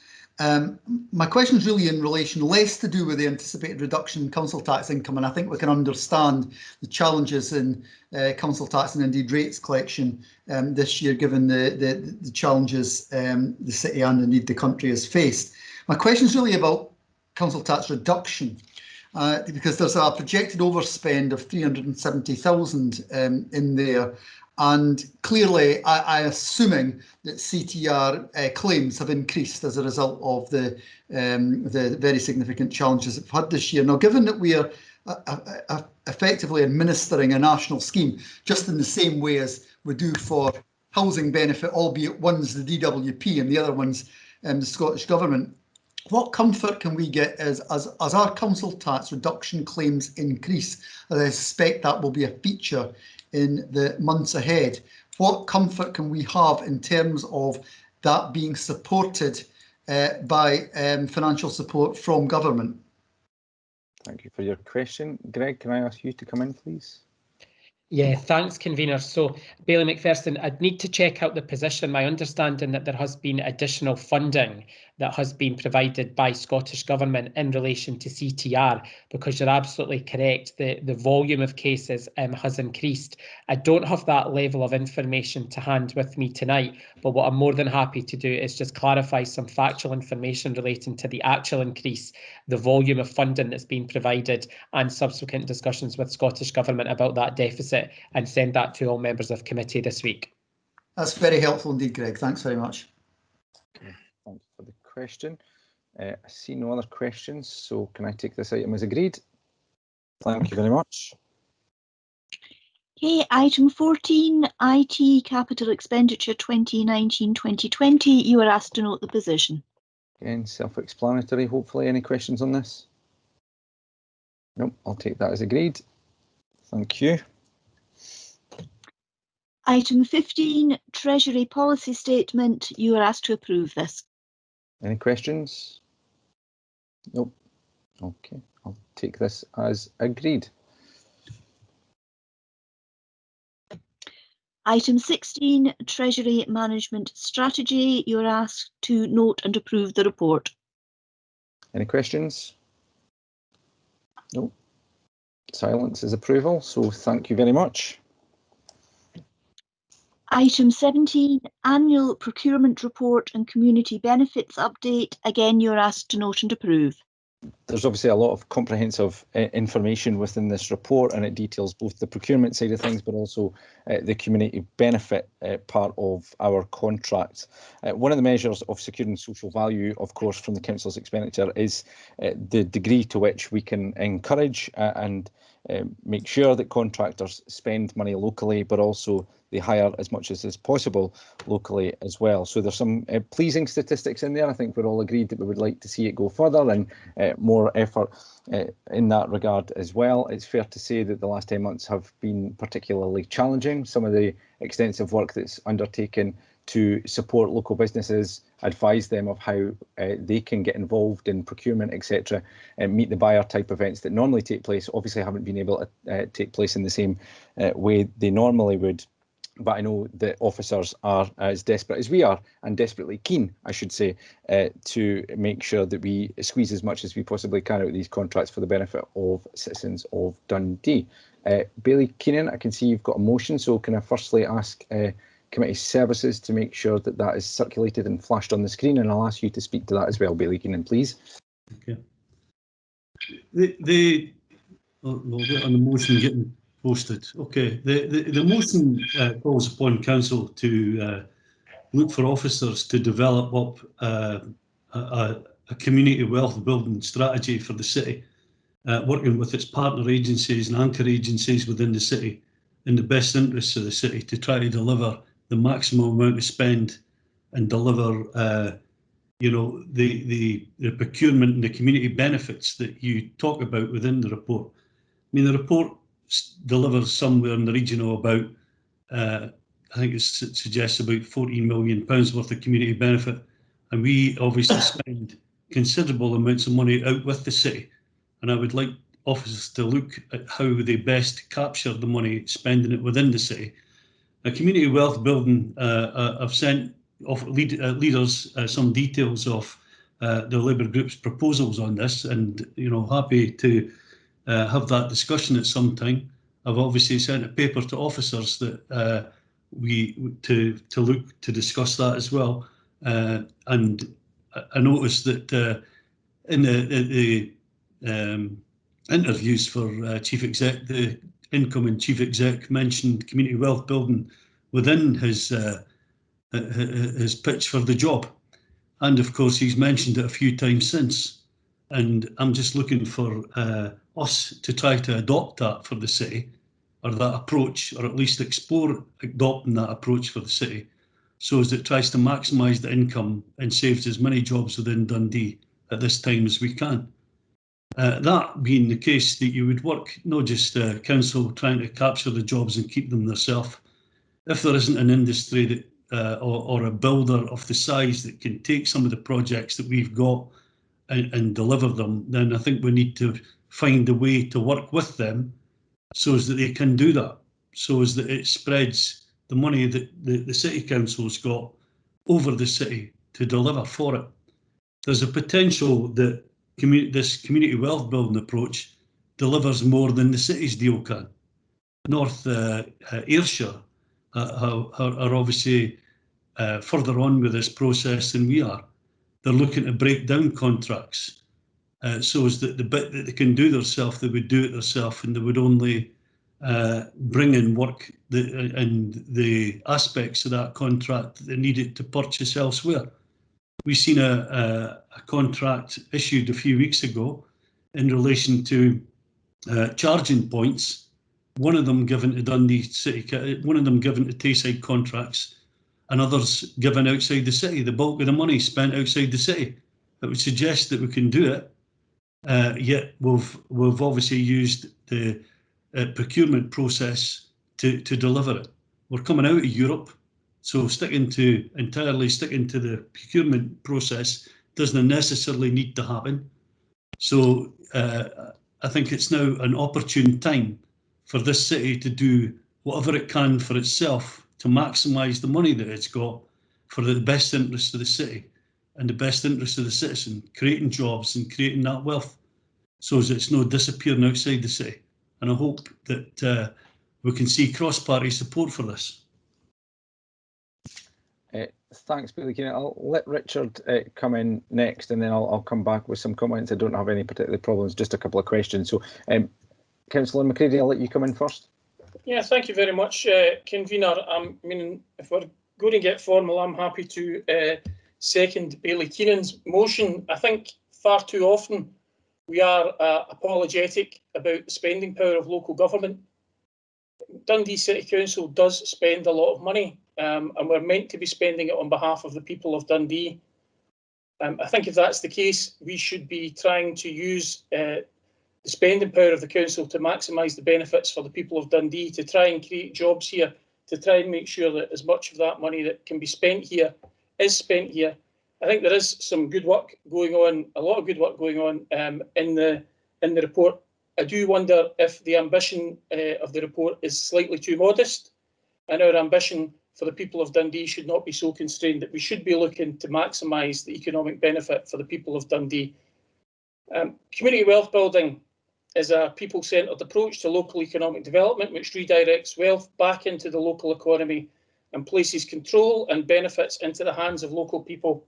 S8: My question is really in relation less to do with the anticipated reduction in council tax income, and I think we can understand the challenges in council tax and indeed rates collection this year, given the challenges the city and indeed the country has faced. My question is really about council tax reduction, because there's a projected overspend of 370,000 in there. And clearly, I assuming that CTR claims have increased as a result of the very significant challenges that we've had this year. Now, given that we are effectively administering a national scheme, just in the same way as we do for housing benefit, albeit one's the DWP and the other one's the Scottish Government, what comfort can we get as our council tax reduction claims increase? As I suspect that will be a feature in the months ahead. What comfort can we have in terms of that being supported by financial support from government?
S21: Thank you for your question. Greg, can I ask you to come in, please?
S6: Yeah, thanks, convener. So, Bailey McPherson, I'd need to check out the position. My understanding that there has been additional funding that has been provided by Scottish Government in relation to CTR, because you're absolutely correct, the volume of cases has increased. I don't have that level of information to hand with me tonight, but what I'm more than happy to do is just clarify some factual information relating to the actual increase, the volume of funding that's been provided, and subsequent discussions with Scottish Government about that deficit, and send that to all members of committee this week.
S8: That's very helpful indeed, Greg. Thanks very much.
S21: Okay, thanks for the question. I see no other questions, so can I take this item as agreed? Thank you very much.
S13: Okay, item 14, IT Capital Expenditure 2019-2020. You are asked to note the position.
S21: Again, self-explanatory, hopefully. Any questions on this? Nope, I'll take that as agreed. Thank you.
S13: Item 15, Treasury Policy Statement. You are asked to approve this.
S21: Any questions? Nope. Okay, I'll take this as agreed.
S13: Item 16, Treasury Management Strategy. You are asked to note and approve the report.
S21: Any questions? Nope. Silence is approval, so thank you very much.
S13: Item 17, Annual Procurement Report and Community Benefits Update. Again, you're asked to note and approve.
S21: There's obviously a lot of comprehensive information within this report, and it details both the procurement side of things, but also the community benefit part of our contracts. One of the measures of securing social value, of course, from the Council's expenditure is the degree to which we can encourage and make sure that contractors spend money locally, but also they hire as much as is possible locally as well. So there's some pleasing statistics in there. I think we're all agreed that we would like to see it go further and more effort in that regard as well. It's fair to say that the last 10 months have been particularly challenging. Some of the extensive work that's undertaken to support local businesses, advise them of how they can get involved in procurement, etc., and meet the buyer type events that normally take place, obviously haven't been able to take place in the same way they normally would. But I know that officers are as desperate as we are, and desperately keen, I should say, to make sure that we squeeze as much as we possibly can out of these contracts for the benefit of citizens of Dundee. Bailey Keenan, I can see you've got a motion, so can I firstly ask Committee Services to make sure that that is circulated and flashed on the screen, and I'll ask you to speak to that as well, Bailey Keenan, please.
S20: Okay. We'll get on the motion getting posted. Okay. The motion calls upon Council to look for officers to develop up a community wealth building strategy for the city, working with its partner agencies and anchor agencies within the city in the best interests of the city to try to deliver the maximum amount of spend and deliver the procurement and the community benefits that you talk about within the report. I mean, the report delivers somewhere in the region of about, I think it suggests about £14 million worth of community benefit. And we obviously spend considerable amounts of money out with the city. And I would like officers to look at how they best capture the money, spending it within the city. A community wealth building, I've sent leaders some details of the Labour Group's proposals on this, and happy to have that discussion at some time. I've obviously sent a paper to officers that to look to discuss that as well. And I noticed that in the interviews for Chief Exec, the incoming Chief Exec mentioned community wealth building within his pitch for the job. And of course, he's mentioned it a few times since. And I'm just looking for us to try to adopt that for the city, or that approach, or at least explore adopting that approach for the city, so as it tries to maximise the income and saves as many jobs within Dundee at this time as we can. That being the case, that you would work not just council trying to capture the jobs and keep them themselves. If there isn't an industry that or a builder of the size that can take some of the projects that we've got and deliver them, then I think we need to find a way to work with them so as that they can do that. so as that it spreads the money that the City Council's got over the city to deliver for it. There's a potential that this community wealth building approach delivers more than the city's deal can. North Ayrshire are obviously further on with this process than we are. They're looking to break down contracts so as that the bit that they can do themselves, they would do it themselves, and they would only bring in work and the aspects of that contract that they needed to purchase elsewhere. We've seen a contract issued a few weeks ago in relation to charging points, one of them given to Dundee City, one of them given to Tayside Contracts, and others given outside the city. The bulk of the money spent outside the city. That would suggest that we can do it, yet we've obviously used the procurement process to deliver it. We're coming out of Europe, so entirely sticking to the procurement process doesn't necessarily need to happen. So I think it's now an opportune time for this city to do whatever it can for itself to maximise the money that it's got for the best interest of the city and the best interest of the citizen, creating jobs and creating that wealth so as it's not disappearing outside the city. And I hope that we can see cross-party support for this.
S21: Thanks, Billy Keenan. I'll let Richard come in next, and then I'll come back with some comments. I don't have any particular problems, just a couple of questions. So, Councillor McCready, I'll let you come in first.
S18: Yeah, thank you very much, Convener. I mean, if we're going to get formal, I'm happy to second Bailey Keenan's motion. I think far too often we are apologetic about the spending power of local government. Dundee City Council does spend a lot of money, and we're meant to be spending it on behalf of the people of Dundee. I think if that's the case, we should be trying to use the spending power of the council to maximise the benefits for the people of Dundee, to try and create jobs here, to try and make sure that as much of that money that can be spent here is spent here. I think there is some good work going on, a lot of good work going on in the report. I do wonder if the ambition of the report is slightly too modest, and our ambition for the people of Dundee should not be so constrained, that we should be looking to maximise the economic benefit for the people of Dundee. Community wealth building is a people-centred approach to local economic development which redirects wealth back into the local economy and places control and benefits into the hands of local people.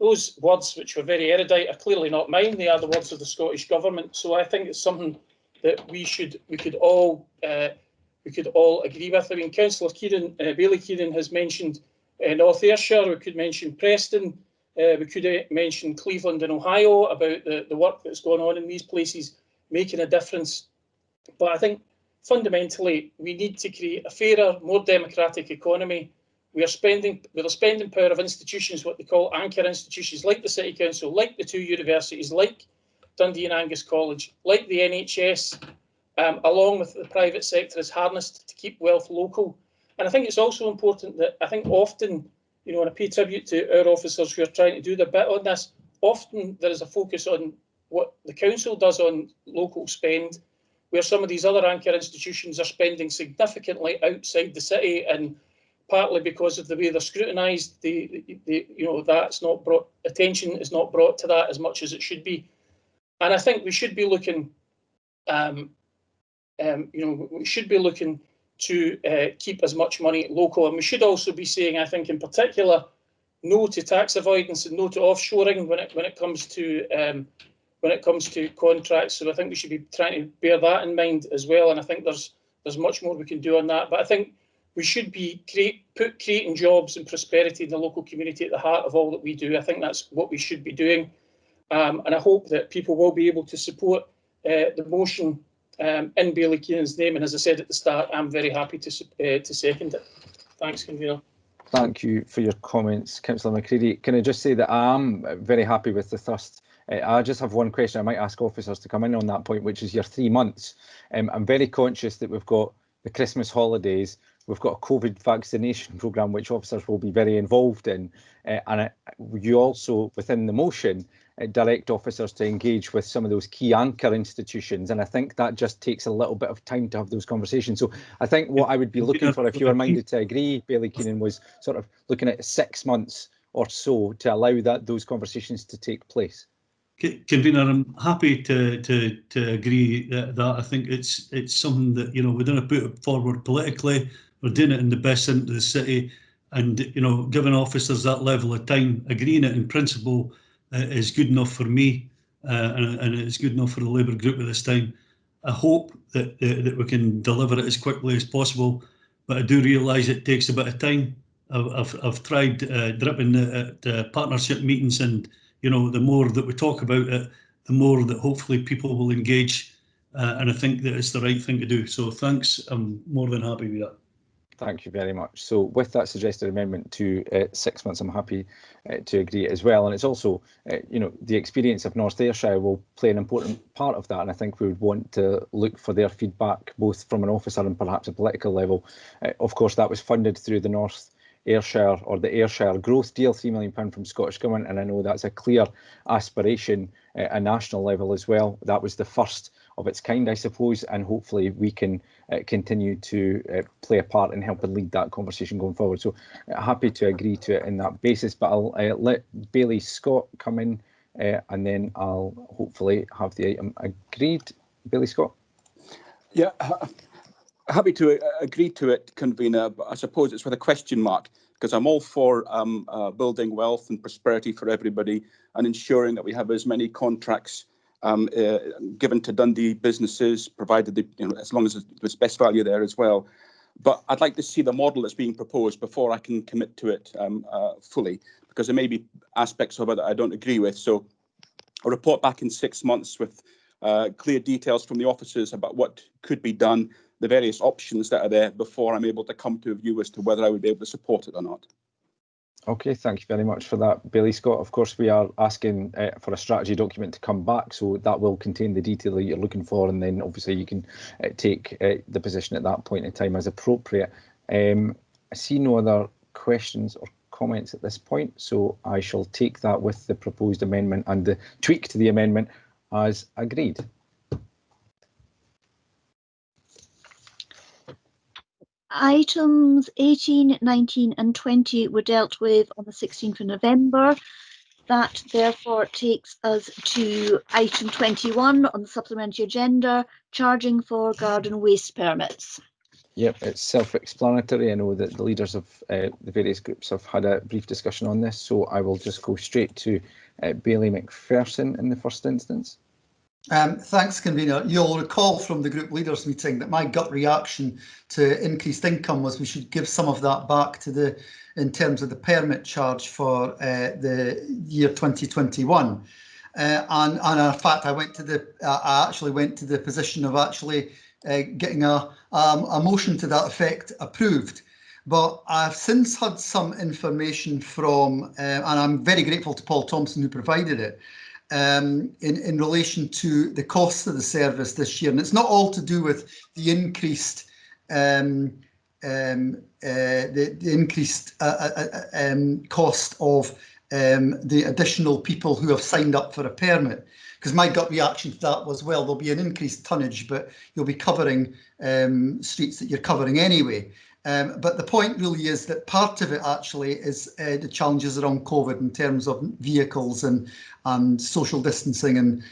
S18: Those words, which were very erudite, are clearly not mine. They are the words of the Scottish Government. So I think it's something that we could all agree with. I mean, Councillor Bailey Keenan has mentioned North Ayrshire. We could mention Preston. We could mention Cleveland and Ohio about the work that's going on in these places, making a difference. But I think fundamentally we need to create a fairer, more democratic economy. With the spending power of institutions, what they call anchor institutions, like the City Council, like the two universities, like Dundee and Angus College, like the NHS, along with the private sector, is harnessed to keep wealth local. And I think it's also important that I think often, you know, and I pay tribute to our officers who are trying to do their bit on this, often there is a focus on what the council does on local spend, where some of these other anchor institutions are spending significantly outside the city, and partly because of the way they're scrutinised, that's not brought, attention is not brought to that as much as it should be. And I think we should be looking, we should be looking to keep as much money local, and we should also be saying, I think in particular, no to tax avoidance and no to offshoring when it comes to contracts. So I think we should be trying to bear that in mind as well. And I think there's much more we can do on that. But I think we should be creating jobs and prosperity in the local community at the heart of all that we do. I think that's what we should be doing. And I hope that people will be able to support the motion in Bailey Keenan's name. And as I said at the start, I'm very happy to second it. Thanks, Convener.
S21: Thank you for your comments, Councillor McCready. Can I just say that I am very happy with the thrust. I just have one question. I might ask officers to come in on that point, which is your 3 months. I'm very conscious that we've got the Christmas holidays. We've got a COVID vaccination programme, which officers will be very involved in. And you also, within the motion, direct officers to engage with some of those key anchor institutions, and I think that just takes a little bit of time to have those conversations. So I think what I would be looking for, if you were minded to agree, Bailey Keenan, was sort of looking at 6 months or so to allow those conversations to take place.
S20: Convener, I'm happy to agree that I think it's something that, we don't put it forward politically. We're doing it in the best interest of the city, and giving officers that level of time, agreeing it in principle is good enough for me, and it's good enough for the Labour group at this time. I hope that we can deliver it as quickly as possible, but I do realise it takes a bit of time. I've tried dripping at partnership meetings, and the more that we talk about it, the more that hopefully people will engage, and I think that it's the right thing to do. So thanks, I'm more than happy with that.
S21: Thank you very much. So with that suggested amendment to 6 months, I'm happy to agree as well. And it's also, the experience of North Ayrshire will play an important part of that. And I think we would want to look for their feedback, both from an officer and perhaps a political level. Of course, that was funded through the North Ayrshire or the Ayrshire Growth Deal, £3 million from Scottish Government. And I know that's a clear aspiration at a national level as well. That was the first of its kind, I suppose, and hopefully we can continue to play a part in helping lead that conversation going forward. So happy to agree to it in that basis, but I'll let Bailey Scott come in and then I'll hopefully have the item agreed. Bailey Scott?
S3: Yeah, happy to agree to it, Convener, but I suppose it's with a question mark, because I'm all for building wealth and prosperity for everybody and ensuring that we have as many contracts given to Dundee businesses, provided they, as long as there's best value there as well. But I'd like to see the model that's being proposed before I can commit to it fully, because there may be aspects of it that I don't agree with. So I'll report back in 6 months with clear details from the officers about what could be done, the various options that are there, before I'm able to come to a view as to whether I would be able to support it or not.
S21: Okay, thank you very much for that, Bailey Scott. Of course, we are asking for a strategy document to come back, so that will contain the detail that you're looking for, and then obviously you can take the position at that point in time as appropriate. I see no other questions or comments at this point, so I shall take that with the proposed amendment and the tweak to the amendment as agreed.
S13: Items 18, 19 and 20 were dealt with on the 16th of November. That therefore takes us to item 21 on the supplementary agenda, charging for garden waste permits.
S21: Yep, it's self-explanatory. I know that the leaders of the various groups have had a brief discussion on this, so I will just go straight to Bailey McPherson in the first instance.
S8: Thanks, Convener. You'll recall from the group leaders meeting that my gut reaction to increased income was we should give some of that back to in terms of the permit charge for the year 2021. And in fact, I actually went to the position of actually getting a motion to that effect approved. But I've since had some information from, and I'm very grateful to Paul Thompson who provided it, in relation to the costs of the service this year, and it's not all to do with the increased cost of the additional people who have signed up for a permit. Because my gut reaction to that was, well, there'll be an increased tonnage, but you'll be covering streets that you're covering anyway. But the point really is that part of it actually is the challenges around COVID in terms of vehicles and social distancing and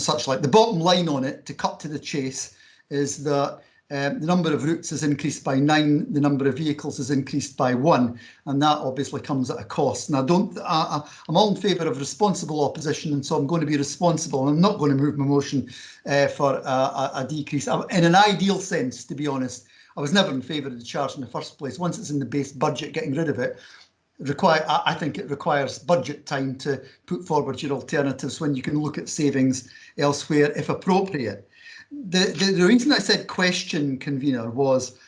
S8: such like. The bottom line on it, to cut to the chase, is that the number of routes is increased by 9, the number of vehicles is increased by 1, and that obviously comes at a cost. And I'm all in favour of responsible opposition, and so I'm going to be responsible, and I'm not going to move my motion for a decrease. In an ideal sense, to be honest, I was never in favour of the charge in the first place. Once it's in the base budget, getting rid of it, I think it requires budget time to put forward your alternatives when you can look at savings elsewhere if appropriate. The reason I said question, Convener, was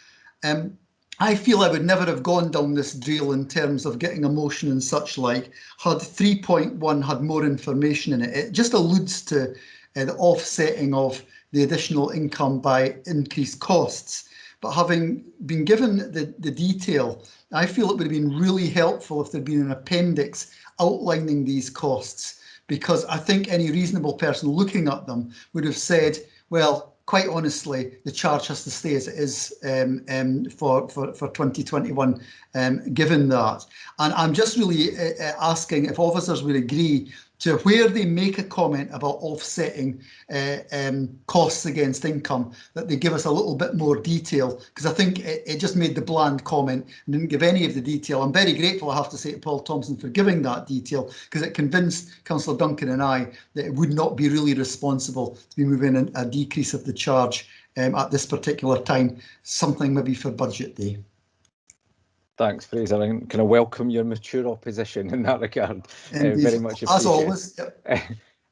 S8: I feel I would never have gone down this drill in terms of getting a motion and such like had 3.1 had more information in it. It just alludes to the offsetting of the additional income by increased costs. But having been given the detail, I feel it would have been really helpful if there'd been an appendix outlining these costs, because I think any reasonable person looking at them would have said, well, quite honestly, the charge has to stay as it is for 2021, given that. And I'm just really asking if officers would agree to where they make a comment about offsetting costs against income, that they give us a little bit more detail, because I think it just made the bland comment and didn't give any of the detail. I'm very grateful, I have to say, to Paul Thompson for giving that detail, because it convinced Councillor Duncan and I that it would not be really responsible to be moving a decrease of the charge at this particular time, something maybe for budget day.
S21: Thanks, Fraser, and can I welcome your mature opposition in that regard? Very much appreciated.
S8: As always. Yep.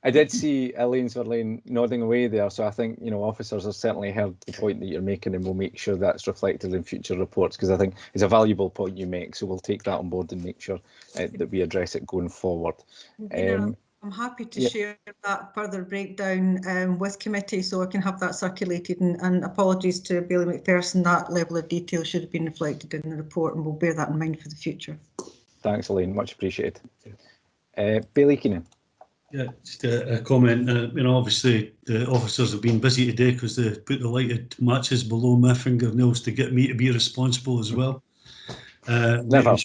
S21: I did see Elaine Swerlane nodding away there, so I think, you know, officers have certainly heard the point that you're making, and we'll make sure that's reflected in future reports, because I think it's a valuable point you make, so we'll take that on board and make sure that we address it going forward.
S15: I'm happy to share that further breakdown with committee, so I can have that circulated, and apologies to Bailey McPherson, that level of detail should have been reflected in the report, and we'll bear that in mind for the future.
S21: Thanks, Elaine, much appreciated. Bailey Keenan.
S20: Yeah, just a comment. You know, obviously the officers have been busy today because they put the lighted matches below my fingernails to get me to be responsible as well. Making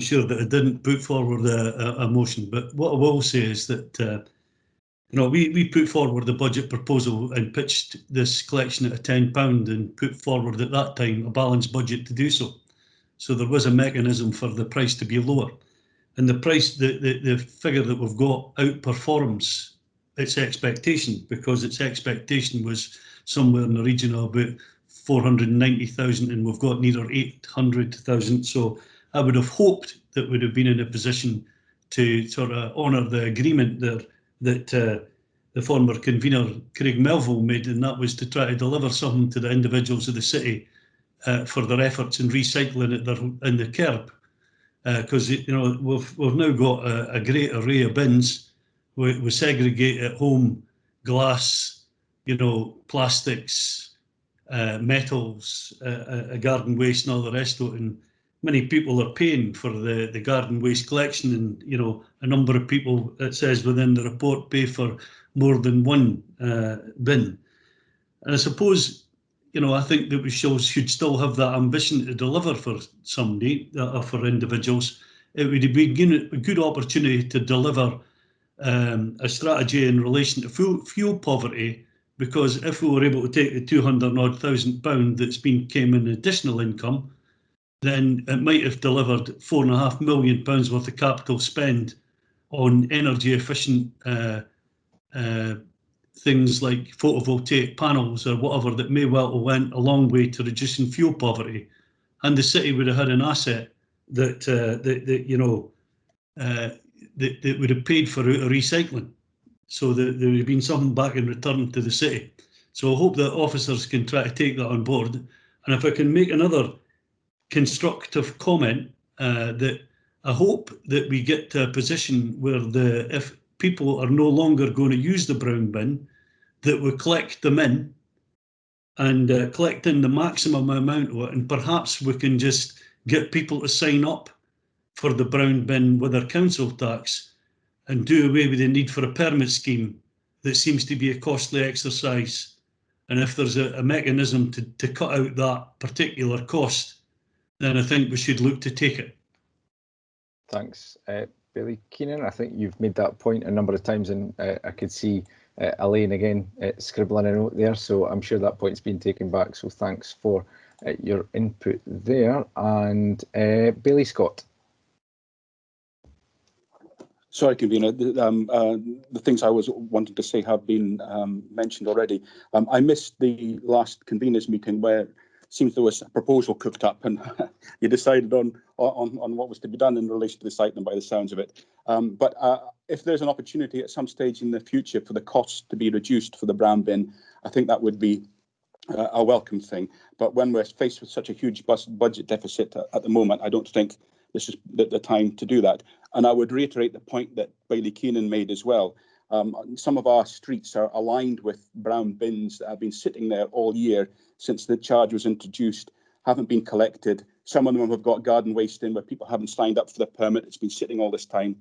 S20: sure that I didn't put forward a motion. But what I will say is that you know, we put forward the budget proposal and pitched this collection at £10 and put forward at that time a balanced budget to do so. So there was a mechanism for the price to be lower. And the price, the figure that we've got outperforms its expectation, because its expectation was somewhere in the region of about 490,000, and we've got near 800,000. So I would have hoped that we'd have been in a position to sort of honour the agreement there that the former convener Craig Melville made, and that was to try to deliver something to the individuals of the city for their efforts in recycling it in the curb. Because you know, we've now got a great array of bins. We segregate at home glass, you know, plastics, metals, garden waste, and all the rest of it. And many people are paying for the garden waste collection, and you know, a number of people, it says within the report, pay for more than one bin. And I suppose, you know, I think that we should still have that ambition to deliver for somebody, or for individuals. It would be a good opportunity to deliver a strategy in relation to fuel poverty, because if we were able to take the £200,000 that's came in additional income, then it might have delivered £4.5 million worth of capital spend on energy efficient things like photovoltaic panels or whatever, that may well have went a long way to reducing fuel poverty, and the city would have had an asset that you know that would have paid for recycling, so that there would have been something back in return to the city. So I hope that officers can try to take that on board. And if I can make another constructive comment, that I hope that we get to a position where if people are no longer going to use the brown bin, that we collect them in and collect in the maximum amount of it, and perhaps we can just get people to sign up for the brown bin with their council tax and do away with the need for a permit scheme that seems to be a costly exercise. And if there's a mechanism to cut out that particular cost, then I think we should look to take it.
S21: Thanks, Bailey Keenan. I think you've made that point a number of times, and I could see Elaine again scribbling a note there, so I'm sure that point's been taken back. So thanks for your input there. And Bailey Scott.
S3: Sorry, Convener, the things I was wanting to say have been mentioned already. I missed the last conveners meeting where it seems there was a proposal cooked up and you decided on what was to be done in relation to this item by the sounds of it. But if there's an opportunity at some stage in the future for the costs to be reduced for the brown bin, I think that would be a welcome thing. But when we're faced with such a huge budget deficit at the moment, I don't think this is the time to do that. And I would reiterate the point that Bailey Keenan made as well. Some of our streets are aligned with brown bins that have been sitting there all year since the charge was introduced, haven't been collected. Some of them have got garden waste in where people haven't signed up for the permit. It's been sitting all this time.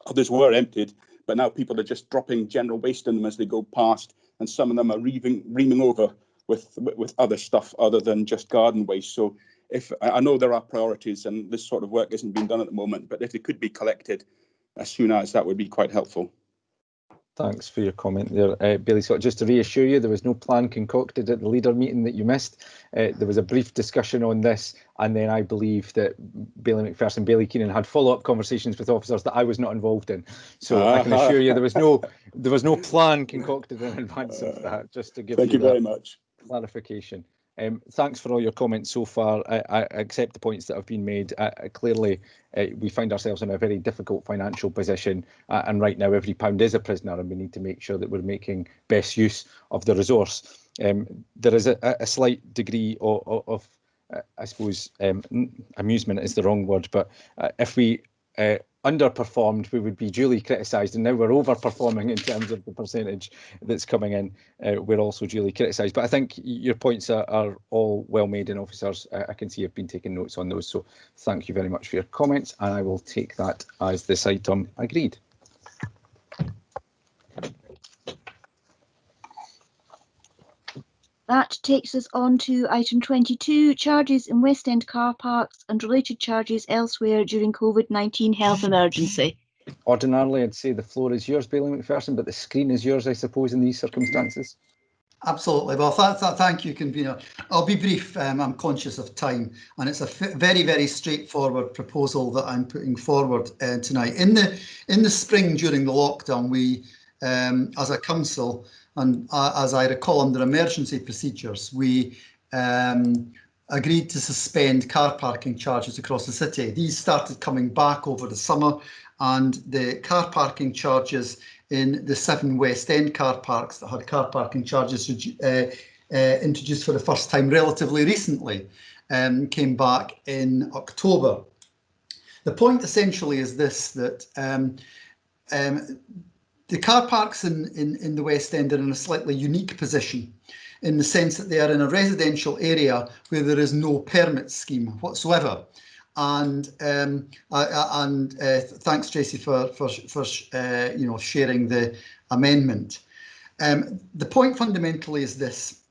S3: Others were emptied, but now people are just dropping general waste in them as they go past, and some of them are reaming over with other stuff other than just garden waste. So if I know there are priorities and this sort of work isn't being done at the moment, but if it could be collected as soon as, that would be quite helpful.
S21: Thanks for your comment there, Bailey Scott. Just to reassure you, there was no plan concocted at the leader meeting that you missed. There was a brief discussion on this, and then I believe that Bailey McPherson, Bailey Keenan had follow-up conversations with officers that I was not involved in. So I can assure you there was no plan concocted in advance of that. Just to give you
S3: very much
S21: clarification. Thanks for all your comments so far. I accept the points that have been made. Clearly, we find ourselves in a very difficult financial position, and right now every pound is a prisoner, and we need to make sure that we're making best use of the resource. There is a slight degree of I suppose, amusement is the wrong word, but if we underperformed, we would be duly criticised, and now we're overperforming in terms of the percentage that's coming in. We're also duly criticised, but I think your points are all well made, and officers, I can see, have been taking notes on those. So thank you very much for your comments, and I will take that as this item agreed.
S13: That takes us on to item 22, charges in West End car parks and related charges elsewhere during COVID-19 health emergency.
S21: Ordinarily, I'd say the floor is yours, Bailey McPherson, but the screen is yours, I suppose, in these circumstances.
S8: Absolutely. Well, thank you, Convener. I'll be brief. I'm conscious of time, and it's a very, very straightforward proposal that I'm putting forward tonight. In the spring during the lockdown, we, as a council, and as I recall, under emergency procedures, we agreed to suspend car parking charges across the city. These started coming back over the summer, and the car parking charges in the 7 West End car parks that had car parking charges introduced for the first time relatively recently came back in October. The point essentially is this, that the car parks in the West End are in a slightly unique position, in the sense that they are in a residential area where there is no permit scheme whatsoever. And thanks, Tracy, for sharing the amendment. The point fundamentally is this: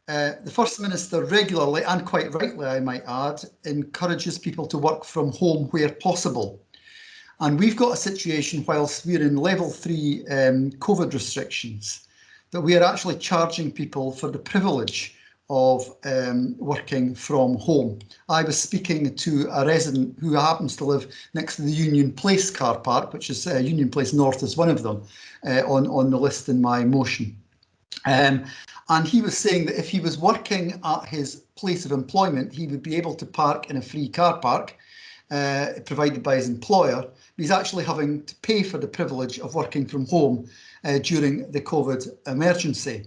S8: the First Minister regularly, and quite rightly, I might add, encourages people to work from home where possible. And we've got a situation, whilst we're in level 3 COVID restrictions, that we are actually charging people for the privilege of working from home. I was speaking to a resident who happens to live next to the Union Place car park, which is Union Place North is one of them on the list in my motion. And he was saying that if he was working at his place of employment, he would be able to park in a free car park provided by his employer. He's actually having to pay for the privilege of working from home during the COVID emergency.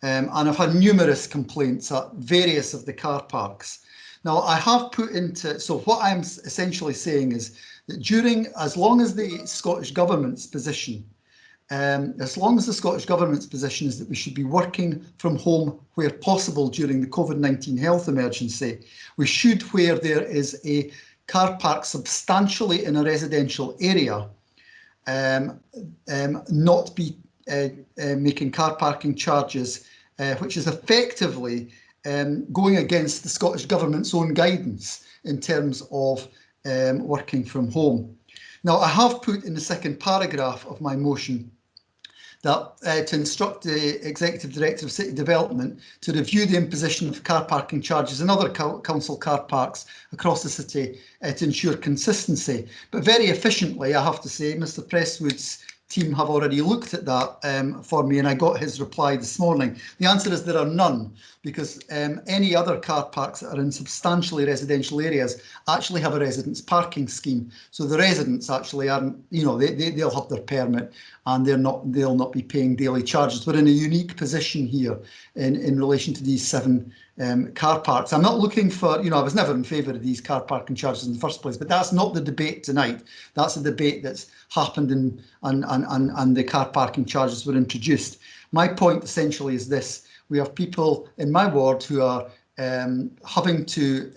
S8: And I've had numerous complaints at various of the car parks. Now, I have put into, so what I'm essentially saying is that as long as the Scottish Government's position is that we should be working from home where possible during the COVID-19 health emergency, we should, where there is a car park substantially in a residential area, not be making car parking charges, which is effectively going against the Scottish Government's own guidance in terms of working from home. Now, I have put in the second paragraph of my motion that to instruct the Executive Director of City Development to review the imposition of car parking charges in other council car parks across the city to ensure consistency. But very efficiently, I have to say, Mr. Presswood's team have already looked at that for me, and I got his reply this morning. The answer is there are none, because any other car parks that are in substantially residential areas actually have a residence parking scheme. So the residents actually aren't, they'll have their permit and they'll not be paying daily charges. We're in a unique position here in relation to these 7 car parks. I'm not looking for, I was never in favour of these car parking charges in the first place, but that's not the debate tonight. That's a debate that's happened and the car parking charges were introduced. My point essentially is this: we have people in my ward who are having to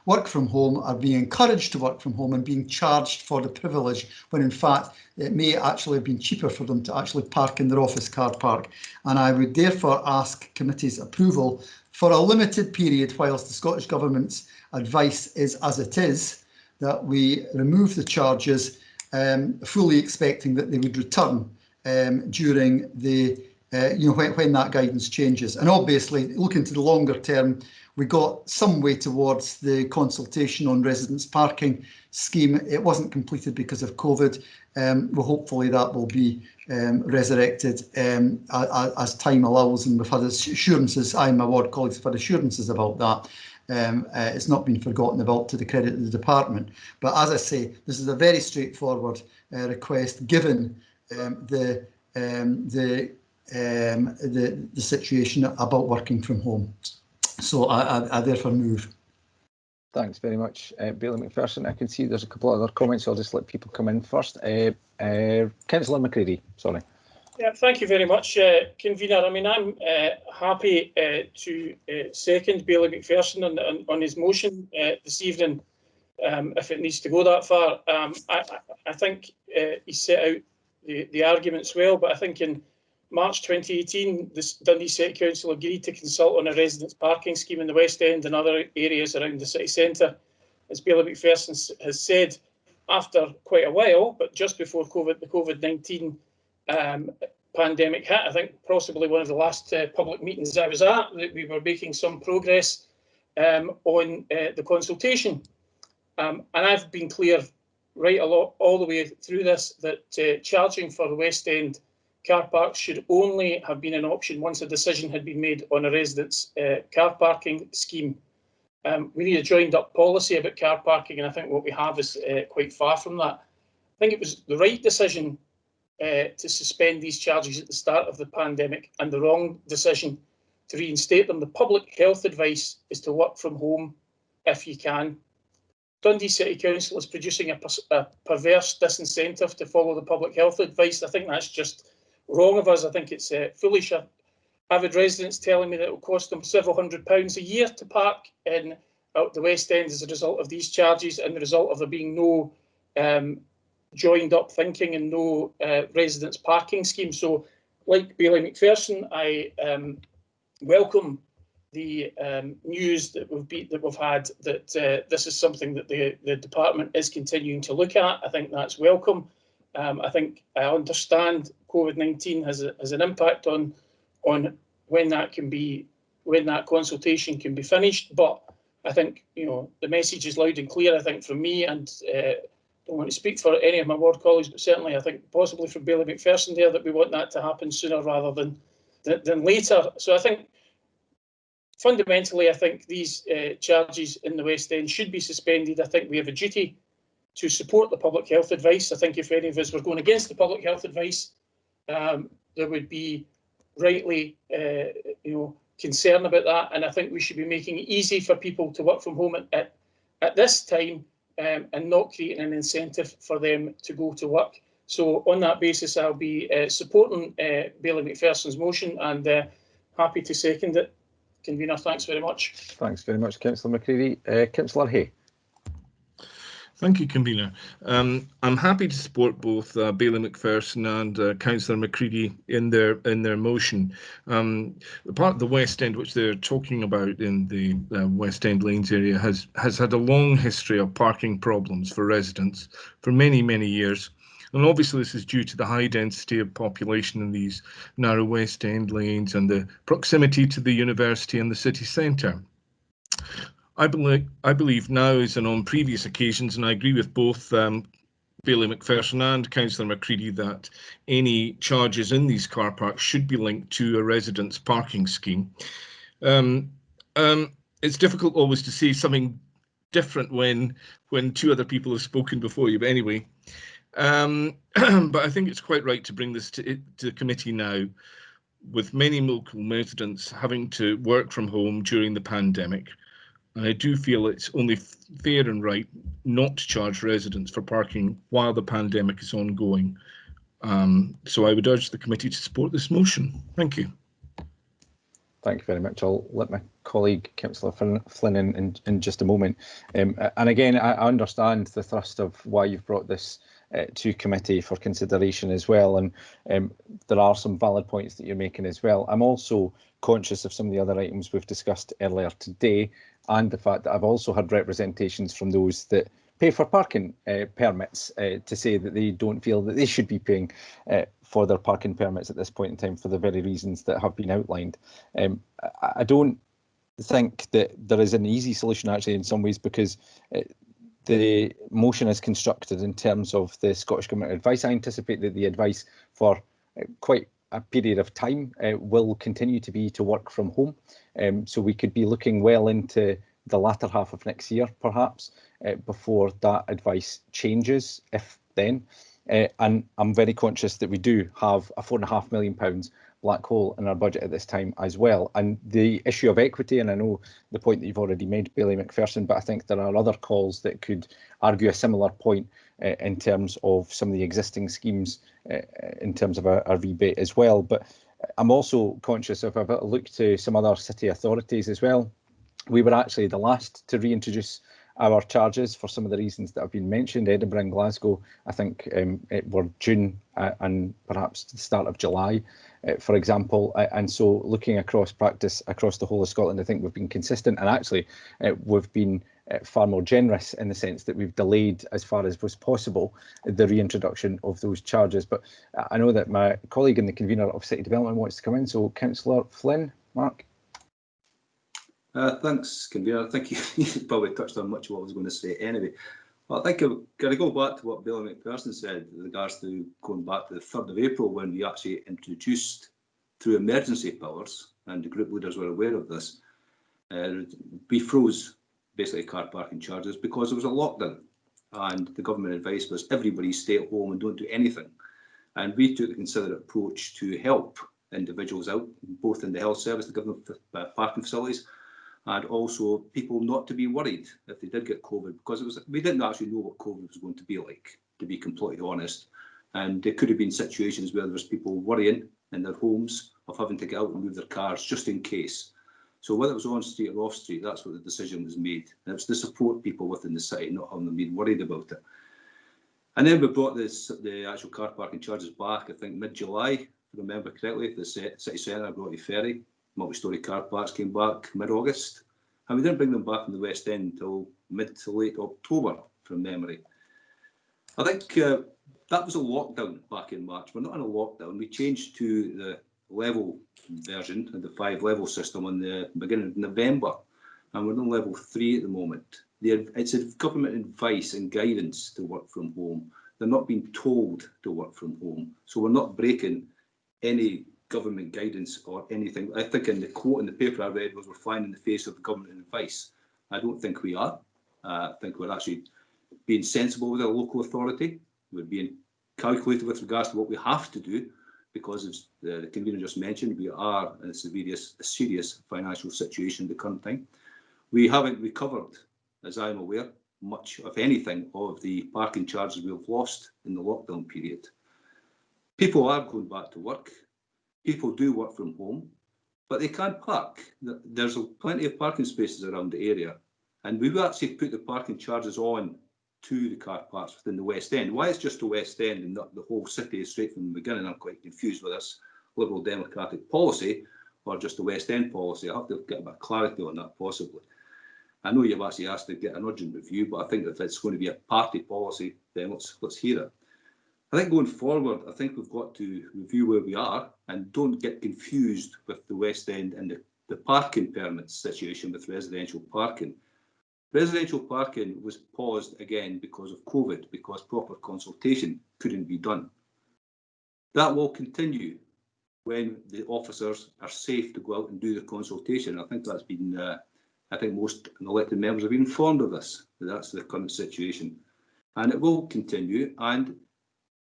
S8: work from home are being encouraged to work from home and being charged for the privilege, when in fact it may actually have been cheaper for them to actually park in their office car park. And I would therefore ask committee's approval for a limited period, whilst the Scottish Government's advice is as it is, that we remove the charges, fully expecting that they would return during the when that guidance changes. And obviously, looking to the longer term, we got some way towards the consultation on residence parking scheme. It wasn't completed because of COVID. Well, hopefully that will be resurrected as time allows, and we've had assurances, I and my ward colleagues have had assurances about that. It's not been forgotten about, to the credit of the department. But as I say, this is a very straightforward request, given the situation about working from home. So I therefore move.
S21: Thanks very much, Bailey McPherson. I can see there's a couple of other comments, so I'll just let people come in first. Councillor McCready, sorry.
S18: Yeah, thank you very much, Convener. I mean, I'm happy to second Bailey McPherson on his motion this evening, if it needs to go that far. I think he set out the arguments well, but I think in March 2018, the Dundee City Council agreed to consult on a residence parking scheme in the West End and other areas around the city centre. As Bailey McPherson has said, after quite a while, but just before the COVID-19 pandemic hit, I think possibly one of the last public meetings I was at, that we were making some progress on the consultation. And I've been clear right all the way through this that charging for the West End car parks should only have been an option once a decision had been made on a residence car parking scheme. We need a joined up policy about car parking, and I think what we have is quite far from that. I think it was the right decision to suspend these charges at the start of the pandemic, and the wrong decision to reinstate them. The public health advice is to work from home if you can. Dundee City Council is producing a perverse disincentive to follow the public health advice. I think that's just wrong of us. I think it's foolish. I've had residents telling me that it will cost them several £100s a year to park in out the West End as a result of these charges, and the result of there being no joined up thinking and no residence parking scheme. So, like Bailey McPherson, I welcome the news that we've had that this is something that the department is continuing to look at. I think that's welcome. I think I understand COVID-19 has an impact on when that consultation can be finished, but I think the message is loud and clear. I think from me, and don't want to speak for any of my ward colleagues, but certainly I think possibly from Bailey McPherson there, that we want that to happen sooner rather than later. So I think fundamentally, I think these charges in the West End should be suspended. I think we have a duty to support the public health advice. I think if any of us were going against the public health advice, there would be rightly concern about that. And I think we should be making it easy for people to work from home at this time, and not creating an incentive for them to go to work. So on that basis, I'll be supporting Bailey McPherson's motion, and happy to second it. Convener, thanks very much.
S21: Thanks very much, Councillor McCready. Councillor Hay.
S9: Thank you, Convener. I'm happy to support both Bailey McPherson and Councillor McCready in their motion. The part of the West End which they're talking about in the West End Lanes area has had a long history of parking problems for residents for many, many years. And obviously this is due to the high density of population in these narrow West End lanes and the proximity to the university and the city centre. I believe now, as and on previous occasions, and I agree with both Bailey McPherson and Councillor McCready, that any charges in these car parks should be linked to a residence parking scheme. It's difficult always to say something different when two other people have spoken before you, but anyway. But I think it's quite right to bring this to the committee now, with many local residents having to work from home during the pandemic. And I do feel it's only fair and right not to charge residents for parking while the pandemic is ongoing. So I would urge the committee to support this motion. Thank you.
S21: Thank you very much. I'll let my colleague, Councillor Flynn, in just a moment. And again, I understand the thrust of why you've brought this to committee for consideration as well. And there are some valid points that you're making as well. I'm also conscious of some of the other items we've discussed earlier today, and the fact that I've also had representations from those that pay for parking permits to say that they don't feel that they should be paying for their parking permits at this point in time for the very reasons that have been outlined. I don't think that there is an easy solution actually in some ways, because the motion is constructed in terms of the Scottish Government advice. I anticipate that the advice for quite a period of time will continue to be to work from home. So we could be looking well into the latter half of next year, perhaps, before that advice changes, if then. And I'm very conscious that we do have a £4.5 million black hole in our budget at this time as well. And the issue of equity, and I know the point that you've already made, Baillie McPherson, but I think there are other calls that could argue a similar point in terms of some of the existing schemes in terms of a rebate as well. But I'm also conscious of, I've looked to some other city authorities as well. We were actually the last to reintroduce our charges for some of the reasons that have been mentioned. Edinburgh and Glasgow, I think, it were June and perhaps the start of July, for example. And so looking across practice across the whole of Scotland, I think we've been consistent, and actually we've been far more generous in the sense that we've delayed as far as was possible the reintroduction of those charges. But I know that my colleague and the convener of City Development wants to come in. So Councillor Flynn, Mark.
S17: Thanks, Convener. I think you probably touched on much of what I was going to say anyway. Well, I think I'm going to go back to what Baillie McPherson said with regards to going back to the 3rd of April when we actually introduced, through emergency powers, and the group leaders were aware of this, we froze basically car parking charges because there was a lockdown, and the government advice was everybody stay at home and don't do anything. And we took a considerate approach to help individuals out, both in the health service, the government parking facilities, and also people not to be worried if they did get COVID, because we didn't actually know what COVID was going to be like, to be completely honest. And there could have been situations where there was people worrying in their homes of having to get out and move their cars just in case. So whether it was on street or off street, that's what the decision was made. And it was to support people within the city, not having them being worried about it. And then we brought the actual car parking charges back, I think mid-July, if I remember correctly. The city centre, Broughty Ferry, multi-storey car parks came back mid-August, and we didn't bring them back in the West End until mid to late October, from memory. I think that was a lockdown back in March. We're not in a lockdown. We changed to the level version of the 5-level system on the beginning of November, and we're on level 3 at the moment. It's a government advice and guidance to work from home. They're not being told to work from home, so we're not breaking any government guidance or anything. I think in the quote in the paper I read was, we're flying in the face of the government advice. I don't think we are. I think we're actually being sensible with our local authority. We're being calculated with regards to what we have to do, because as the convener just mentioned, we are in a serious financial situation at the current time. We haven't recovered, as I'm aware, much of anything of the parking charges we've lost in the lockdown period. People are going back to work. People do work from home, but they can't park. There's plenty of parking spaces around the area, and we've actually put the parking charges on to the car parks within the West End. Why it's just the West End and not the whole city straight from the beginning, I'm quite confused with this Liberal Democratic policy, or just the West End policy. I'll have to get a bit of clarity on that, possibly. I know you've actually asked to get an urgent review, but I think if it's going to be a party policy, then let's hear it. I think going forward, I think we've got to review where we are and don't get confused with the West End and the parking permits situation with residential parking. Residential parking was paused again because of COVID, because proper consultation couldn't be done. That will continue when the officers are safe to go out and do the consultation. I think that's been, I think most elected members have been informed of this. That's the current situation. And it will continue. And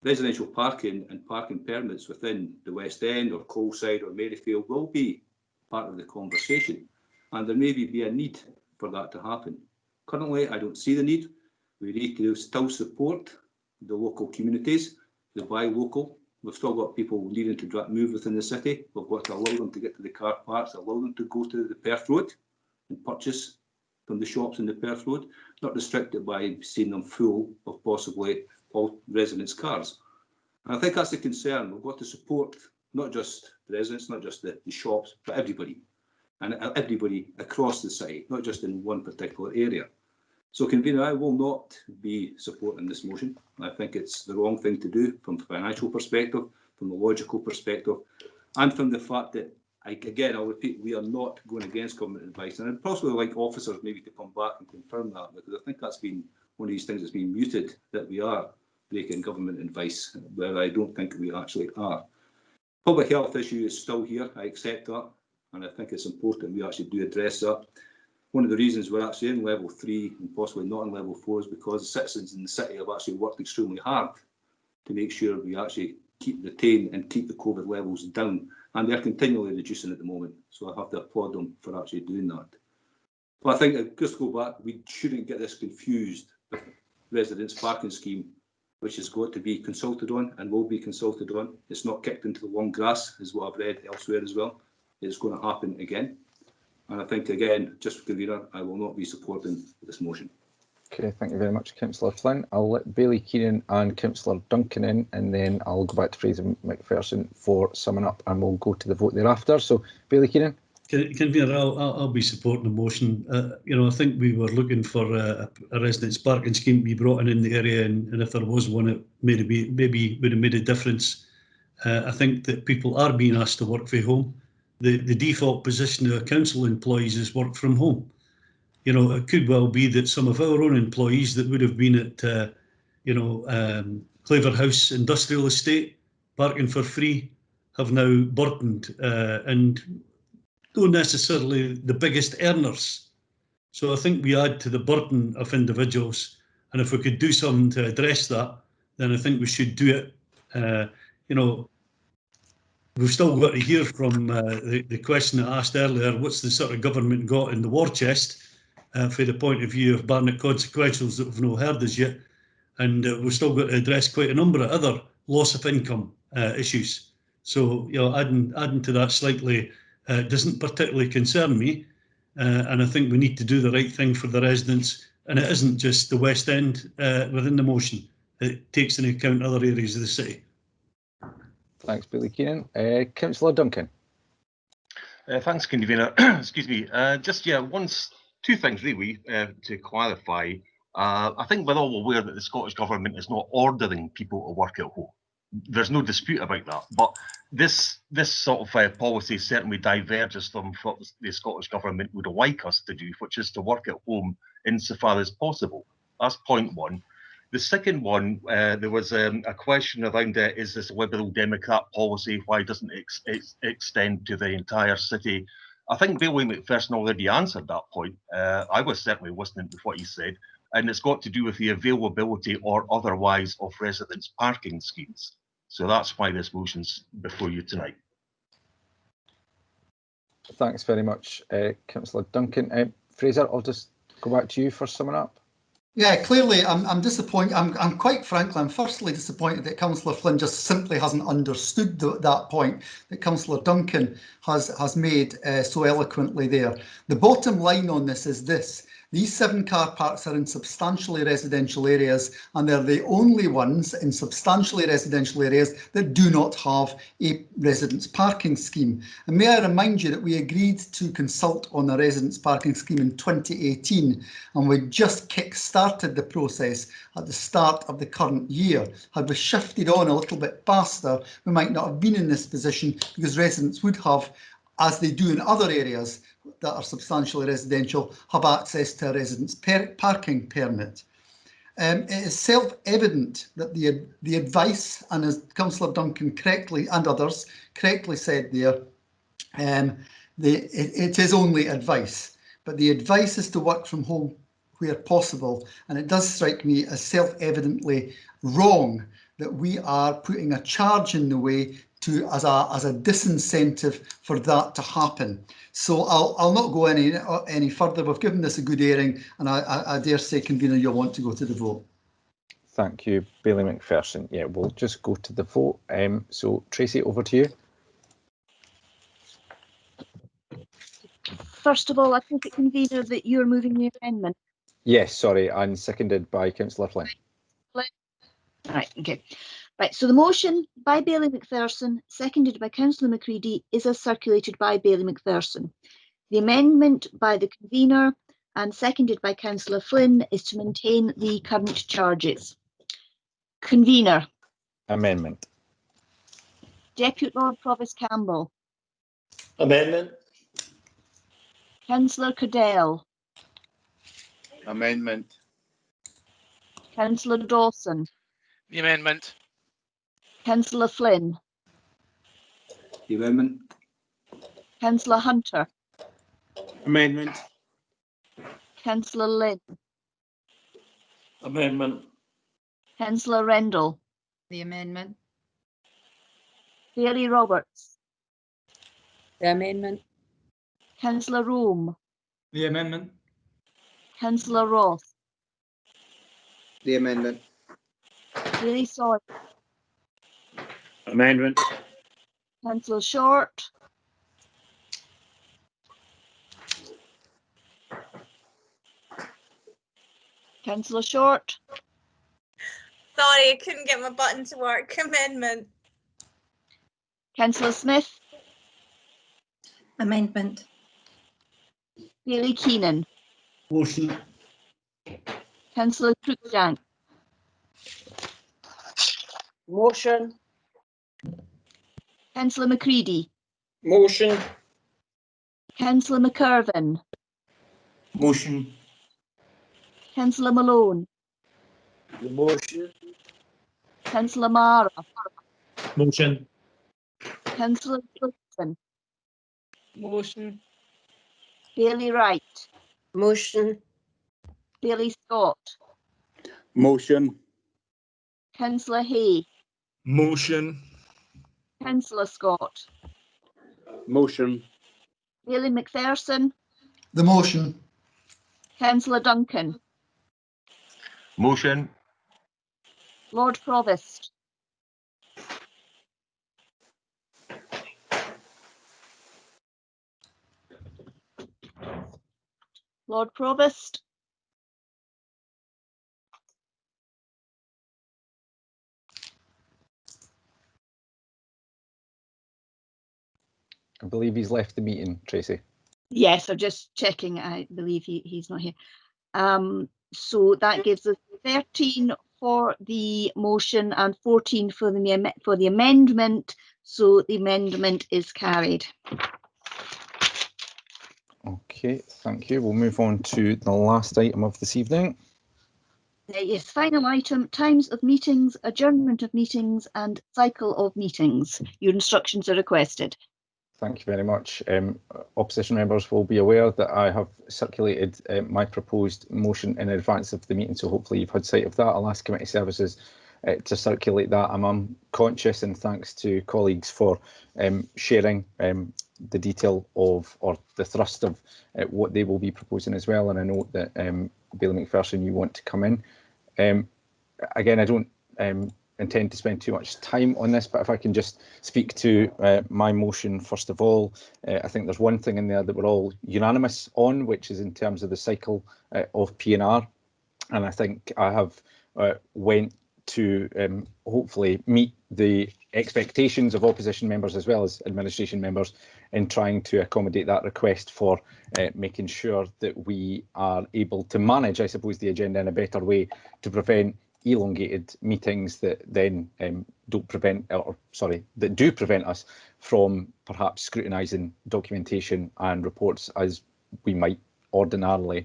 S17: residential parking and parking permits within the West End or Coleside or Maryfield will be part of the conversation, and there may be a need for that to happen. Currently, I don't see the need. We need to still support the local communities, the buy local, We've still got people needing to move within the city. We've got to allow them to get to the car parks, allow them to go to the Perth Road and purchase from the shops in the Perth Road, not restricted by seeing them full of possibly all residents' cars. And I think that's the concern. We've got to support not just the residents, not just the shops, but everybody. And everybody across the city, not just in one particular area. So, Convener, I will not be supporting this motion. I think it's the wrong thing to do from a financial perspective, from a logical perspective, and from the fact that, again, I'll repeat, we are not going against government advice. And I'd possibly like officers maybe to come back and confirm that, because I think that's been one of these things that's been muted, that we are breaking government advice, where I don't think we actually are. Public health issue is still here. I accept that. And I think it's important we actually do address that. One of the reasons we're actually in level 3 and possibly not in level 4 is because citizens in the city have actually worked extremely hard to make sure we actually retain and keep the COVID levels down. And they're continually reducing at the moment. So I have to applaud them for actually doing that. But I think, just to go back, we shouldn't get this confused with residents' parking scheme, which has got to be consulted on and will be consulted on. It's not kicked into the long grass, is what I've read elsewhere as well. It's going to happen again. And I think, again, just for Convener, I will not be supporting this motion.
S21: Okay, thank you very much, Councillor Flynn. I'll let Bailey Keenan and Councillor Duncan in, and then I'll go back to Fraser McPherson for summing up, and we'll go to the vote thereafter. So, Bailey Keenan.
S20: Convener, I'll be supporting the motion. You know, I think we were looking for a residents' parking scheme to be brought in the area, and if there was one, it maybe would have made a difference. I think that people are being asked to work from home. The default position of council employees is work from home. You know, it could well be that some of our own employees that would have been at, Claver House Industrial Estate, parking for free, have now burdened and don't necessarily the biggest earners. So I think we add to the burden of individuals, and if we could do something to address that, then I think we should do it. You know, we've still got to hear from the question I asked earlier, what's the sort of government got in the war chest for the point of view of Barnett consequentials that we've not heard as yet. And we've still got to address quite a number of other loss of income issues. So, you know, adding to that slightly doesn't particularly concern me. And I think we need to do the right thing for the residents. And it isn't just the West End within the motion. It takes into account other areas of the city.
S21: Thanks, Billy Keenan. Councillor Duncan.
S10: Thanks, Convener. Excuse me. Two things really to clarify. I think we're all aware that the Scottish Government is not ordering people to work at home. There's no dispute about that. But this sort of policy certainly diverges from what the Scottish Government would like us to do, which is to work at home insofar as possible. That's point one. The second one, there was a question around is this a Liberal Democrat policy? Why doesn't it extend to the entire city? I think Bailey McPherson already answered that point. I was certainly listening to what he said, and it's got to do with the availability or otherwise of residents' parking schemes. So that's why this motion's before you tonight.
S21: Thanks very much, Councillor Duncan. Fraser, I'll just go back to you for summing up.
S8: Yeah, clearly I'm disappointed. I'm quite frankly, I'm firstly disappointed that Councillor Flynn just simply hasn't understood that point that Councillor Duncan has made so eloquently there. The bottom line on this is this. These 7 car parks are in substantially residential areas, and they're the only ones in substantially residential areas that do not have a residence parking scheme. And may I remind you that we agreed to consult on a residence parking scheme in 2018, and we just kick-started the process at the start of the current year. Had we shifted on a little bit faster, we might not have been in this position, because residents would have, as they do in other areas that are substantially residential, have access to a residence parking permit. It is self-evident that the advice, and as Councillor Duncan correctly and others correctly said there, it is only advice, but the advice is to work from home where possible, and it does strike me as self-evidently wrong that we are putting a charge in the way as a disincentive for that to happen. So I'll not go any further. We've given this a good airing, and I dare say, Convener, you'll want to go to the vote.
S21: Thank you, Bailey McPherson. Yeah, we'll just go to the vote. So Tracy, over to you.
S13: First of all, I take it, convener, that you're moving the amendment.
S21: Yes, sorry, and seconded by Councillor Flynn.
S13: Right, okay. Right, so the motion by Bailey McPherson, seconded by Councillor Macready, is as circulated by Bailey McPherson. The amendment by the convener and seconded by Councillor Flynn is to maintain the current charges. Convener.
S21: Amendment.
S13: Deputy Lord Provost Campbell.
S18: Amendment.
S13: Councillor Cadell.
S19: Amendment.
S13: Councillor Dawson.
S22: The amendment.
S13: Councillor Flynn.
S17: The amendment.
S13: Councillor Hunter.
S17: Amendment.
S13: Councillor Lynn.
S18: Amendment.
S13: Councillor Rendell.
S23: The amendment.
S13: Bailey Roberts.
S23: The amendment.
S13: Councillor Rome.
S18: The amendment.
S13: Councillor Ross.
S19: The amendment.
S13: Bailey Sawyer.
S18: Amendment.
S13: Councillor Short. Councillor Short.
S24: Sorry, I couldn't get my button to work. Amendment.
S13: Councillor Smith.
S23: Amendment.
S13: Bailey Keenan.
S18: Motion.
S13: Councillor Cruikshank.
S14: Motion.
S13: Councillor Macready.
S18: Motion.
S13: Councillor McIrvin.
S18: Motion.
S13: Councillor Malone.
S18: The motion.
S13: Councillor Mara.
S18: Motion.
S13: Councillor Wilson.
S24: Motion.
S13: Bailey Wright.
S14: Motion.
S13: Bailey Scott.
S19: Motion.
S13: Councillor Hay.
S9: Motion.
S13: Councillor Scott.
S19: Motion.
S13: Bailey McPherson.
S8: The motion.
S13: Councillor Duncan.
S10: Motion.
S13: Lord Provost. Lord Provost.
S21: I believe he's left the meeting, Tracy.
S13: Yes, I'm just checking. I believe he's not here. So that gives us 13 for the motion and 14 for the amendment. So the amendment is carried.
S21: Okay, thank you. We'll move on to the last item of this evening.
S13: Yes, final item, times of meetings, adjournment of meetings and cycle of meetings. Your instructions are requested.
S21: Thank you very much. Opposition members will be aware that I have circulated my proposed motion in advance of the meeting, so hopefully you've had sight of that. I'll ask committee services to circulate that. I'm conscious, and thanks to colleagues for sharing the detail of, or the thrust of what they will be proposing as well. And I know that Bailey McPherson, you want to come in. Again, I don't intend to spend too much time on this, but if I can just speak to my motion first of all. I think there's one thing in there that we're all unanimous on, which is in terms of the cycle of PNR, and I think I have went to hopefully meet the expectations of opposition members as well as administration members in trying to accommodate that request for making sure that we are able to manage, I suppose, the agenda in a better way to prevent elongated meetings that then don't prevent, or sorry, that do prevent us from perhaps scrutinising documentation and reports as we might ordinarily,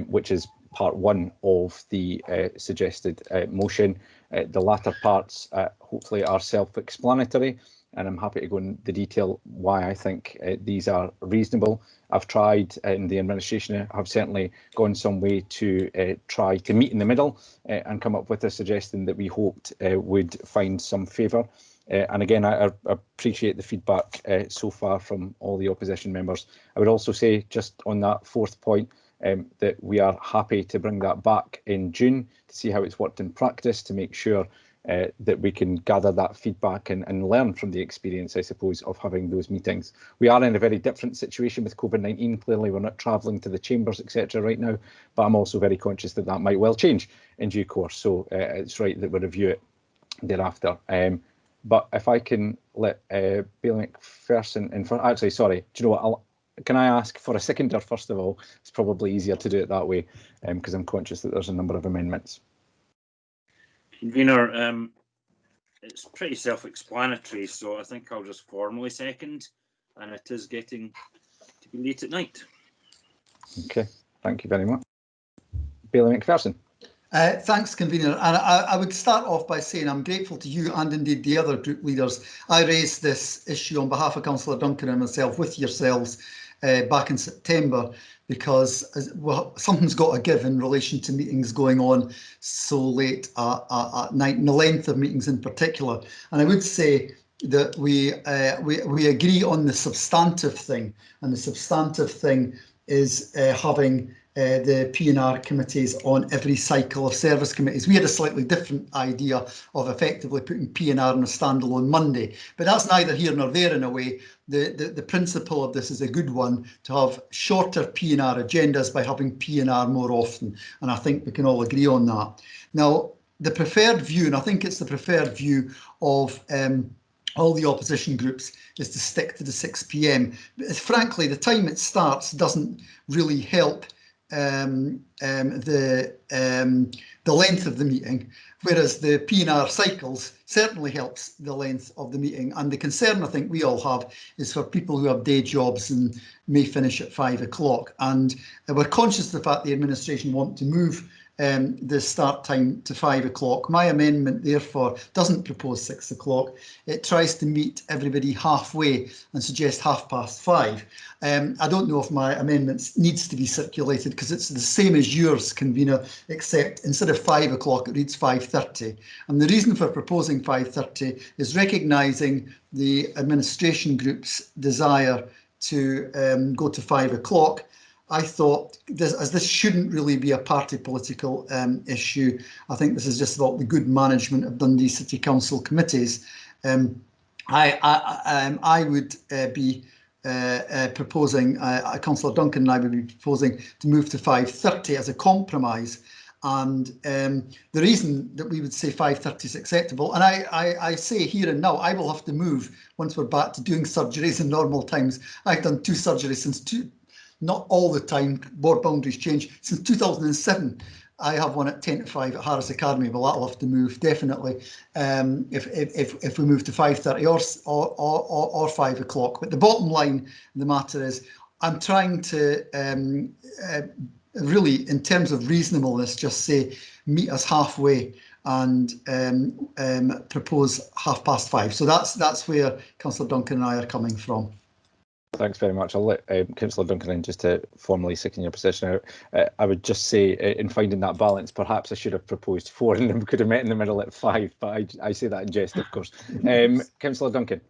S21: which is part one of the suggested motion. The latter parts hopefully are self-explanatory, and I'm happy to go into the detail why I think these are reasonable. I've tried, and the administration have certainly gone some way to try to meet in the middle and come up with a suggestion that we hoped would find some favour. And again, I appreciate the feedback so far from all the opposition members. I would also say, just on that fourth point, that we are happy to bring that back in June to see how it's worked in practice, to make sure that we can gather that feedback and learn from the experience, I suppose, of having those meetings. We are in a very different situation with COVID-19. Clearly, we're not travelling to the chambers, etc. right now, but I'm also very conscious that that might well change in due course. So it's right that we review it thereafter. But if I can let Bailey McPherson in front, actually, sorry, do you know what? Can I ask for a seconder first of all? It's probably easier to do it that way because I'm conscious that there's a number of amendments.
S1: Convener, it's pretty self-explanatory, so I think I'll just formally second, and it is getting to be late at night.
S21: Okay, thank you very much. Bailey McPherson.
S8: Thanks, Convener. And I would start off by saying I'm grateful to you and indeed the other group leaders. I raised this issue on behalf of Councillor Duncan and myself with yourselves back in September, because well, something's got to give in relation to meetings going on so late at night, and the length of meetings in particular. And I would say that we agree on the substantive thing, and the substantive thing is having the P&R committees on every cycle of service committees. We had a slightly different idea of effectively putting P&R on a standalone Monday, but that's neither here nor there in a way. The principle of this is a good one, to have shorter P&R agendas by having P&R more often, and I think we can all agree on that. Now, the preferred view, and I think it's the preferred view of all the opposition groups, is to stick to the 6 p.m. Frankly, the time it starts doesn't really help the length of the meeting, whereas the P&R cycles certainly helps the length of the meeting. And the concern I think we all have is for people who have day jobs and may finish at 5 o'clock. And we're conscious of the fact the administration want to move the start time to 5 o'clock. My amendment, therefore, doesn't propose 6 o'clock. It tries to meet everybody halfway and suggest 5:30. I don't know if my amendment needs to be circulated because it's the same as yours, Convener, except instead of 5 o'clock, it reads 5:30. And the reason for proposing 5:30 is recognising the administration group's desire to go to 5 o'clock. I thought, as this shouldn't really be a party political issue, I think this is just about the good management of Dundee City Council committees. I would be proposing, Councillor Duncan and I would be proposing to move to 5:30 as a compromise. And the reason that we would say 5:30 is acceptable, and I say here and now, I will have to move once we're back to doing surgeries in normal times. I've done 2 surgeries since not all the time, board boundaries change. Since 2007, I have one at 10 to 5 at Harris Academy, but that'll have to move definitely if we move to 5:30 or 5 o'clock. But the bottom line of the matter is, I'm trying to really, in terms of reasonableness, just say meet us halfway and propose 5:30. So that's where Councillor Duncan and I are coming from.
S21: Thanks very much. I'll let Councillor Duncan in just to formally second your position out. I would just say, in finding that balance, perhaps I should have proposed 4 and then we could have met in the middle at 5, but I say that in jest, of course. Councillor Duncan.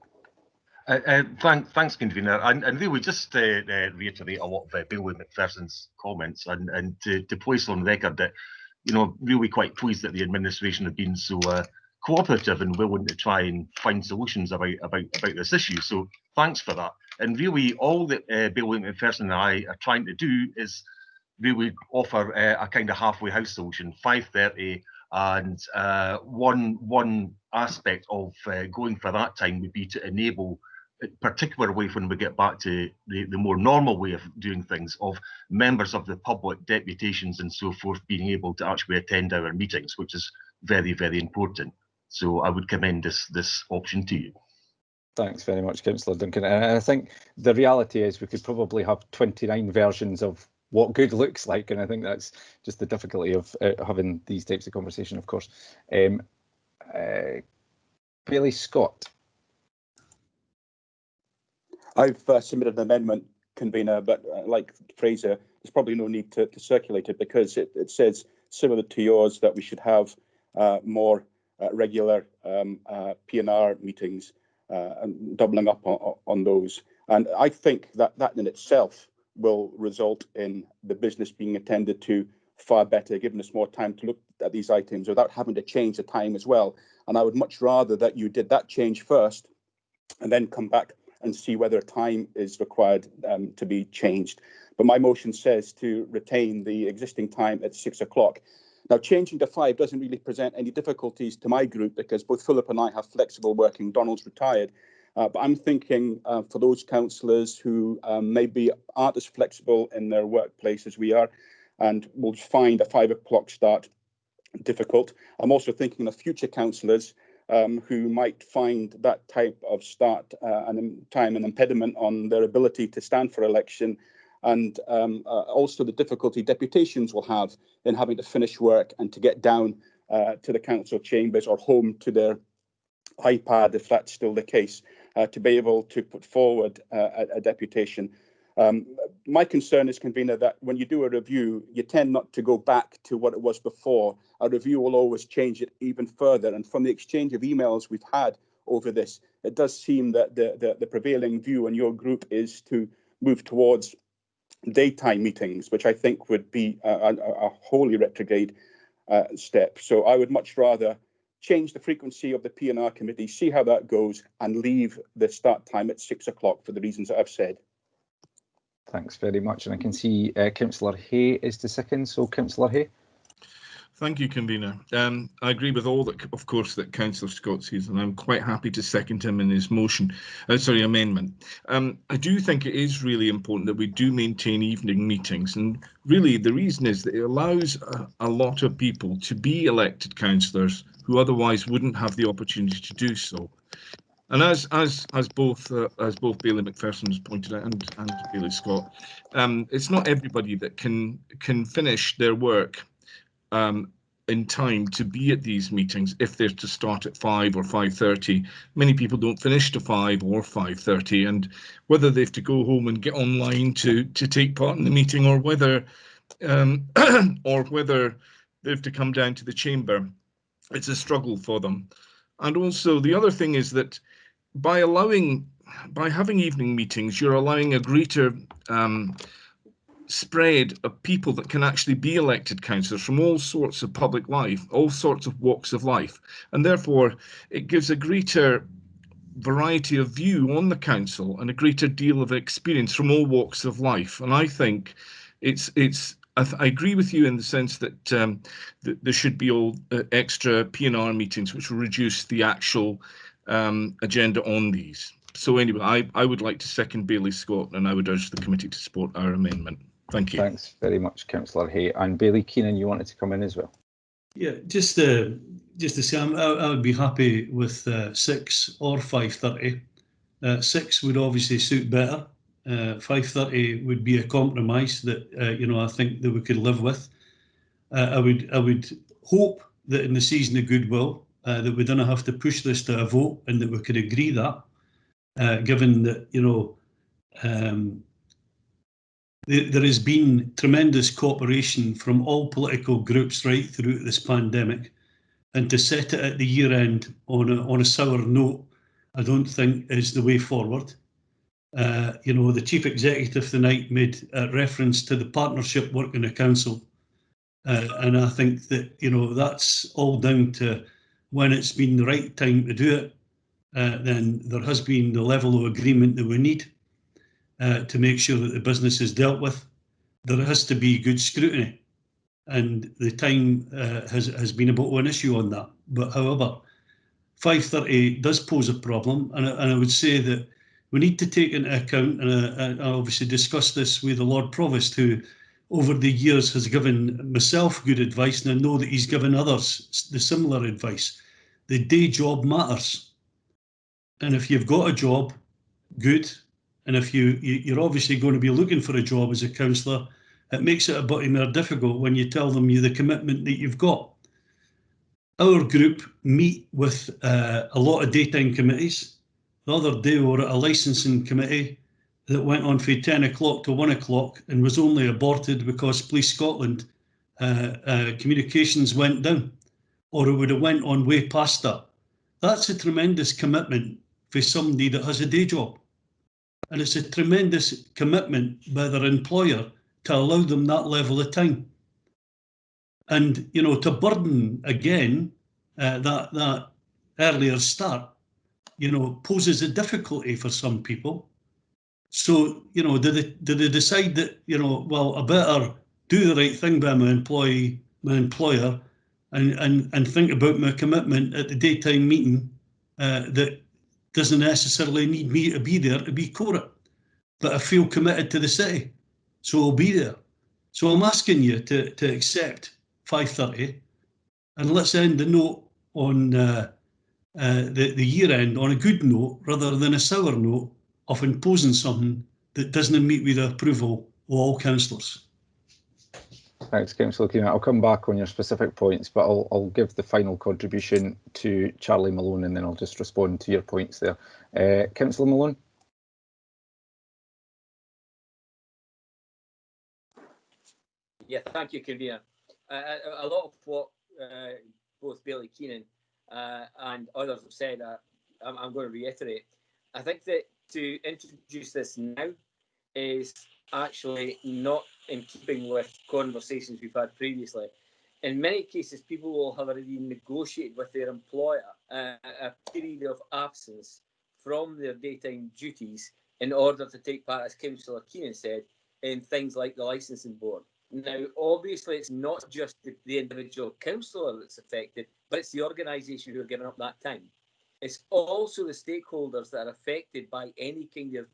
S10: Thanks, Convener. And really just reiterate a lot of Bailey McPherson's comments and to place on record that, you know, really quite pleased that the administration have been so cooperative and willing to try and find solutions about this issue. So thanks for that. And really all that Bailey McPherson and I are trying to do is really offer a kind of halfway house solution, 5:30, and one aspect of going for that time would be to enable, particularly when we get back to the more normal way of doing things, of members of the public, deputations and so forth, being able to actually attend our meetings, which is very, very important. So I would commend this option to you.
S21: Thanks very much, Councillor Duncan. And I think the reality is we could probably have 29 versions of what good looks like, and I think that's just the difficulty of having these types of conversation, of course. Bailey Scott.
S3: I've submitted an amendment, Convener, but like Fraser, there's probably no need to circulate it because it says, similar to yours, that we should have more regular P&R meetings and doubling up on those. And I think that in itself will result in the business being attended to far better, giving us more time to look at these items without having to change the time as well. And I would much rather that you did that change first and then come back and see whether time is required to be changed. But my motion says to retain the existing time at 6 o'clock. Now, changing to 5 doesn't really present any difficulties to my group because both Philip and I have flexible working. Donald's retired. But I'm thinking for those councillors who maybe aren't as flexible in their workplace as we are and will find a 5 o'clock start difficult. I'm also thinking of future councillors who might find that type of start and time an impediment on their ability to stand for election, and also the difficulty deputations will have in having to finish work and to get down to the council chambers or home to their iPad, if that's still the case, to be able to put forward a deputation. My concern is, Convener, that when you do a review, you tend not to go back to what it was before. A review will always change it even further. And from the exchange of emails we've had over this, it does seem that the prevailing view in your group is to move towards daytime meetings, which I think would be a wholly retrograde step. So I would much rather change the frequency of the P&R committee, see how that goes, and leave the start time at 6 o'clock for the reasons that I've said.
S21: Thanks very much. And I can see Councillor Hay is the second. So Councillor Hay.
S9: Thank you, Convener. I agree with all that, of course, that Councillor Scott says, and I'm quite happy to second him in his amendment. I do think it is really important that we do maintain evening meetings, and really the reason is that it allows a lot of people to be elected councillors who otherwise wouldn't have the opportunity to do so. And as both Bailey McPherson has pointed out and Bailey Scott, it's not everybody that can finish their work in time to be at these meetings if they're to start at 5 or 5:30. Many people don't finish to 5 or 5:30, and whether they have to go home and get online to take part in the meeting, or whether they have to come down to the chamber, it's a struggle for them. And also the other thing is that by having evening meetings, you're allowing a greater spread of people that can actually be elected councillors from all sorts of public life, all sorts of walks of life, and therefore it gives a greater variety of view on the council and a greater deal of experience from all walks of life. And I think I agree with you in the sense that there should be all extra P&R meetings which will reduce the actual agenda on these. So anyway, I would like to second Bailey Scott, and I would urge the committee to support our amendment. Thank you.
S21: Thanks very much, Councillor Hay. And Bailey Keenan, you wanted to come in as well.
S20: Yeah, just to say, I would be happy with 6 or 5:30. 6 would obviously suit better. 5:30 would be a compromise that I think that we could live with. I would hope that in the season of goodwill that we don't have to push this to a vote, and that we could agree that, given that there has been tremendous cooperation from all political groups right through this pandemic, and to set it at the year end on a sour note, I don't think is the way forward. The Chief Executive tonight made reference to the partnership work in the council, and I think that that's all down to when it's been the right time to do it. Then there has been the level of agreement that we need to make sure that the business is dealt with. There has to be good scrutiny, and the time has been a bit of an issue on that. But however, 5:30 does pose a problem, and I would say that we need to take into account, and I obviously discussed this with the Lord Provost, who over the years has given myself good advice, and I know that he's given others the similar advice. The day job matters, and if you've got a job, good. And if you're obviously going to be looking for a job as a councillor, it makes it a bit more difficult when you tell them the commitment that you've got. Our group meet with a lot of daytime committees. The other day we were at a licensing committee that went on from 10 o'clock to 1 o'clock and was only aborted because Police Scotland communications went down, or it would have went on way past that. That's a tremendous commitment for somebody that has a day job. And it's a tremendous commitment by their employer to allow them that level of time. And, you know, to burden again that earlier start, you know, poses a difficulty for some people. So, you know, do they decide that, you know, well, I better do the right thing by my employer, and think about my commitment at the daytime meeting that doesn't necessarily need me to be there to be quorum, but I feel committed to the city, so I'll be there. So I'm asking you to accept 5:30, and let's end the note on the year end on a good note rather than a sour note of imposing something that doesn't meet with the approval of all councillors.
S21: Thanks, Councillor Keenan. I'll come back on your specific points, but I'll give the final contribution to Charlie Malone, and then I'll just respond to your points there. Councillor Malone.
S2: Yeah, thank you, Convener. A lot of what both Bailey Keenan and others have said, I'm going to reiterate. I think that to introduce this now is actually not in keeping with conversations we've had previously. In many cases, people will have already negotiated with their employer a period of absence from their daytime duties in order to take part, as Councillor Keenan said, in things like the licensing board. Now, obviously, it's not just the individual councillor that's affected, but it's the organisation who are giving up that time. It's also the stakeholders that are affected by any kind of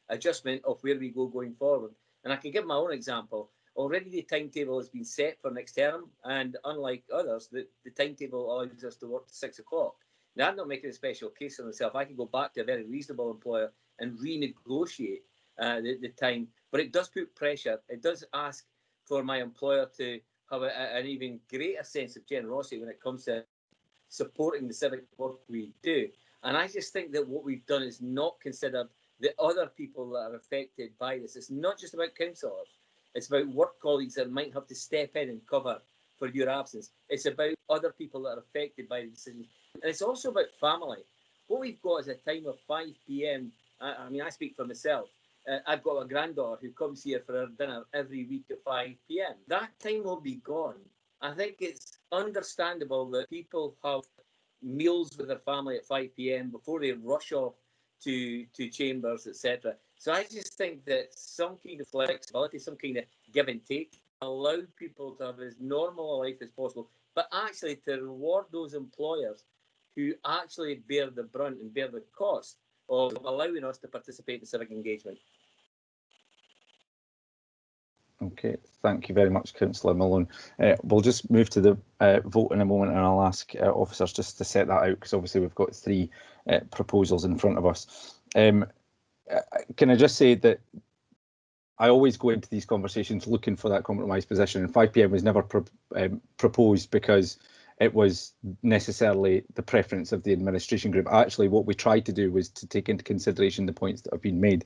S2: adjustment of where we go going forward. And I can give my own example. Already the timetable has been set for next term, and unlike others, the timetable allows us to work to 6 o'clock. Now, I'm not making a special case of myself. I can go back to a very reasonable employer and renegotiate the time, but it does put pressure. It does ask for my employer to have an even greater sense of generosity when it comes to supporting the civic work we do. And I just think that what we've done is not considered the other people that are affected by this. It's not just about councillors. It's about work colleagues that might have to step in and cover for your absence. It's about other people that are affected by the decisions. And it's also about family. What we've got is a time of 5 p.m. I mean, I speak for myself. I've got a granddaughter who comes here for her dinner every week at 5 p.m. That time will be gone. I think it's understandable that people have meals with their family at 5 p.m. before they rush off to chambers, etc. So I just think that some kind of flexibility, some kind of give and take, allow people to have as normal a life as possible, but actually to reward those employers who actually bear the brunt and bear the cost of allowing us to participate in civic engagement.
S21: Okay, thank you very much, Councillor Malone. We'll just move to the vote in a moment, and I'll ask officers just to set that out, because obviously we've got 3 proposals in front of us. Can I just say that I always go into these conversations looking for that compromise position, and 5 p.m. was never proposed because it was necessarily the preference of the administration group. Actually, what we tried to do was to take into consideration the points that have been made.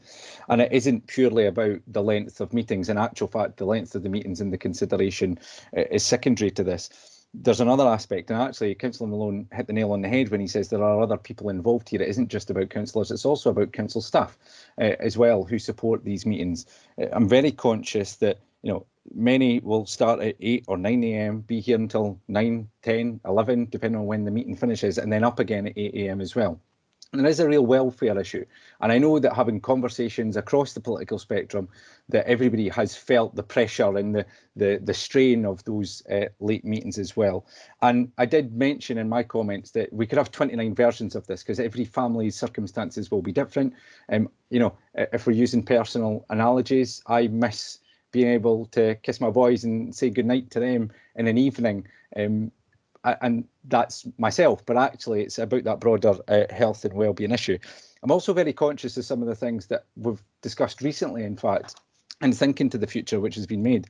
S21: And it isn't purely about the length of meetings. In actual fact, the length of the meetings and the consideration is secondary to this. There's another aspect, and actually Councillor Malone hit the nail on the head when he says there are other people involved here. It isn't just about councillors, it's also about council staff as well who support these meetings. I'm very conscious that, you know, many will start at 8 or 9 a.m, be here until 9, 10, 11, depending on when the meeting finishes, and then up again at 8 a.m. as well. And there is a real welfare issue. And I know that having conversations across the political spectrum, that everybody has felt the pressure and the strain of those late meetings as well. And I did mention in my comments that we could have 29 versions of this, because every family's circumstances will be different. You know, if we're using personal analogies, I miss being able to kiss my boys and say goodnight to them in an evening. And that's myself, but actually it's about that broader health and wellbeing issue. I'm also very conscious of some of the things that we've discussed recently, in fact, and thinking to the future which has been made.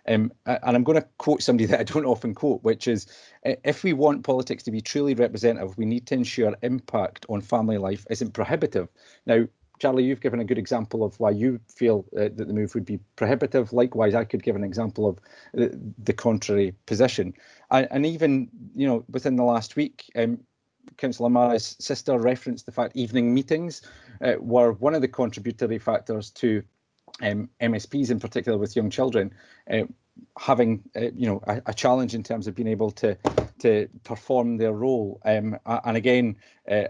S21: And I'm going to quote somebody that I don't often quote, which is, if we want politics to be truly representative, we need to ensure impact on family life isn't prohibitive. Now, Charlie, you've given a good example of why you feel that the move would be prohibitive. Likewise, I could give an example of the contrary position. And even, you know, within the last week, Councillor Mara's sister referenced the fact evening meetings were one of the contributory factors to MSPs, in particular with young children, having a challenge in terms of being able to perform their role. And again,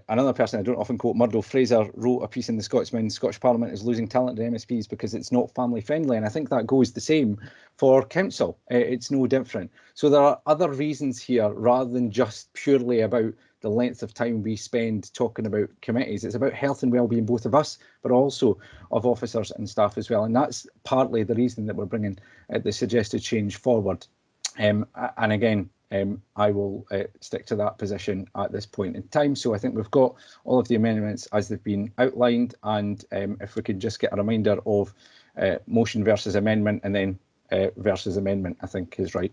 S21: another person I don't often quote, Murdo Fraser, wrote a piece in the Scotsman, Scottish Parliament is losing talent to MSPs because it's not family friendly, and I think that goes the same for council. It's no different. So there are other reasons here rather than just purely about the length of time we spend talking about committees. It's about health and well-being, both of us, but also of officers and staff as well. And that's partly the reason that we're bringing the suggested change forward. And again, I will stick to that position at this point in time. So I think we've got all of the amendments as they've been outlined. And if we could just get a reminder of motion versus amendment and then versus amendment, I think is right.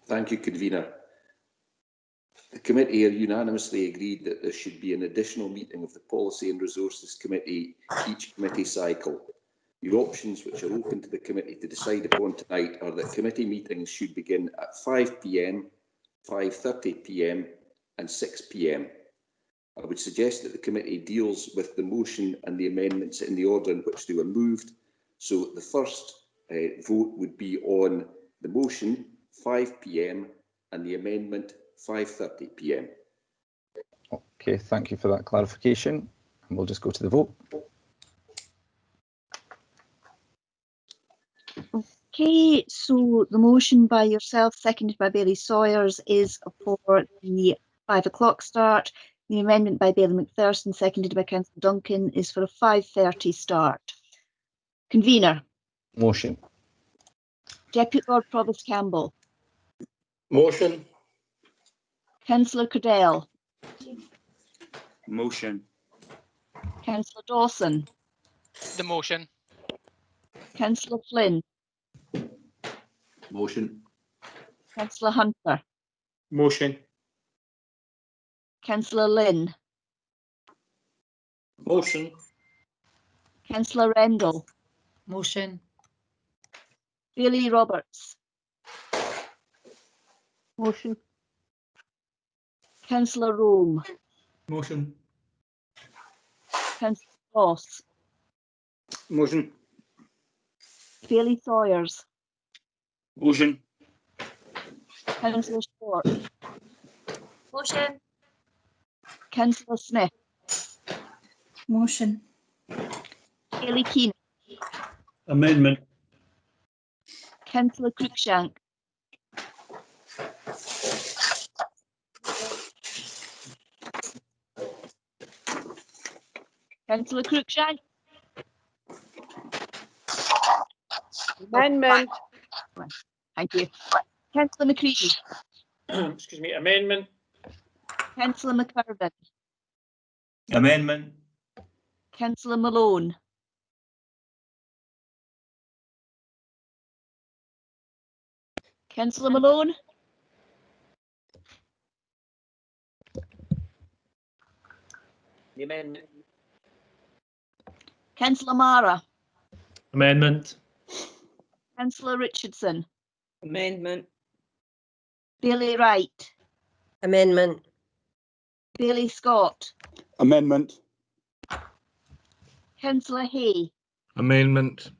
S4: Thank you, Convener. The committee have unanimously agreed that there should be an additional meeting of the Policy and Resources Committee each committee cycle. The options which are open to the committee to decide upon tonight are that committee meetings should begin at 5 p.m, 5:30 p.m. and 6 p.m. I would suggest that the committee deals with the motion and the amendments in the order in which they were moved. So the first vote would be on the motion 5 p.m. and the amendment 5:30 p.m.
S21: Okay, thank you for that clarification. And we'll just go to the vote.
S13: Okay, so the motion by yourself, seconded by Bailey Sawyers, is for the 5 o'clock start. The amendment by Bailey McPherson, seconded by Councillor Duncan, is for a 5:30 start. Convener.
S21: Motion.
S13: Deputy Lord Provost Campbell.
S19: Motion.
S13: Councillor Cadell.
S1: Motion.
S13: Councillor Dawson.
S11: The motion.
S13: Councillor Flynn.
S17: Motion.
S13: Councillor Hunter.
S19: Motion.
S13: Councillor Lynn.
S19: Motion.
S13: Councillor Rendell.
S23: Motion.
S13: Bailey Roberts.
S23: Motion.
S13: Councillor Rome.
S19: Motion.
S13: Councillor Ross.
S1: Motion.
S13: Bailey Sawyers.
S1: Motion.
S13: Councillor Short.
S24: Motion.
S13: Councillor Smith.
S23: Motion.
S13: Bailey Keenan.
S20: Amendment.
S13: Councillor Cruikshank. Councillor Cruikshank.
S14: Amendment.
S13: Thank you. Councillor McCready.
S18: Excuse me, amendment.
S13: Councillor McCurvin.
S19: Amendment.
S13: Councillor Malone. Councillor Malone.
S2: The amendment.
S13: Councillor Mara.
S16: Amendment.
S13: Councillor Richardson.
S23: Amendment.
S13: Bailey Wright.
S23: Amendment.
S13: Bailey Scott.
S19: Amendment.
S13: Councillor Hay.
S9: Amendment.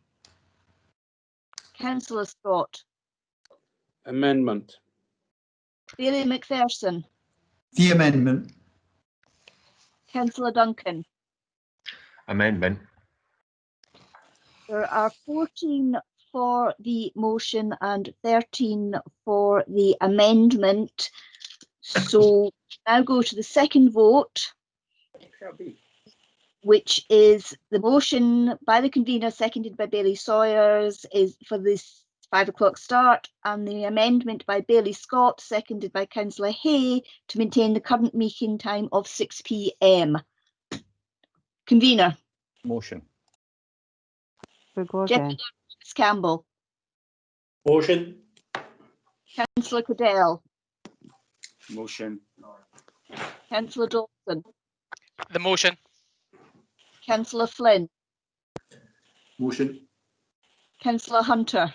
S13: Councillor Scott.
S19: Amendment.
S13: Bailey McPherson.
S8: The amendment.
S13: Councillor Duncan.
S10: Amendment.
S13: There are 14 for the motion and 13 for the amendment. So now go to the second vote, which is the motion by the convener, seconded by Bailey Sawyers, is for this 5 o'clock start, and the amendment by Bailey Scott, seconded by Councillor Hay, to maintain the current meeting time of 6 p.m. Convener.
S21: Motion.
S13: Deputy Campbell.
S19: Motion.
S13: Councillor Cadell.
S1: Motion.
S13: Councillor Dawson.
S11: The motion.
S13: Councillor Flynn.
S17: Motion.
S13: Councillor Hunter.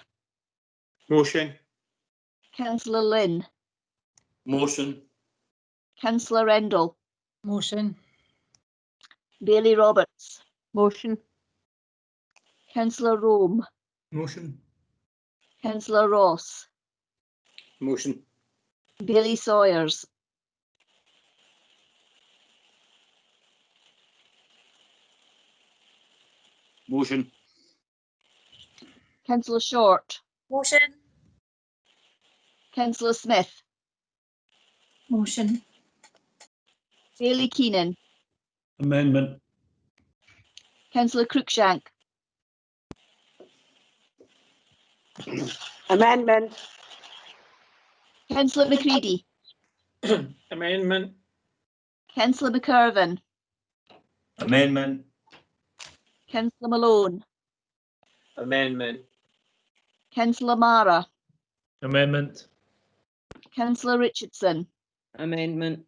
S19: Motion.
S13: Councillor Lynn.
S19: Motion.
S13: Councillor Rendell.
S15: Motion.
S13: Bailey Roberts.
S23: Motion.
S13: Councillor Rome.
S19: Motion.
S13: Councillor Ross.
S19: Motion.
S13: Bailey Sawyers.
S1: Motion.
S13: Councillor Short.
S24: Motion.
S13: Councillor Smith.
S24: Motion.
S13: Bailey Keenan.
S20: Amendment.
S13: Councillor Cruikshank.
S14: Amendment.
S13: Councillor McCready.
S18: Amendment.
S13: Councillor McIrvin.
S19: Amendment.
S13: Councillor Malone.
S2: Amendment.
S13: Councillor Mara.
S16: Amendment.
S13: Councillor Richardson.
S23: Amendment.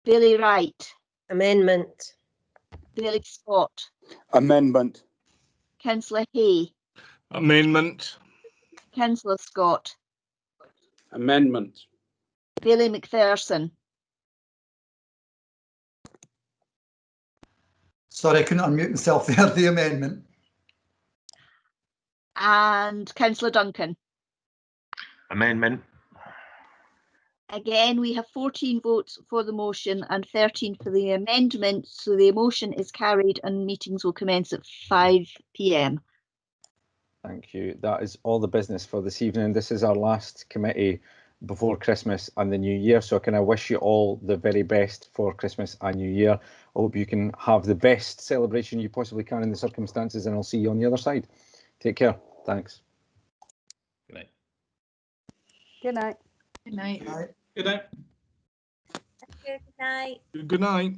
S13: Bailey Wright.
S23: Amendment.
S13: Bailey Scott.
S19: Amendment.
S13: Councillor Hay.
S9: Amendment.
S13: Councillor Scott.
S19: Amendment.
S13: Bailey McPherson.
S8: Sorry, I couldn't unmute myself there. The amendment.
S13: And Councillor Duncan.
S10: Amendment.
S13: Again, we have 14 votes for the motion and 13 for the amendment, so the motion is carried and meetings will commence at 5 p.m.
S21: Thank you. That is all the business for this evening. This is our last committee before Christmas and the New Year, so can I wish you all the very best for Christmas and New Year. I hope you can have the best celebration you possibly can in the circumstances, and I'll see you on the other side. Take care. Thanks.
S16: Good night.
S23: Good night.
S15: Good night.
S8: Aye.
S19: Good night.
S24: Good night.
S9: Good night.